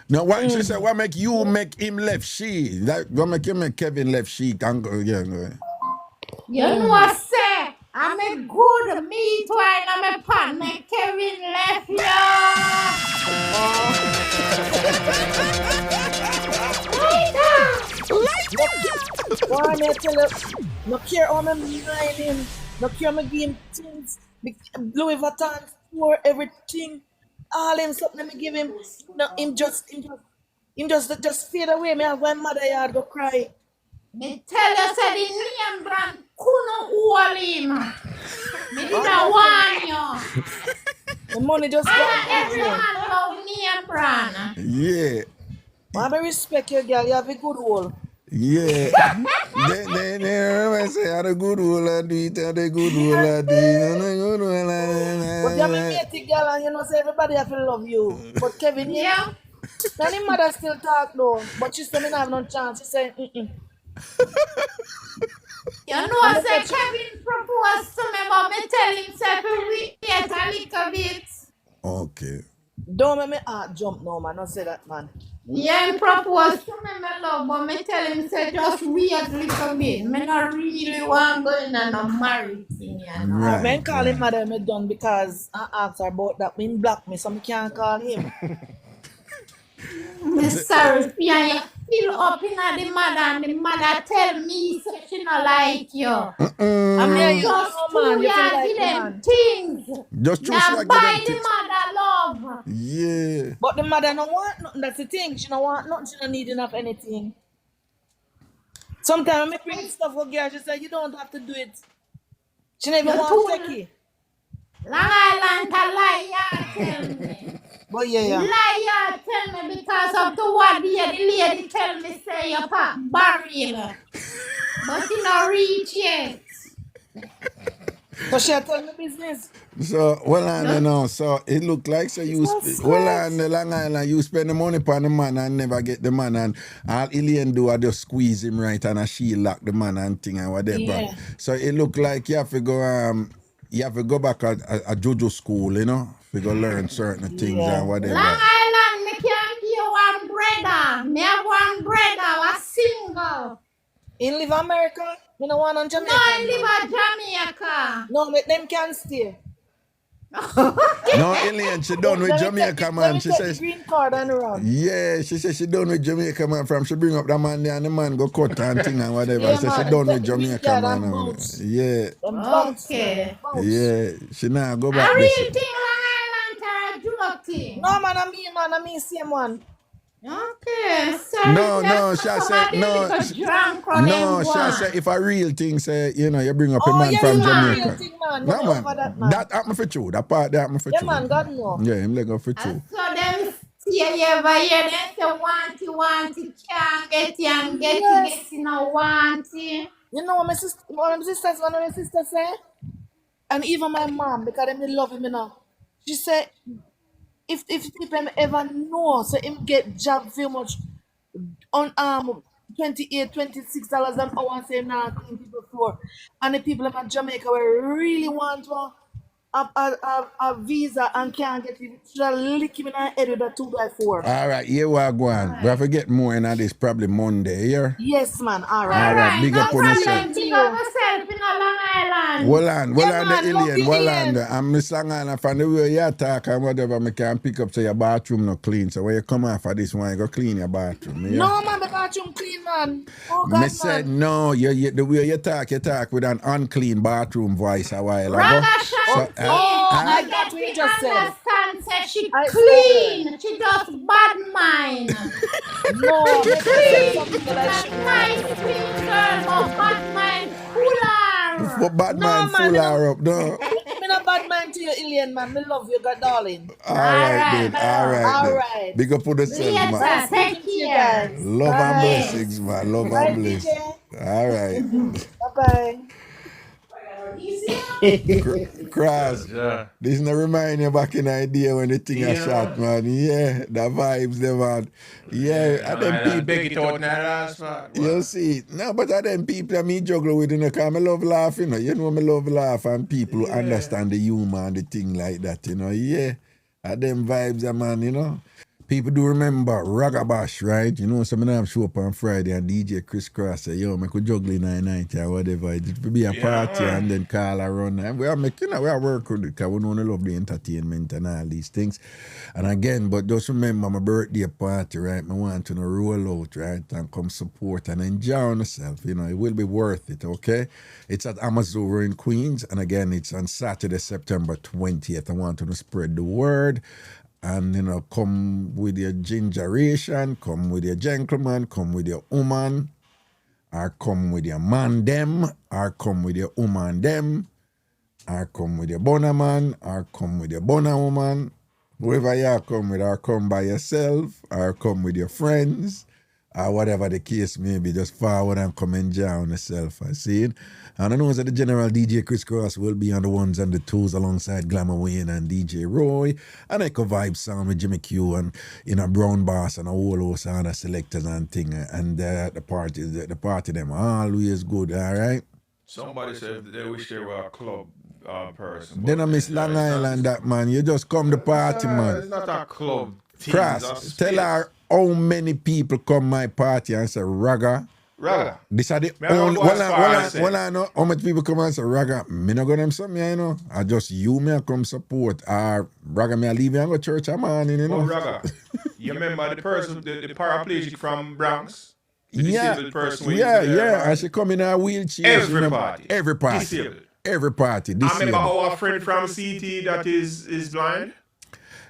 Speaker 2: No, what she said, what make you make him left she? What make you make Kevin left she? Can go, yeah.
Speaker 10: You know what say? I'm a good meat wine, I'm a pan, make Kevin left you.
Speaker 11: Why me tell you? No care how me mind him. No care me give him things. Louis Vuitton for everything. All him something me give him. No, him just fade away. Me have one mother yard go cry.
Speaker 10: Me tell you, say the name brand couldn't hold him. Me didn't want you.
Speaker 11: The money just gone.
Speaker 10: Everyone love name brand.
Speaker 2: Yeah.
Speaker 11: I respect you, girl. You have a good role.
Speaker 2: Yeah. they remember say, had a good role I do it, had a good role I do it, had a good role
Speaker 11: But you're my matey girl and you know say everybody have to love you. But Kevin,
Speaker 10: Yeah.
Speaker 11: then his mother still talk though. But she said me not have no chance. She said,
Speaker 10: You know, say Kevin proposed to me, but me tell him say to wait a little bit.
Speaker 2: Okay.
Speaker 11: Don't make me heart jump no man. Don't say that man.
Speaker 10: Yeah, he proposed to me, my love, but me tell him say just wait a little bit. Me not really want go in and a married thing, you know.
Speaker 11: I mean call him mother me done because I asked her about that. Me block me, so me can't call him.
Speaker 10: Me sorry, Pia, you fill up in the mother and the mother tell me say she not like you.
Speaker 11: I'm here you
Speaker 10: Just
Speaker 11: know man. You feel
Speaker 10: give
Speaker 11: like
Speaker 10: them
Speaker 11: man.
Speaker 10: things.
Speaker 2: Just choose
Speaker 10: Now
Speaker 2: like
Speaker 10: buy
Speaker 2: them
Speaker 10: the
Speaker 2: things.
Speaker 10: mother love.
Speaker 2: Yeah.
Speaker 11: But the mother don't want nothing. That's the thing. She don't want nothing. She don't need enough anything. Sometimes I bring stuff for girl. She say you don't have to do it. She never
Speaker 10: You
Speaker 11: want to
Speaker 10: too-
Speaker 11: take it.
Speaker 10: Long Island a liar tell me.
Speaker 11: But yeah.
Speaker 10: Liar tell me because of the what the lady tell me say you pop barrel. But you not reach yet.
Speaker 11: So she tell me business.
Speaker 2: So, well, I know. So it look like so you on the Long Island, you spend the money upon the man and never get the man, and all Ilian do I just squeeze him right and she lock the man and thing and whatever.
Speaker 11: Yeah.
Speaker 2: So it look like you have to go back at JoJo school, you know, to go learn certain things and whatever.
Speaker 10: Long Island, me can't give you one brother. Me have one brother, was single.
Speaker 11: In live America? Me no want on Jamaica.
Speaker 10: No, I live in Jamaica.
Speaker 11: No, make them can stay.
Speaker 2: No, Ilian, she done with Jamaica, man. She says,
Speaker 11: green card and run.
Speaker 2: yeah, she said she done with Jamaica, man. From she bring up the man there and the man go cut and thing and whatever.
Speaker 11: Yeah,
Speaker 2: So she
Speaker 11: man,
Speaker 2: done
Speaker 11: take
Speaker 2: with
Speaker 11: the
Speaker 2: Jamaica,
Speaker 11: green card
Speaker 2: man.
Speaker 11: and bounce.
Speaker 2: Yeah,
Speaker 10: Okay.
Speaker 2: yeah. She now go
Speaker 10: A
Speaker 2: back
Speaker 10: real
Speaker 2: there.
Speaker 10: thing, Long Island, or a joke thing?
Speaker 11: No, man, I mean same one.
Speaker 10: Okay, so
Speaker 2: No, she said no. No, she said if a real thing say, you know, you bring up a man from Jamaica.
Speaker 11: Real thing, man.
Speaker 2: No,
Speaker 11: Get
Speaker 2: man.
Speaker 11: over that, man.
Speaker 2: That happened for true. That part that happened for
Speaker 11: Yeah,
Speaker 2: true.
Speaker 11: man, God know.
Speaker 2: Yeah, him let go for true.
Speaker 10: So them see you over here, they say want it, can't get you and get you, no want it.
Speaker 11: You know what my sister say? And even my mom, because they love him, you know. She said, if people ever know, so him get job very much on $28, $26 an hour and say now clean people floor. And the people in Jamaica will really want a visa and can't get it. Should have lick him in the head with a 2x4.
Speaker 2: All right, here we are going. We have to get more in this probably Monday, yeah?
Speaker 11: Yes, man.
Speaker 2: All
Speaker 11: All
Speaker 2: right, big up on yourself.
Speaker 10: Big up yourself in Long Island.
Speaker 2: Well on
Speaker 11: man,
Speaker 2: the
Speaker 11: love
Speaker 2: alien,
Speaker 11: the
Speaker 2: well
Speaker 11: alien.
Speaker 2: on. I'm Miss Long Island from the way you talk and whatever, I can pick up so your bathroom not clean. So when you come off of this one, you go clean your bathroom. Yeah?
Speaker 11: No, man, the bathroom clean, man. Oh, God,
Speaker 2: Me said no, the way you talk with an unclean bathroom voice a while ago.
Speaker 10: Ragashanti.
Speaker 11: I got what you just said.
Speaker 10: Understand, say she
Speaker 11: I
Speaker 10: clean. She does bad mind.
Speaker 11: No, make
Speaker 10: Clean.
Speaker 11: something that I should
Speaker 10: Nice, sweet girl, but bad mind cooler.
Speaker 2: For bad
Speaker 11: No,
Speaker 2: man,
Speaker 11: man,
Speaker 2: full
Speaker 11: no.
Speaker 2: her up, no.
Speaker 11: Me not bad man to you, alien man. Me love you, God darling.
Speaker 2: All right, then. All
Speaker 11: All
Speaker 2: right.
Speaker 11: right.
Speaker 2: Big up for the self, man.
Speaker 10: Yes, take
Speaker 11: You
Speaker 10: care.
Speaker 11: guys.
Speaker 2: Love and
Speaker 11: Bye.
Speaker 2: blessings, man. Love
Speaker 11: Bye,
Speaker 2: and blessings.
Speaker 11: DJ.
Speaker 2: All right.
Speaker 11: Bye-bye.
Speaker 2: Cross.
Speaker 7: Yeah.
Speaker 2: This no remind you back in the day when the thing a shot, man. Yeah, the vibes, them, man. Yeah, and them
Speaker 7: I
Speaker 2: people.
Speaker 7: beg it out in the last part.
Speaker 2: You see, no, but I them people that me juggle with, you know, because I love laugh, you know. You know, me love laugh and people who understand the humor and the thing like that, you know. Yeah, and them vibes, man, you know. People do remember Ragabash, right? You know, some of them show up on Friday and DJ Crisscross say, yo, I could juggle in the night or whatever. It would be a party and then call around. And we are making, we are working with it because we don't love the entertainment and all these things. And again, but just remember my birthday party, right? I want to roll out, right? And come support and enjoy yourself. You know, it will be worth it, okay? It's at Amazon in Queens. And again, it's on Saturday, September 20th. I want to spread the word. And, you know, come with your gingeration, come with your gentleman, come with your woman, or come with your man them, or come with your woman them, or come with your bona man, or come with your bona woman, Whoever you come with, or come by yourself, or come with your friends, or whatever the case may be, just forward and come enjoy on yourself. I see it. And I know that the general DJ Crisscross will be on the ones and the twos alongside Glamour Wayne and DJ Roy. And I could vibe sound with Jimmy Q and Brown Bass and a whole host of other selectors and thing. And the party them always good, all right?
Speaker 7: Somebody said they wish they were a club person.
Speaker 2: Then I miss Long Island, that man. You just come to party, man.
Speaker 7: It's not a club.
Speaker 2: Cross, tell her how many people come my party and say Raga. This are the only. Well, I know how much people come and say Raga. Me not go them something, you know. I just you me come support. Raga me I leave you and go church a morning, you know.
Speaker 7: Oh, Raga. You remember the person, the paraplegic from Bronx? The
Speaker 2: Yeah,
Speaker 7: disabled person.
Speaker 2: yeah. And she come in a wheelchair.
Speaker 7: Every party.
Speaker 2: Every party.
Speaker 7: Disabled.
Speaker 2: Every party.
Speaker 7: I remember our friend from CT that is blind.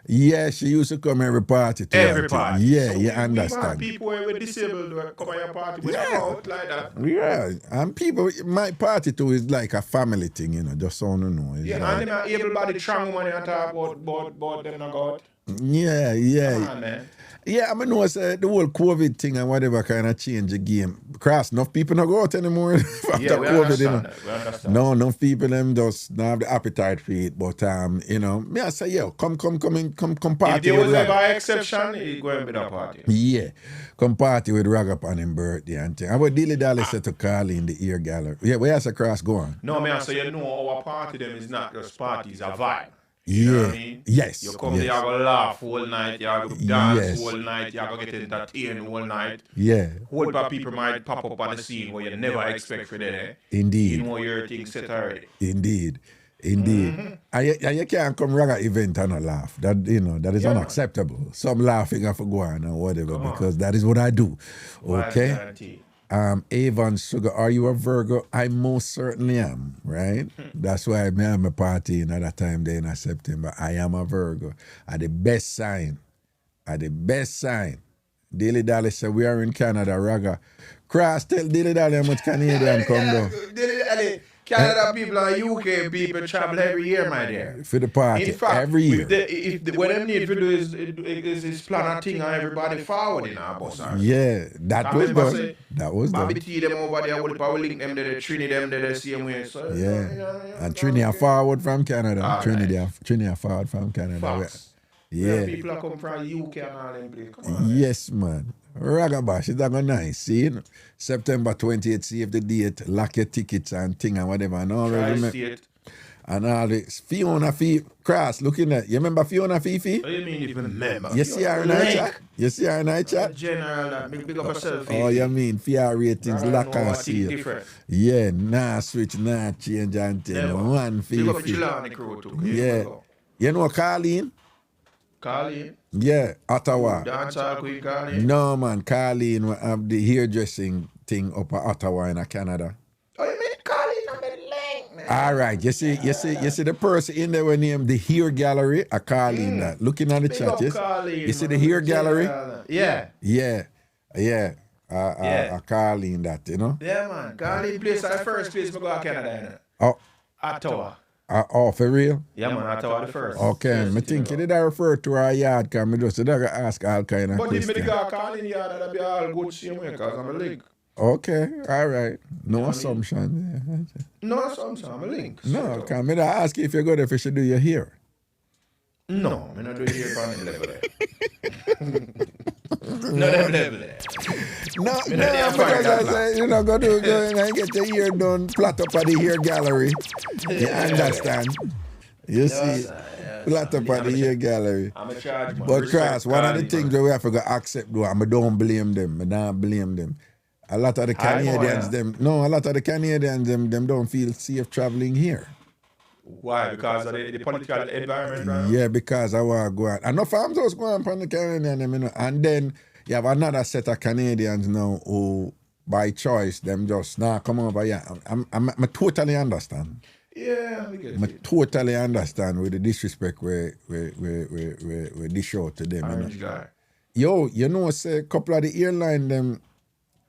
Speaker 2: Yeah, she used to come every party.
Speaker 7: Every party.
Speaker 2: Yeah,
Speaker 7: So
Speaker 2: you
Speaker 7: we have
Speaker 2: understand.
Speaker 7: people who are disabled who come at your party with out like that.
Speaker 2: Yeah, and people, my party too is like a family thing, you know, just so you know. It's
Speaker 7: Yeah,
Speaker 2: like,
Speaker 7: and them are able-bodied strong women and talk about them not God.
Speaker 2: yeah.
Speaker 7: Come on, man.
Speaker 2: Yeah, I mean, know the whole COVID thing and whatever kind of change the game. Cross, enough people not go out anymore after
Speaker 7: Yeah, we
Speaker 2: COVID,
Speaker 7: understand that. We understand.
Speaker 2: No, enough people them just not have the appetite for it. But you know, me I say, yo, come party.
Speaker 7: If there was ever an exception, it's going to be that party.
Speaker 2: Yeah, come party with Ragap on him birthday and thing. How about Dilly Dally said to Carly in the ear gallery? Yeah, where's the Cross going?
Speaker 7: No, man, so you know our party them is not just party, it's a vibe. You know
Speaker 2: Yeah,
Speaker 7: what I mean?
Speaker 2: yes.
Speaker 7: You come there, you go laugh all night, you go dance all night, you go get entertained all night.
Speaker 2: Yeah,
Speaker 7: Whole lot of people might pop up on the scene where you never expect for them.
Speaker 2: indeed.
Speaker 7: You know your thing set already.
Speaker 2: Indeed. And you can't come Raga event and not laugh. That that is unacceptable. Some laughing I for go on or whatever because that is what I do. Okay. Avon Sugar, are you a Virgo? I most certainly am, right? That's why I am a party another time there in September. I am a Virgo. At the best sign. Dilly Dally said we are in Canada, Raga. Cross, tell Dilly Dally how much Canadian come down.
Speaker 7: Dilly Dally, Canada people and UK people travel every year, my dear.
Speaker 2: For the party,
Speaker 7: In fact,
Speaker 2: every year.
Speaker 7: what they need to do is plan a thing and everybody forward in our bus.
Speaker 2: Yeah, that was done. That was
Speaker 7: Bobby
Speaker 2: done.
Speaker 7: T them over there will probably link them to the Trini them to the same way. So,
Speaker 2: Yeah. And Trini are forward from Canada. Trini are forward from Canada.
Speaker 7: Fox.
Speaker 2: Yeah.
Speaker 7: People are come from UK and all them place. Come on.
Speaker 2: Yes, man. Ragabash, it's going nice. See, September 28th, save the date, lock your tickets and thing and whatever. And all
Speaker 7: Tri-state.
Speaker 2: and all this. Fiona Fee, Cross, looking at, you remember Fiona Fifi?
Speaker 7: What do you mean even remember?
Speaker 2: You see her in our chat? You see her in our chat?
Speaker 7: General, that big up yourself.
Speaker 2: Oh, you mean fear ratings, lock and seal.
Speaker 7: Different.
Speaker 2: Yeah, nah switch, nah change and thing.
Speaker 7: Never.
Speaker 2: One
Speaker 7: Big up
Speaker 2: Fifi.
Speaker 7: Chilani crew too.
Speaker 2: Yeah. You know Carleen?
Speaker 7: Carly.
Speaker 2: Yeah, Ottawa.
Speaker 7: Dancehall Queen Carly.
Speaker 2: No, man, Carleen will have the hairdressing thing up at Ottawa in Canada.
Speaker 7: Oh, you mean Carly? I'm a link, man.
Speaker 2: All right, you see the person in there named the Hair Gallery, a Carleen that. Looking at the
Speaker 7: Big
Speaker 2: chat,
Speaker 7: up
Speaker 2: yes?
Speaker 7: Carly,
Speaker 2: You see the
Speaker 7: man.
Speaker 2: Hair Gallery?
Speaker 7: Yeah.
Speaker 2: Yeah. A Carleen that, you know?
Speaker 7: Yeah, man. Carly place at the first place we go to Canada, you know.
Speaker 2: Oh,
Speaker 7: Ottawa.
Speaker 2: for real?
Speaker 7: Yeah, man. Ottawa the first.
Speaker 2: Okay, me think you did I refer to our yard, because me just ask all kind of
Speaker 7: But if me
Speaker 2: questions.
Speaker 7: go Carly yard, that'll be all good same way, because I'm a link.
Speaker 2: Okay, all right. No assumption. Yeah.
Speaker 7: No, I'm a link.
Speaker 2: No, because me ask you if you go there, if you should do your hair.
Speaker 7: No, I'm not doing it here on the level there. No, level there.
Speaker 2: No,
Speaker 7: that's
Speaker 2: because
Speaker 7: fine,
Speaker 2: I say, go and get your hair done, flat up at the hair gallery. You understand? You see, flat up at the hair gallery.
Speaker 7: I'm a charge, man.
Speaker 2: But Cross, one of the
Speaker 7: Carly,
Speaker 2: things that we have to accept, though, I don't blame them. I don't blame them. A lot of the Canadians, them don't feel safe traveling here.
Speaker 7: Why? Because of the political environment, right?
Speaker 2: Yeah, because I want to go out. And no farms just go on the Canadian, you know. And then you have another set of Canadians now who, by choice, them just come over here. I totally understand.
Speaker 7: Yeah, we get
Speaker 2: I
Speaker 7: it.
Speaker 2: totally understand with the disrespect we dish out to them. You know.
Speaker 7: Orange guy.
Speaker 2: Yo, say a couple of the airline them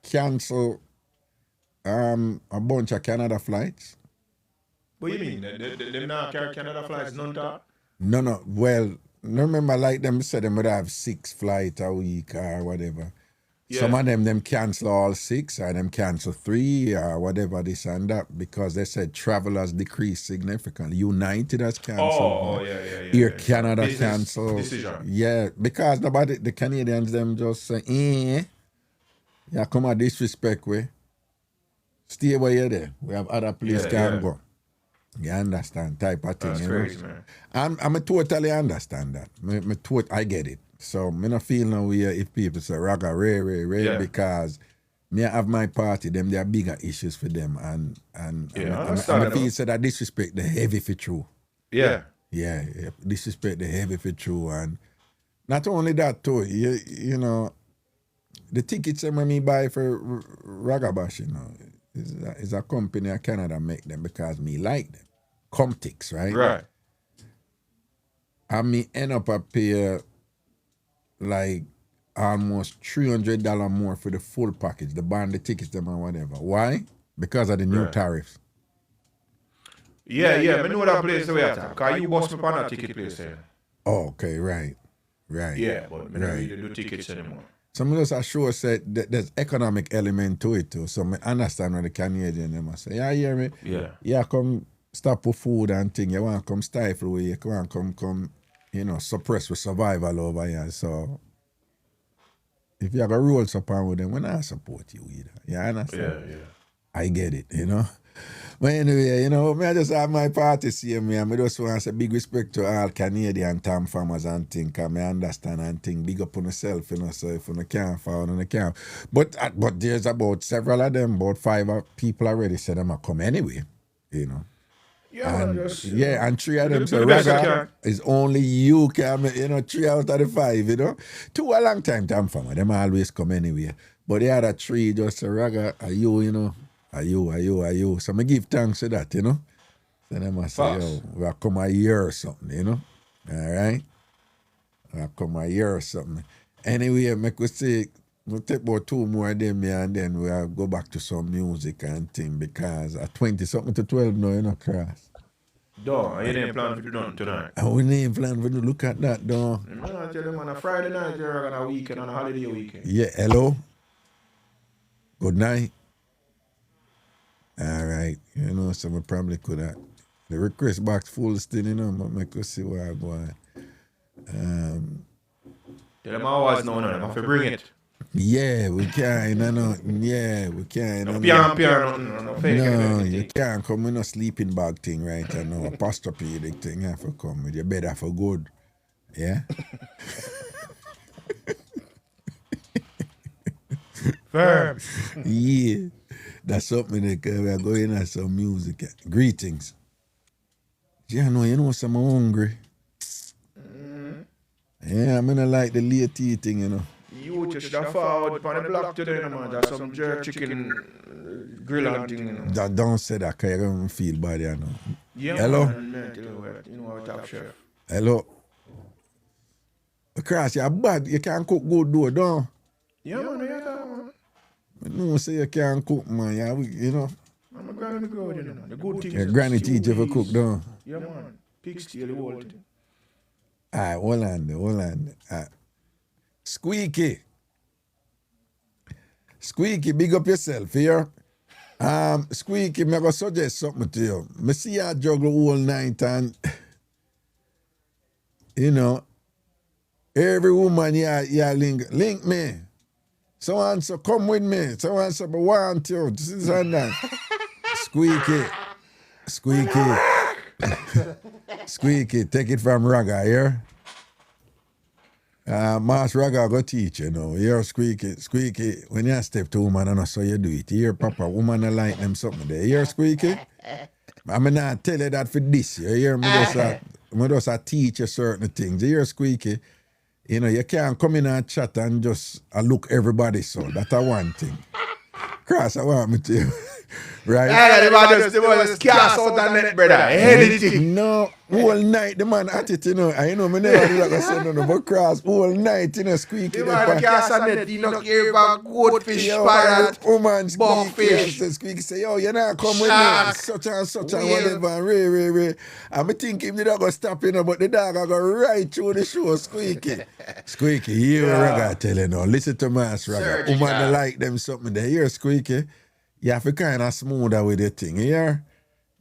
Speaker 2: cancel a bunch of Canada flights.
Speaker 7: What do you mean? Them not carry Canada flights, none talk?
Speaker 2: No. Well, remember like them said them would have 6 flights a week or whatever.
Speaker 7: Yeah.
Speaker 2: Some of them cancel all 6 or them cancel 3 or whatever this and that because they said travel has decreased significantly. United has canceled. Air Canada
Speaker 7: Business
Speaker 2: canceled.
Speaker 7: decision.
Speaker 2: Yeah, because the Canadians them just say, yeah, come on, disrespect way. Stay where you're there. We have other places can go. You understand type of thing.
Speaker 7: That's crazy, man.
Speaker 2: I'm totally understand that. I get it. So I don't feel no way if people say Raga rare because me I have my party, them there are bigger issues for them and I feel say that disrespect the heavy for true.
Speaker 7: Yeah.
Speaker 2: Yeah, disrespect the heavy for true and not only that too, you know, the tickets that me buy for Ragabash, you know, is a company in Canada make them because me like them. Comtix, right?
Speaker 7: Right.
Speaker 2: And me end up a pay like almost $300 more for the full package, the band, the tickets, them and whatever. Why? Because of the new tariffs.
Speaker 7: Yeah, I know that place we at. Because you bust me on that ticket place there.
Speaker 2: Oh, okay, right.
Speaker 7: Yeah, but I don't really do tickets anymore.
Speaker 2: Some of us are sure said that there's economic element to it too. So I understand what the Canadian them say. Yeah, hear me? Yeah, come stop with food and thing. You want to come stifle with you want to come, you know, suppress with survival over here. So if you have a roll support with them, we not support you either. You understand?
Speaker 7: Yeah.
Speaker 2: I get it, you know. But anyway, you know, I just have my party see me and I just want to say big respect to all Canadian TamFamers and things, because I understand and think big up on yourself, you know, so if you can't follow, you can't. But there's about several of them, about 5 people already said them come anyway, you know.
Speaker 7: Yeah,
Speaker 2: and 3 of them say Raga is only you can, you know, 3 out of the 5, you know. 2 a long time TamFamer, them always come anyway. But the other 3 just say Raga, are you know. Are you? So I give thanks to that, you know. So they must say, yo, we have come a year or something, you know. All right? We have come a year or something. Anyway, we'll take about 2 more of them here and then we'll go back to some music and thing because at 20-something to 12 now, you know, Cross.
Speaker 7: Dog, you didn't plan to do nothing tonight.
Speaker 2: We didn't plan to look at that, dog.
Speaker 7: I tell them on a Friday night, you're on a weekend, on a holiday weekend.
Speaker 2: Yeah, hello? Good night. All right, you know, so we probably could have the request box full still, you know, but I could see where I go on.
Speaker 7: Tell them always know, I have to bring it.
Speaker 2: Yeah, we can, we can.
Speaker 7: No,
Speaker 2: you can't come with no sleeping bag thing, right? I know, apostrophe thing, you have to come with your bed for good. Yeah?
Speaker 7: Firm.
Speaker 2: Yeah. That's something that we are going at some music. Greetings. Yeah, you know, I'm hungry. Yeah, I'm gonna like the late eating, you know.
Speaker 7: You just should have forward on the block today, man. That's some jerk chicken grill and thing, you know.
Speaker 2: Don't say that, because you're going to feel bad, you know.
Speaker 7: Yeah,
Speaker 2: hello?
Speaker 7: Man, you know our top chef.
Speaker 2: Hello? Cross, you're bad. You can't cook good, though, don't
Speaker 7: yeah, man.
Speaker 2: No, say you can't cook, man. You know.
Speaker 7: I'm a granny good, you know. The good thing
Speaker 2: your granny teach you to cook, don't
Speaker 7: yeah, man. Pig steal the whole thing.
Speaker 2: All right, hold on. Squeaky, big up yourself here. Squeaky, I'm going to suggest something to you. I see you juggle all night and, you know, every woman you link me. So come with me. So I want you. This is and that. Squeaky, take it from Raga here. Master Raga go teach you know. You're squeaky. When you step to woman, I know so you do it. You're papa, woman, I like them something there. You're squeaky. I'm not tell you that for this. You hear me? Just teach you certain things. You're squeaky. You know, you can't come in and chat and just look everybody so. That's one thing. Cross, I want me to. Right?
Speaker 7: Yeah, the man just cast out the net, brother. Anything.
Speaker 2: No, whole night the man at it, you know. I know me never do that go say no, but cross whole night, you know, squeaky.
Speaker 7: The man cast a net, he don't care about goldfish, parrot,
Speaker 2: woman
Speaker 7: buckfish.
Speaker 2: Squeaky say, yo, you not come with me, such and whatever, and Ray. And me think him the dog go stop, you know, but the dog go right through the show, Squeaky. Squeaky, hear Raga tell you now, listen to Mass Raga. Woman they like them something there. Hear Squeaky, you have to kind of smoother with the thing, you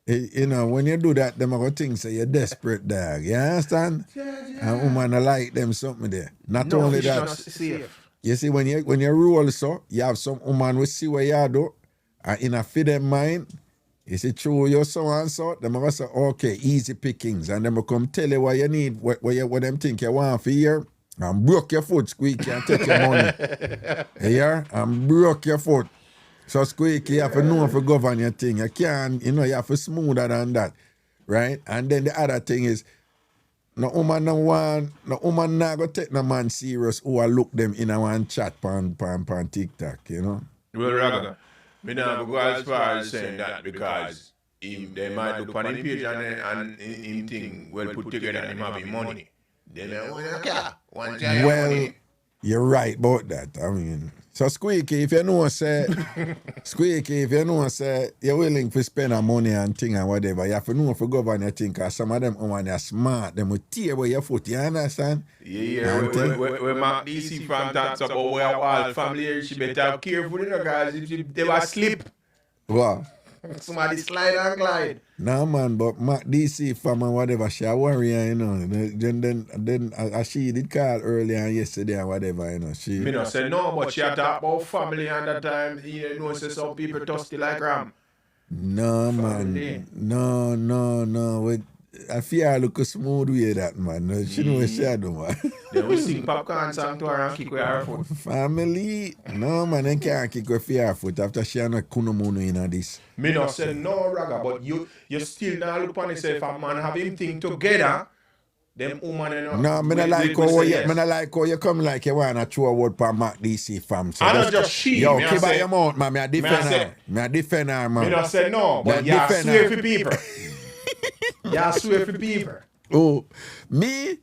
Speaker 2: you know, when you do that, them are going to think say you're desperate, dog. You understand? And woman, I like them something there. Not only that, you see, when you roll so, you have some woman will see what you do, and in a fit them mind, you see, through your so and so, them are going to say, okay, easy pickings, and them will come tell you what you need, what them think you want for here, and broke your foot, Squeaky, and take your money. Here, and broke your foot. So Squeaky, you have to know if you govern your thing. You can't, you have to smoother than that. Right? And then the other thing is, no woman not go take no man serious who will look them in a one chat pan TikTok, you know?
Speaker 7: Well, Raga, me not go as far as saying that because they might look on him page and him thing well put together and him having money. Then
Speaker 2: well, you're right about that. I mean, so Squeaky, if you know say you're willing to spend money and thing and whatever, you have to know if you govern your thing, because some of them when they're smart, them will tear away your foot, you understand?
Speaker 7: Yeah, when Mark DC from talks about where all family, she better have careful, you know, guys, if they were slip.
Speaker 2: What?
Speaker 7: Somebody slide and glide.
Speaker 2: No man, but Mac DC fam and whatever, she a warrior, you know. Then she did call earlier and yesterday and whatever, you know. She
Speaker 7: Me not say no, but she a talk about family and that time, you know, say some people thirsty like ram.
Speaker 2: No man, no. I feel I look smooth way that man. No, she know what she do, man.
Speaker 7: Then we sing popcorn song to her and kick with her foot.
Speaker 2: Family, no man, they can't kick with her foot after she and a kunomono in this.
Speaker 7: Me not say no, Raga, but you still now look upon yourself, if a man have him thing together, them woman, you know.
Speaker 2: No, me not like how you come like you want to throw a word for Mac DC fam. So
Speaker 7: I not just she.
Speaker 2: Yo, keep by your mouth, man. Me a defend her. Me a defend her, man.
Speaker 7: Me not say no, but you swear for people. You swear for people.
Speaker 2: Oh, me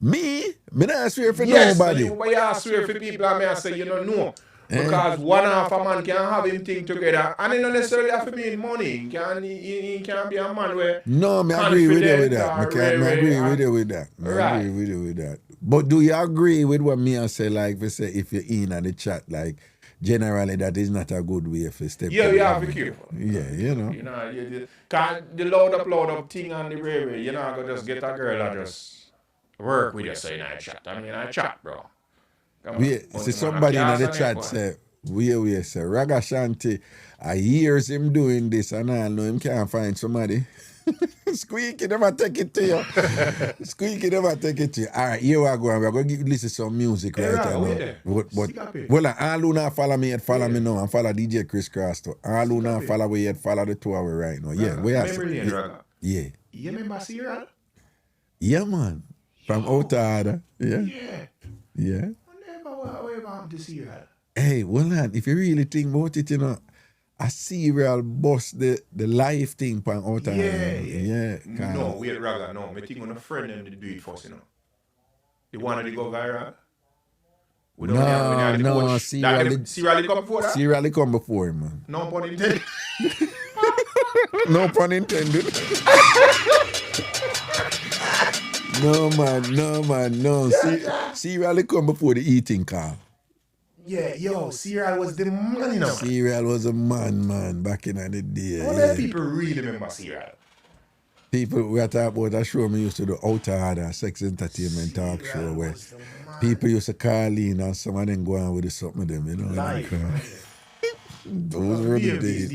Speaker 2: not swear for nobody.
Speaker 7: Yes, but you swear for people, and I say you don't know. Because one half a man can have him thing together, and it don't necessarily have to be money. He can be a man where.
Speaker 2: No, I agree with you with that. I agree with you with that. I agree with you with that. But do you agree with what me I say? Like, we say if you're in at the chat, like generally that is not a good way for step.
Speaker 7: Yeah, you have to be careful.
Speaker 2: Yeah, you know.
Speaker 7: You know, cause the load up thing on the railway, you know, I go just get a girl and just work with you, so I chat. I mean, I chat, bro.
Speaker 2: See somebody in the chat say, we say, Ragashanti, I hears him doing this and I know him can't find somebody. Squeaky never take it to you. Squeaky never take it to you. All right, here we go. We're going to listen to some music right now. Well, all who not follow me yet, follow me now. And follow DJ Crisscross too. All who not follow me yet, follow the 2 hour right now. Yeah, we have yeah.
Speaker 7: You remember Sierra?
Speaker 2: Yeah, man. From Outer. Yeah. Yeah.
Speaker 7: What happened to Sierra?
Speaker 2: Hey, well, lad, if you really think about it, you know, a serial boss the life thing pan out of yeah.
Speaker 7: No, wait, Raga, no. I think on a friend them to do it first, you know. They wanted to go viral.
Speaker 2: No,
Speaker 7: Serial come before that?
Speaker 2: Serial come before him, man.
Speaker 7: No pun intended.
Speaker 2: No pun intended. No, man. Serial come before the eating car.
Speaker 7: Yeah, yo, Serial was the man, you know.
Speaker 2: Serial was a man, back in the day.
Speaker 7: How many people really remember Serial?
Speaker 2: People, we are talking about a show me used to do Outer sex entertainment talk show where people used to call in and some of them go on with something of them, you know.
Speaker 7: Life.
Speaker 2: Those were the days.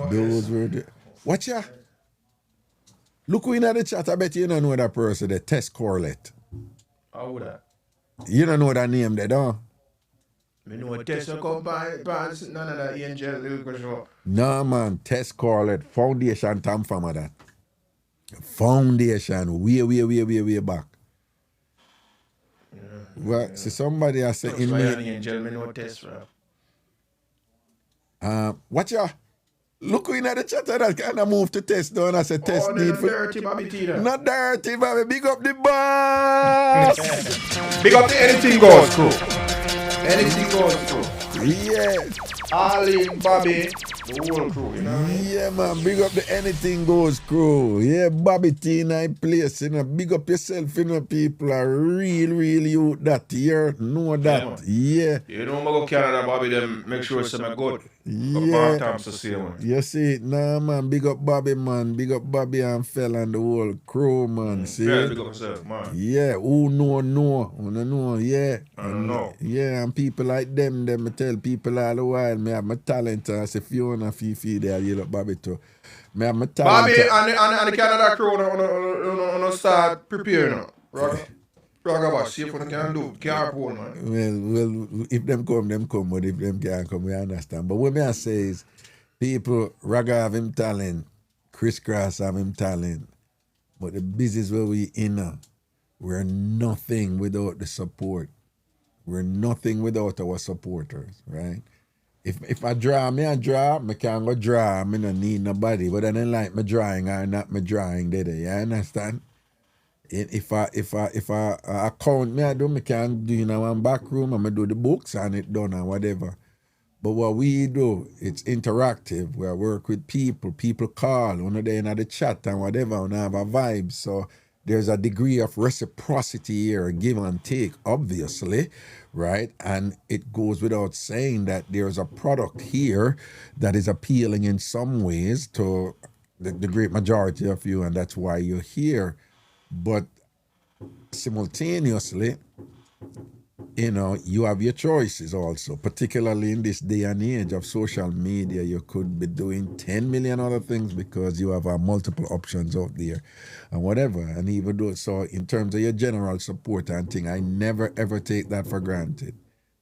Speaker 2: Those were the... Watch ya. Look who in the chat, I bet you don't know that person, the Tess Corlett.
Speaker 7: How would that?
Speaker 2: You don't know that name there, don't
Speaker 7: I know Tess come by none of that angel show.
Speaker 2: No, man, Tess Corlett, Foundation TamFam of that. Foundation, way back. Yeah, well, see somebody I say in me.
Speaker 7: Angel, me know Tess,
Speaker 2: watch ya. Look in at the chat of that kind of move to test down. I said test need for
Speaker 7: dirty Bobby T there.
Speaker 2: not dirty, Bobby. Big up the boss.
Speaker 7: Big up the Anything Goes crew. Anything Goes crew.
Speaker 2: Yeah.
Speaker 7: All in Bobby, the whole crew, you know what I mean?
Speaker 2: Yeah, man. Big up the Anything Goes crew. Yeah, Bobby T in a place, you know. Big up yourself, you know. People are real you that here. Know that. Yeah.
Speaker 7: You know, I go Canada, Bobby, them make sure it's my good.
Speaker 2: Yeah.
Speaker 7: Times to see one.
Speaker 2: You see, nah, man. Big up Bobby, man. Big up Bobby and Fell and the whole crew, man. See?
Speaker 7: Yeah, big up yourself, man.
Speaker 2: Yeah, who know, yeah.
Speaker 7: I don't know.
Speaker 2: Yeah, and people like them I tell people all the while, me have my talent. I say Fiona, Fifi, there, you look Bobby too. Me have my talent.
Speaker 7: Bobby and the Canada crew on start preparing now. Ragabash, see if we can do carpool, man.
Speaker 2: Well, if them come, but if them can't come, we understand. But what me I say is, people, Raga have him talent, Crisscross have him talent, but the business where we in now, we're nothing without the support. We're nothing without our supporters, right? If I draw, me can't go draw, me don't need nobody. But I don't like my drawing or not my drawing, did you understand? If I account me, me can do in one back room, and me do the books and it done and whatever. But what we do, it's interactive. We work with people call, when they're in the chat and whatever, and have a vibe. So there's a degree of reciprocity here, give and take, obviously, right? And it goes without saying that there's a product here that is appealing in some ways to the great majority of you, and that's why you're here. But simultaneously, you know, you have your choices also, particularly in this day and age of social media. You could be doing 10 million other things because you have multiple options out there and whatever. And even though, so in terms of your general support and thing, I never ever take that for granted.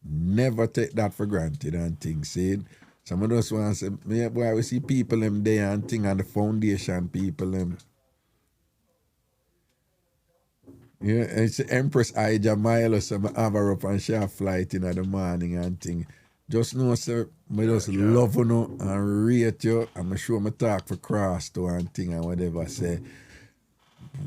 Speaker 2: Never take that for granted and things. See, some of those ones say, yeah, boy, we see people them there and thing, and the foundation people them. Yeah, it's Empress Ija Milo, so I have her up and she have flight in the morning and thing. Just know, sir, I just love you and rate you. I'm sure I talk for Cross to and thing and whatever. Say,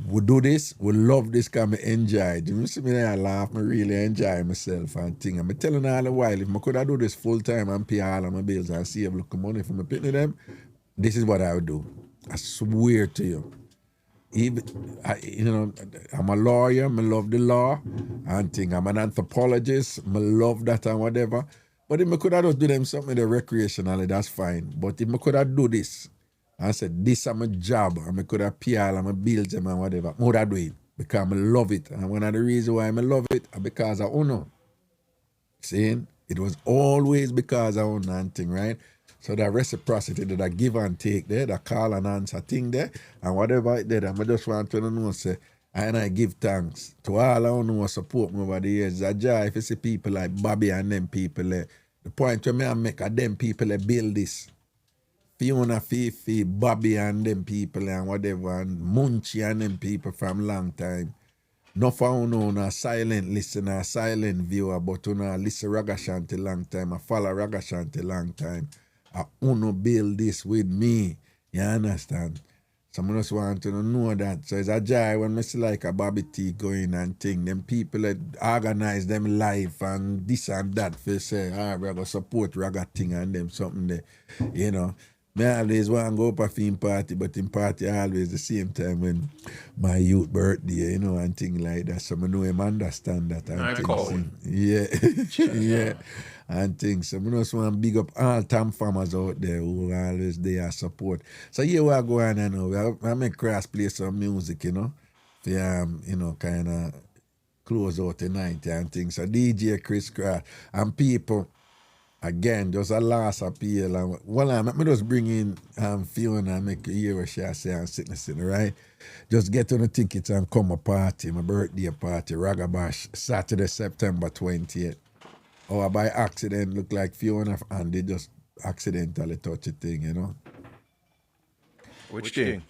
Speaker 2: we do this, we love this because I enjoy it. You see me there, I laugh, I really enjoy myself and thing. I'm telling all the while, if I could do this full time and pay all of my bills and save look money from my picking them, this is what I would do. I swear to you. Even, you know, I'm a lawyer, I love the law and thing. I'm an anthropologist, I love that and whatever. But if I could have just do them something recreationally, that's fine. But if I could have do this, I said, this is my job, and I could have pay all of my bills them and whatever, I would have do it because I love it. And one of the reasons why I love it is because I own it. See, it was always because I own that thing, right? So that reciprocity, that give and take there, that call and answer thing there, and whatever it did, I just want to know, say, and I give thanks to all I know support me over the years. I joy if you see people like Bobby and them people there. The point where I make of them people that build this. Fiona, Fifi, Bobby and them people and whatever, and Munchie and them people from long time. No for a silent listener, silent viewer, but listen Ragashanti long time, I follow Ragashanti long time. I build this with me. You understand? Some of us want to know that. So it's a joy when I see like a Bobby T going and thing. Them people that organize them life and this and that for say, we're going to support Raga thing and them something there. You know. I always want to go up a film party, but in party always the same time when my youth birthday, you know, and things like that. So I know him understand that. And things. Yeah. Yeah. And things. So I just want to big up all TamFamers out there who are always there support. So here we are going on now. I make Cross play some music, you know, for you know, kind of close out the night and things. So DJ Crisscross and people. Again, just a last appeal. And let me just bring in Fiona and make you hear what she say and sitting, right? Just get on the tickets and come a party, my birthday party, Ragabash, Saturday, September 20th. Or by accident, look like Fiona and they just accidentally touch a thing, you know?
Speaker 7: Which thing?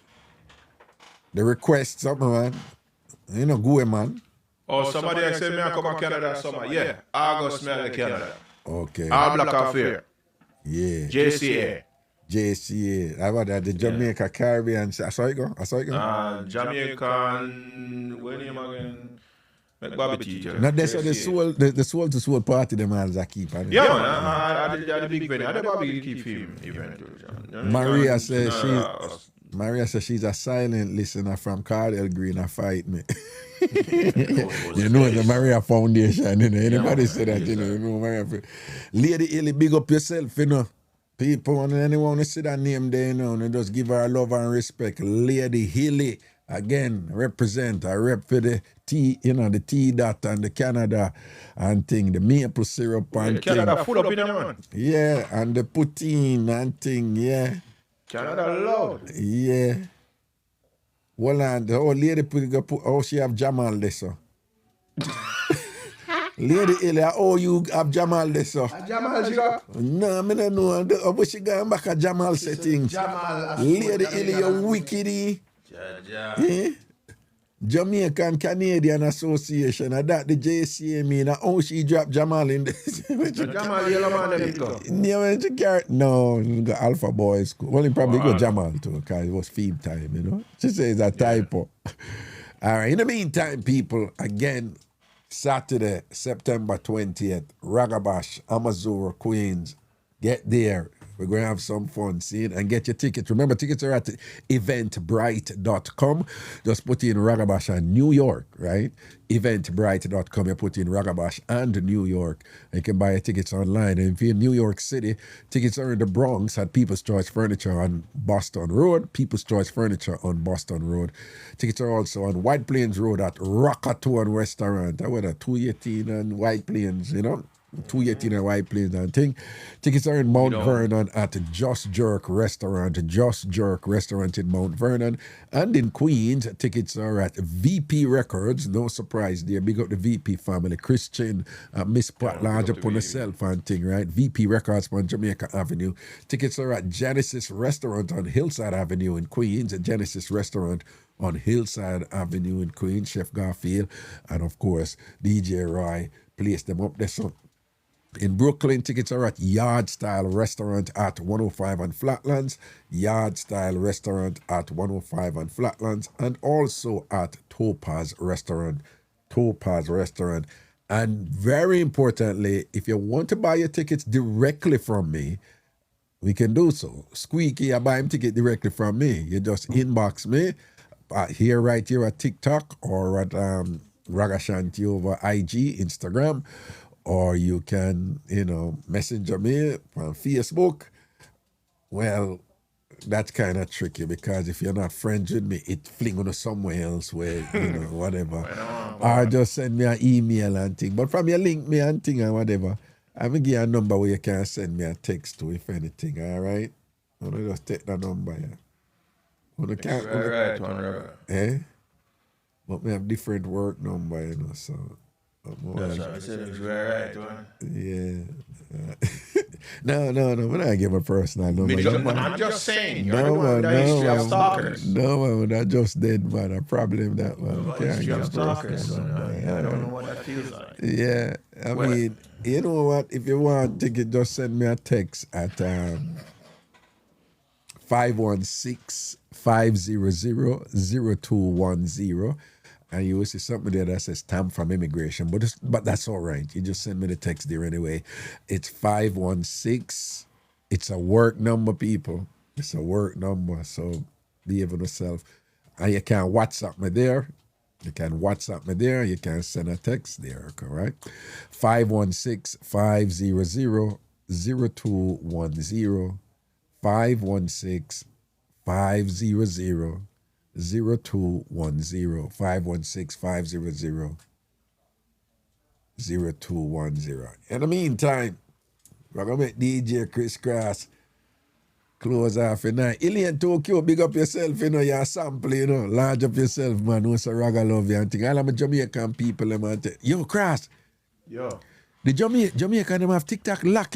Speaker 2: The request, something, man. You know, go, man.
Speaker 7: Oh, somebody said me I come to Canada summer. Yeah, August, me I Canada.
Speaker 2: Okay.
Speaker 7: All Black Affair.
Speaker 2: Yeah.
Speaker 7: JCA.
Speaker 2: JCA. How about that? The Jamaica Caribbean. I saw it go.
Speaker 7: Jamaican, what name again? Like Bobby teacher.
Speaker 2: No, that's the soul to soul party them all that keep.
Speaker 7: Man, I the big venue. I the Bobby keep film event.
Speaker 2: Maria says she's a silent listener from Cardell Green. A fight me. You know the Maria Foundation. You know anybody say that? You know Maria. Lady Illy, big up yourself. You know people and anyone to see that name there. You know, and just give her love and respect. Lady Hilly. Again, represent, I rep for the tea, you know, the tea dot and the Canada and thing, the maple syrup and
Speaker 7: Canada
Speaker 2: thing.
Speaker 7: full up in them, man.
Speaker 2: Yeah, and the poutine and thing, yeah.
Speaker 7: Canada loud.
Speaker 2: Yeah. Well, and the old lady she have Jamal there, so. Lady Ilya, you have Jamal there, so.
Speaker 7: Jamal, she got?
Speaker 2: No, I don't know. But she going back at Jamal settings. Lady Ilya, you wickedy. Yeah. Jamaican Canadian Association, and that the JCA mean, how she dropped Jamal in this.
Speaker 7: Jamal, yellow man,
Speaker 2: no, got Alpha Boys School. Well, he probably got Jamal too, because it was feed time, you know. She says a typo. All right, in the meantime, people, again, Saturday, September 20th, Ragabash, Amazura, Queens. Get there. We're going to have some fun, see it, and get your tickets. Remember, tickets are at eventbrite.com. Just put in Ragabash and New York, right? Eventbrite.com. You put in Ragabash and New York. You can buy your tickets online. And if you're in New York City, tickets are in the Bronx at People's Choice Furniture on Boston Road. People's Choice Furniture on Boston Road. Tickets are also on White Plains Road at Rockatoon Restaurant. I went at 218 and White Plains, you know. 218 and White Plains and thing. Tickets are in Mount Vernon at Just Jerk Restaurant in Mount Vernon. And in Queens, tickets are at VP Records. No surprise there. Big up the VP family. Christian, Miss Pat Large upon herself and thing, right? VP Records on Jamaica Avenue. Tickets are at Genesis Restaurant on Hillside Avenue in Queens. Genesis Restaurant on Hillside Avenue in Queens. Chef Garfield. And of course, DJ Roy placed them up there. So in Brooklyn, tickets are at Yard Style Restaurant at 105 on Flatlands, Yard Style Restaurant at 105 on Flatlands, and also at Topaz Restaurant. And very importantly, if you want to buy your tickets directly from me, we can do so. Squeaky, I buy him ticket directly from me. You just inbox me right here at TikTok or at Ragashanti over IG, Instagram. Or you can, messenger me on Facebook. Well, that's kind of tricky because if you're not friends with me, it fling on somewhere else where, whatever. Or just send me an email and thing. But from your link me and thing and whatever, I'm going to give you a number where you can send me a text to if anything, all right? I'm going to just take that number, yeah. But we have different work number, so...
Speaker 7: That's what I said. It's very right, one.
Speaker 2: Yeah. No, we're not giving a personal number.
Speaker 7: I'm just saying. You're the one that history of stalkers.
Speaker 2: No, man, that just dead, man. A problem that, man.
Speaker 7: History of stalkers. I don't know what that feels like.
Speaker 2: Yeah. I mean, you know what? If you want ticket, just send me a text at 516-500-0210. And you will see something there that says TamFam Immigration, but that's all right. You just send me the text there anyway. It's 516. It's a work number, people. It's a work number, so behave on yourself. And you can WhatsApp me there. You can send a text there, correct? 516-500-0210. 516-500-0210. 516-500-0210. In the meantime, we're going to make DJ Crisscross close off the night. Alien Tokyo, big up yourself, you're sampling, large up yourself, man. Who's a raga love you and thing. All of my Jamaican people, man. Yo, Cross.
Speaker 7: Yo.
Speaker 2: The Jamaican, them have TikTok lock,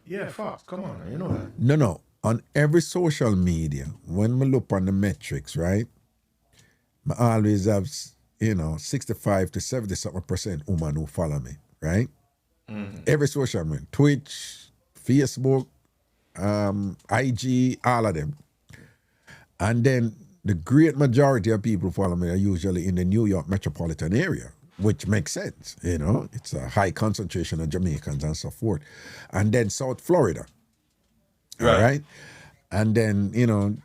Speaker 7: Yeah, fuck. Come on, you know that.
Speaker 2: No. On every social media, when we look on the metrics, right, I always have, 65 to 70% women who follow me, right? Every social media, Twitch, Facebook, IG, all of them. And then the great majority of people follow me are usually in the New York metropolitan area, which makes sense. You know, it's a high concentration of Jamaicans and so forth. And then South Florida. All right. And then, you know,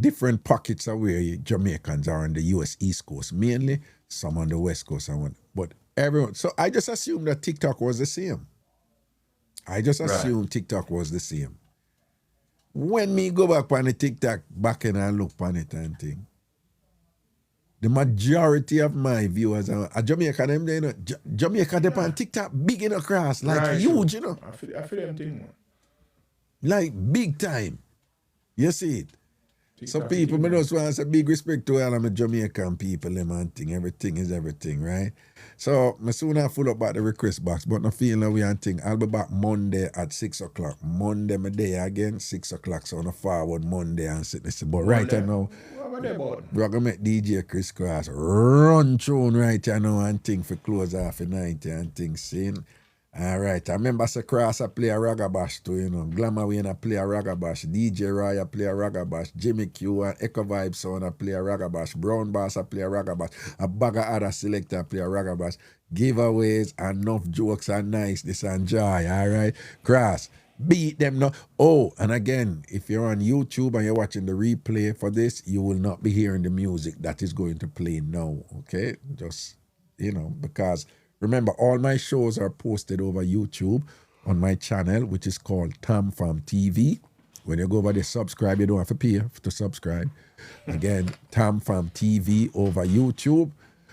Speaker 2: different pockets of where Jamaicans are on the US East Coast, mainly some on the West Coast. But everyone, so I just assumed that TikTok was the same. I just assumed TikTok was the same. When me go back on the TikTok back and I look on it and thing, the majority of my viewers are Jamaica. Them, you know, Jamaica they on TikTok big in across, like huge, you know.
Speaker 7: I feel them thing, man.
Speaker 2: Like big time. You see it. Some people, me just want to say big respect to all of my Jamaican people, them and thing. Everything is everything, right? So, I soon I full up about the request box, but no feeling we and thing. I'll be back Monday at 6 o'clock. Monday, my day again, 6 o'clock. So, on a forward Monday and sit this. But right now, we're going to make DJ Crisscross run tune right now and thing for close off the night and thing, seeing. All right, I remember Cross I play a ragabash too, you know. Glamour Wayne I play a ragabash. DJ Roy I play a ragabash. Jimmy Q and Echo Vibe Sound I play a ragabash. Brown Bass I play a ragabash. A bag of other selector I play a ragabash. Giveaways, enough jokes and nice, this and joy, all right? Cross, beat them now. Oh, and again, if you're on YouTube and you're watching the replay for this, you will not be hearing the music that is going to play now, okay? Just, you know, because... remember, all my shows are posted over YouTube on my channel, which is called TamFam TV. When you go over there, subscribe. You don't have to pay to subscribe. Again, TamFam TV over YouTube,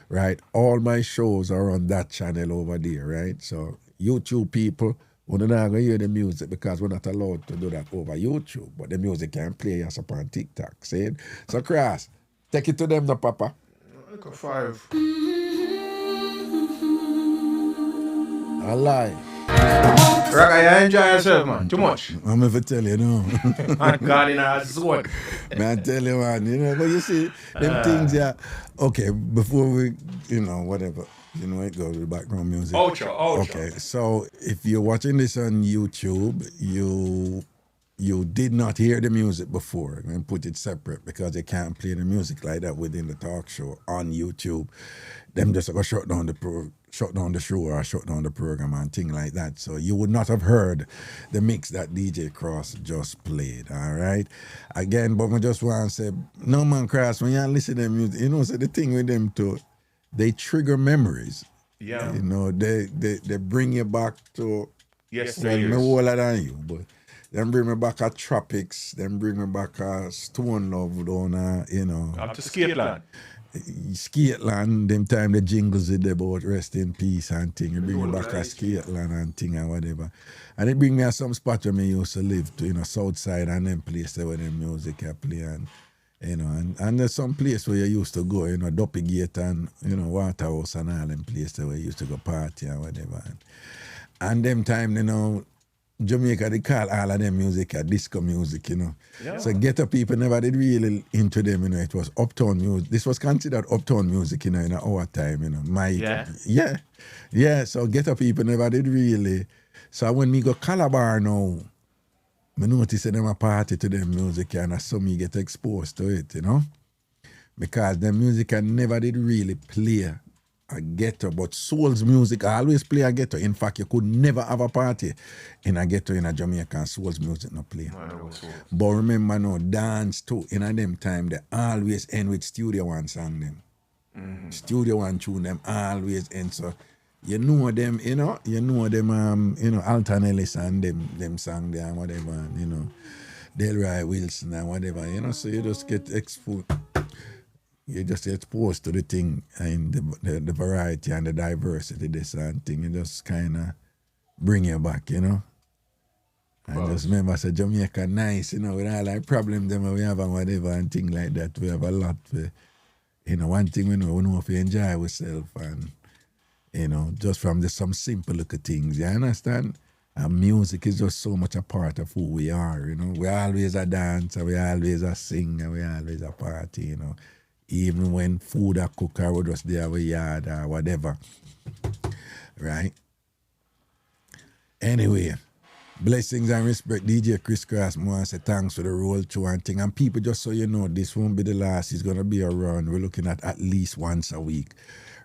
Speaker 2: right? All my shows are on that channel over there, right? So YouTube people, we're not going to hear the music because we're not allowed to do that over YouTube. But the music can play us up on TikTok. See? So, Cross, take it to them now, Papa.
Speaker 7: Like a 5.
Speaker 2: I lie.
Speaker 7: Raga, you enjoy yourself, man. Too much.
Speaker 2: I'm going to tell you, no.
Speaker 7: Man, God in our zone.
Speaker 2: Man, I tell you, man, you know, but you see, them things, yeah. Okay, before we, you know, whatever, you know, it goes with background music.
Speaker 7: Outro.
Speaker 2: Okay, so if you're watching this on YouTube, you did not hear the music before and put it separate because they can't play the music like that within the talk show on YouTube. Them just go shut down the show or shut down the program and thing like that. So you would not have heard the mix that DJ Cross just played, all right? Again, but I just want to say, no man, Cross, when you listen to them music, you know, so the thing with them too, they trigger memories.
Speaker 7: Yeah.
Speaker 2: You know, they bring you back to,
Speaker 7: yesterday.
Speaker 2: Well, older than you, but them bring me back at Tropics, them bring me back at Stone Love down, you know.
Speaker 7: Up to Skateland.
Speaker 2: Skateland, them time the jingles did about rest in peace and thing. It bring me back at Skateland and thing and whatever. And it bring me at some spot where me used to live to, you know, Southside and them places where them music I play and, you know, and there's some place where you used to go, you know, Duppy Gate and, you know, Waterhouse and all them places where you used to go party and whatever. And them time, you know, Jamaica, they call all of them music disco music, you know. Yeah. So Ghetto people never did really into them, you know. It was uptown music. This was considered uptown music, you know, in our time, you know. Yeah. So Ghetto people never did really. So when me go Calabar now, I notice them a party to them music and I saw me get exposed to it, you know. Because the music I never did really play a ghetto, but soul's music I always play a ghetto. In fact, you could never have a party in a ghetto in a Jamaican soul's music not play. But remember now, dance too, in a them time, they always end with Studio One song them. Mm-hmm. Studio One tune them always end. So you know them, Alton Ellis and them song there and whatever, and, you know, Delroy Wilson and whatever, you know, so you just get exposed. You just exposed to the thing and the variety and the diversity, this and thing. You just kind of bring you back, you know. And just remember, say Jamaica nice, you know, with all our problems them we have and whatever and thing like that. We have a lot. You know, one thing we know if you enjoy ourselves and, you know, just from some simple little things, you understand? And music is just so much a part of who we are, you know. We always a dancer, we always a singer, we always a party, you know. Even when food are cooked or we just there our yard or whatever. Right? Anyway, Blessings and respect, DJ Crisscross. I want to say thanks for the roll through and thing. And people, just so you know, this won't be the last. It's going to be around. We're looking at least once a week,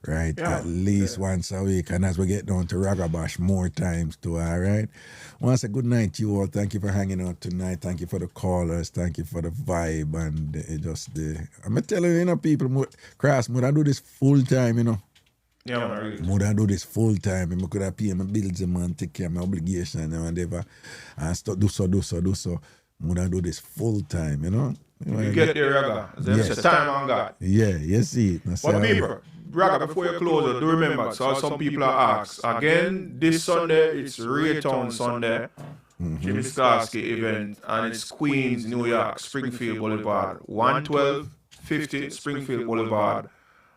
Speaker 2: right?
Speaker 7: Yeah.
Speaker 2: At least once a week. And as we get down to Ragabash, more times too, all right? I want to say good night to you all. Thank you for hanging out tonight. Thank you for the callers. Thank you for the vibe. And I'm telling you, people, Cross, I do this full time,
Speaker 7: Yeah, man, really.
Speaker 2: Would I do this full time? I could have paid my bills and take care of my obligation and whatever. And do so. Would I do this full time,
Speaker 7: You get there, Raga. There's a time on God.
Speaker 2: Yeah, you see it.
Speaker 7: But people, Raga, before you close, do remember, so some people are asked, again, this Sunday, it's Raytown Sunday, Jimmy Starsky event, and it's Queens, New York, Springfield Boulevard, 11250 Springfield Boulevard,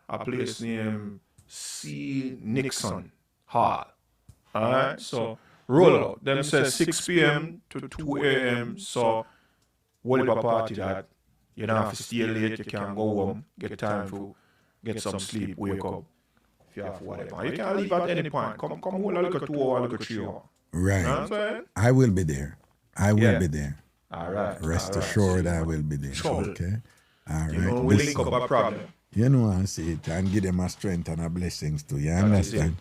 Speaker 7: a place named C. Nixon Hall. Alright, so roll out. Them says 6 p.m. to 2 a.m. So, what a party that you don't have to stay late, you can go home, get time to get some sleep, wake up, if you have whatever. You can leave at any point. Come hold a look at 2 hours, look at 3 hours.
Speaker 2: Right.
Speaker 7: You know what I'm saying?
Speaker 2: I will be there. I will be there.
Speaker 7: Alright.
Speaker 2: Rest assured I will be there.
Speaker 7: Sure.
Speaker 2: Okay. All right.
Speaker 7: You know, we link up a problem.
Speaker 2: You know I see it, and give them a strength and a blessings too. You understand?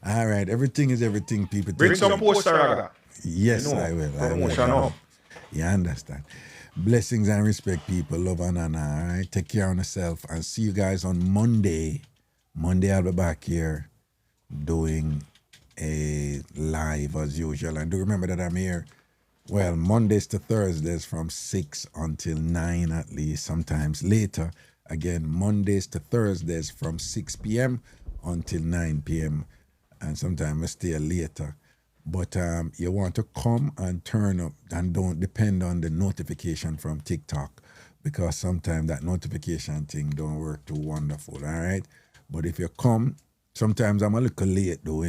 Speaker 2: All right, everything is everything, people.
Speaker 7: Bring some poster, Raga.
Speaker 2: Yes,
Speaker 7: You know,
Speaker 2: I will.
Speaker 7: promotion up.
Speaker 2: You understand? Blessings and respect, people. Love and honor. All right, take care of yourself, and see you guys on Monday. Monday I'll be back here doing a live as usual. And do remember that I'm here. Well, Mondays to Thursdays from 6 until 9 at least, sometimes later. Again, Mondays to Thursdays from 6 p.m. until 9 p.m. And sometimes I stay later. But you want to come and turn up and don't depend on the notification from TikTok, because sometimes that notification thing don't work too wonderful, all right? But if you come, sometimes I'm a little late though,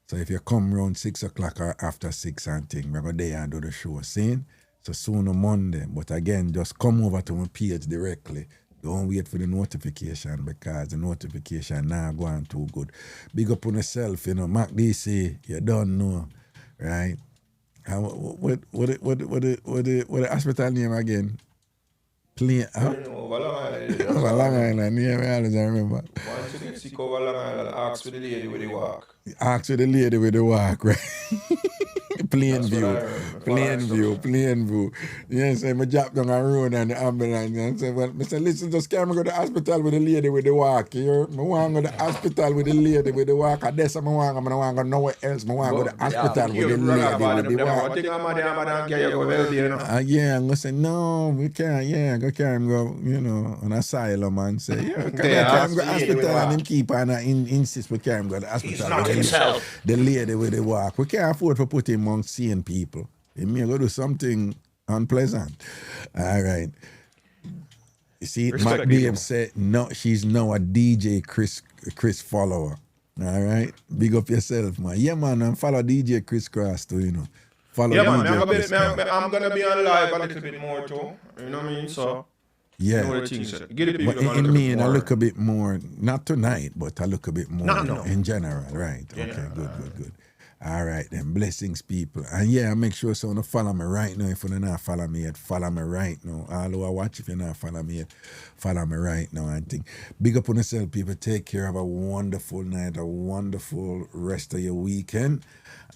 Speaker 2: So if you come around 6 o'clock or after 6 and thing, we're going to there and do the show, see? So soon on Monday. But again, just come over to my page directly. Don't wait for the notification, because the notification now going too good. Big up on yourself, Mac DC, you don't know, right? What the hospital name again?
Speaker 7: Over
Speaker 2: Long Island, yeah, I always remember.
Speaker 7: Once you get sick over Long Island, ask for the lady with the walk.
Speaker 2: Ask for the lady with the walk, right? Plain view. Yes, I drop down a road and the ambulance and say, well, Mr. Listen, just can't go to the hospital with the lady with the walk. I want to go to the hospital with the lady with the walk. I guess I want to go nowhere else. I want to go to the hospital with the lady with the walk. Yeah, I'm going to say, no, we can't. Yeah, go carry him go, on asylum and say, yeah, carry him go to the hospital and him keep on insist we carry him go to the hospital.
Speaker 7: He's not himself.
Speaker 2: The lady with the walk. We can't afford to put him among seeing people. He may go do something unpleasant. All right. You see, Mac Dave said, no, she's now a DJ Chris follower. All right? Big up yourself, man. Yeah, man, and follow DJ Crisscross too, Follow DJ Crisscross.
Speaker 7: I'm going to be on live a little bit more too. You know what I mean? So,
Speaker 2: yeah.
Speaker 7: Get the people
Speaker 2: but in me, I look a bit more, not tonight, but I look a bit more in general, right? Okay, good. All right, then. Blessings, people. And yeah, make sure someone follow me right now. If you're not follow me yet, follow me right now. All who are watch, if you're not follow me yet, follow me right now. And think. Big up on yourself, people. Take care. Have a wonderful night, a wonderful rest of your weekend.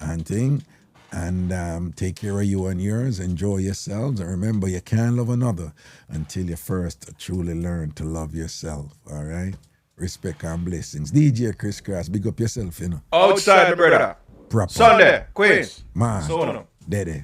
Speaker 2: And thing. And take care of you and yours. Enjoy yourselves. And remember, you can't love another until you first truly learn to love yourself. All right? Respect and blessings. DJ Crisscross, big up yourself,
Speaker 7: Outside, brother.
Speaker 2: Proper.
Speaker 7: Sunday, Queens.
Speaker 2: Man. Daddy.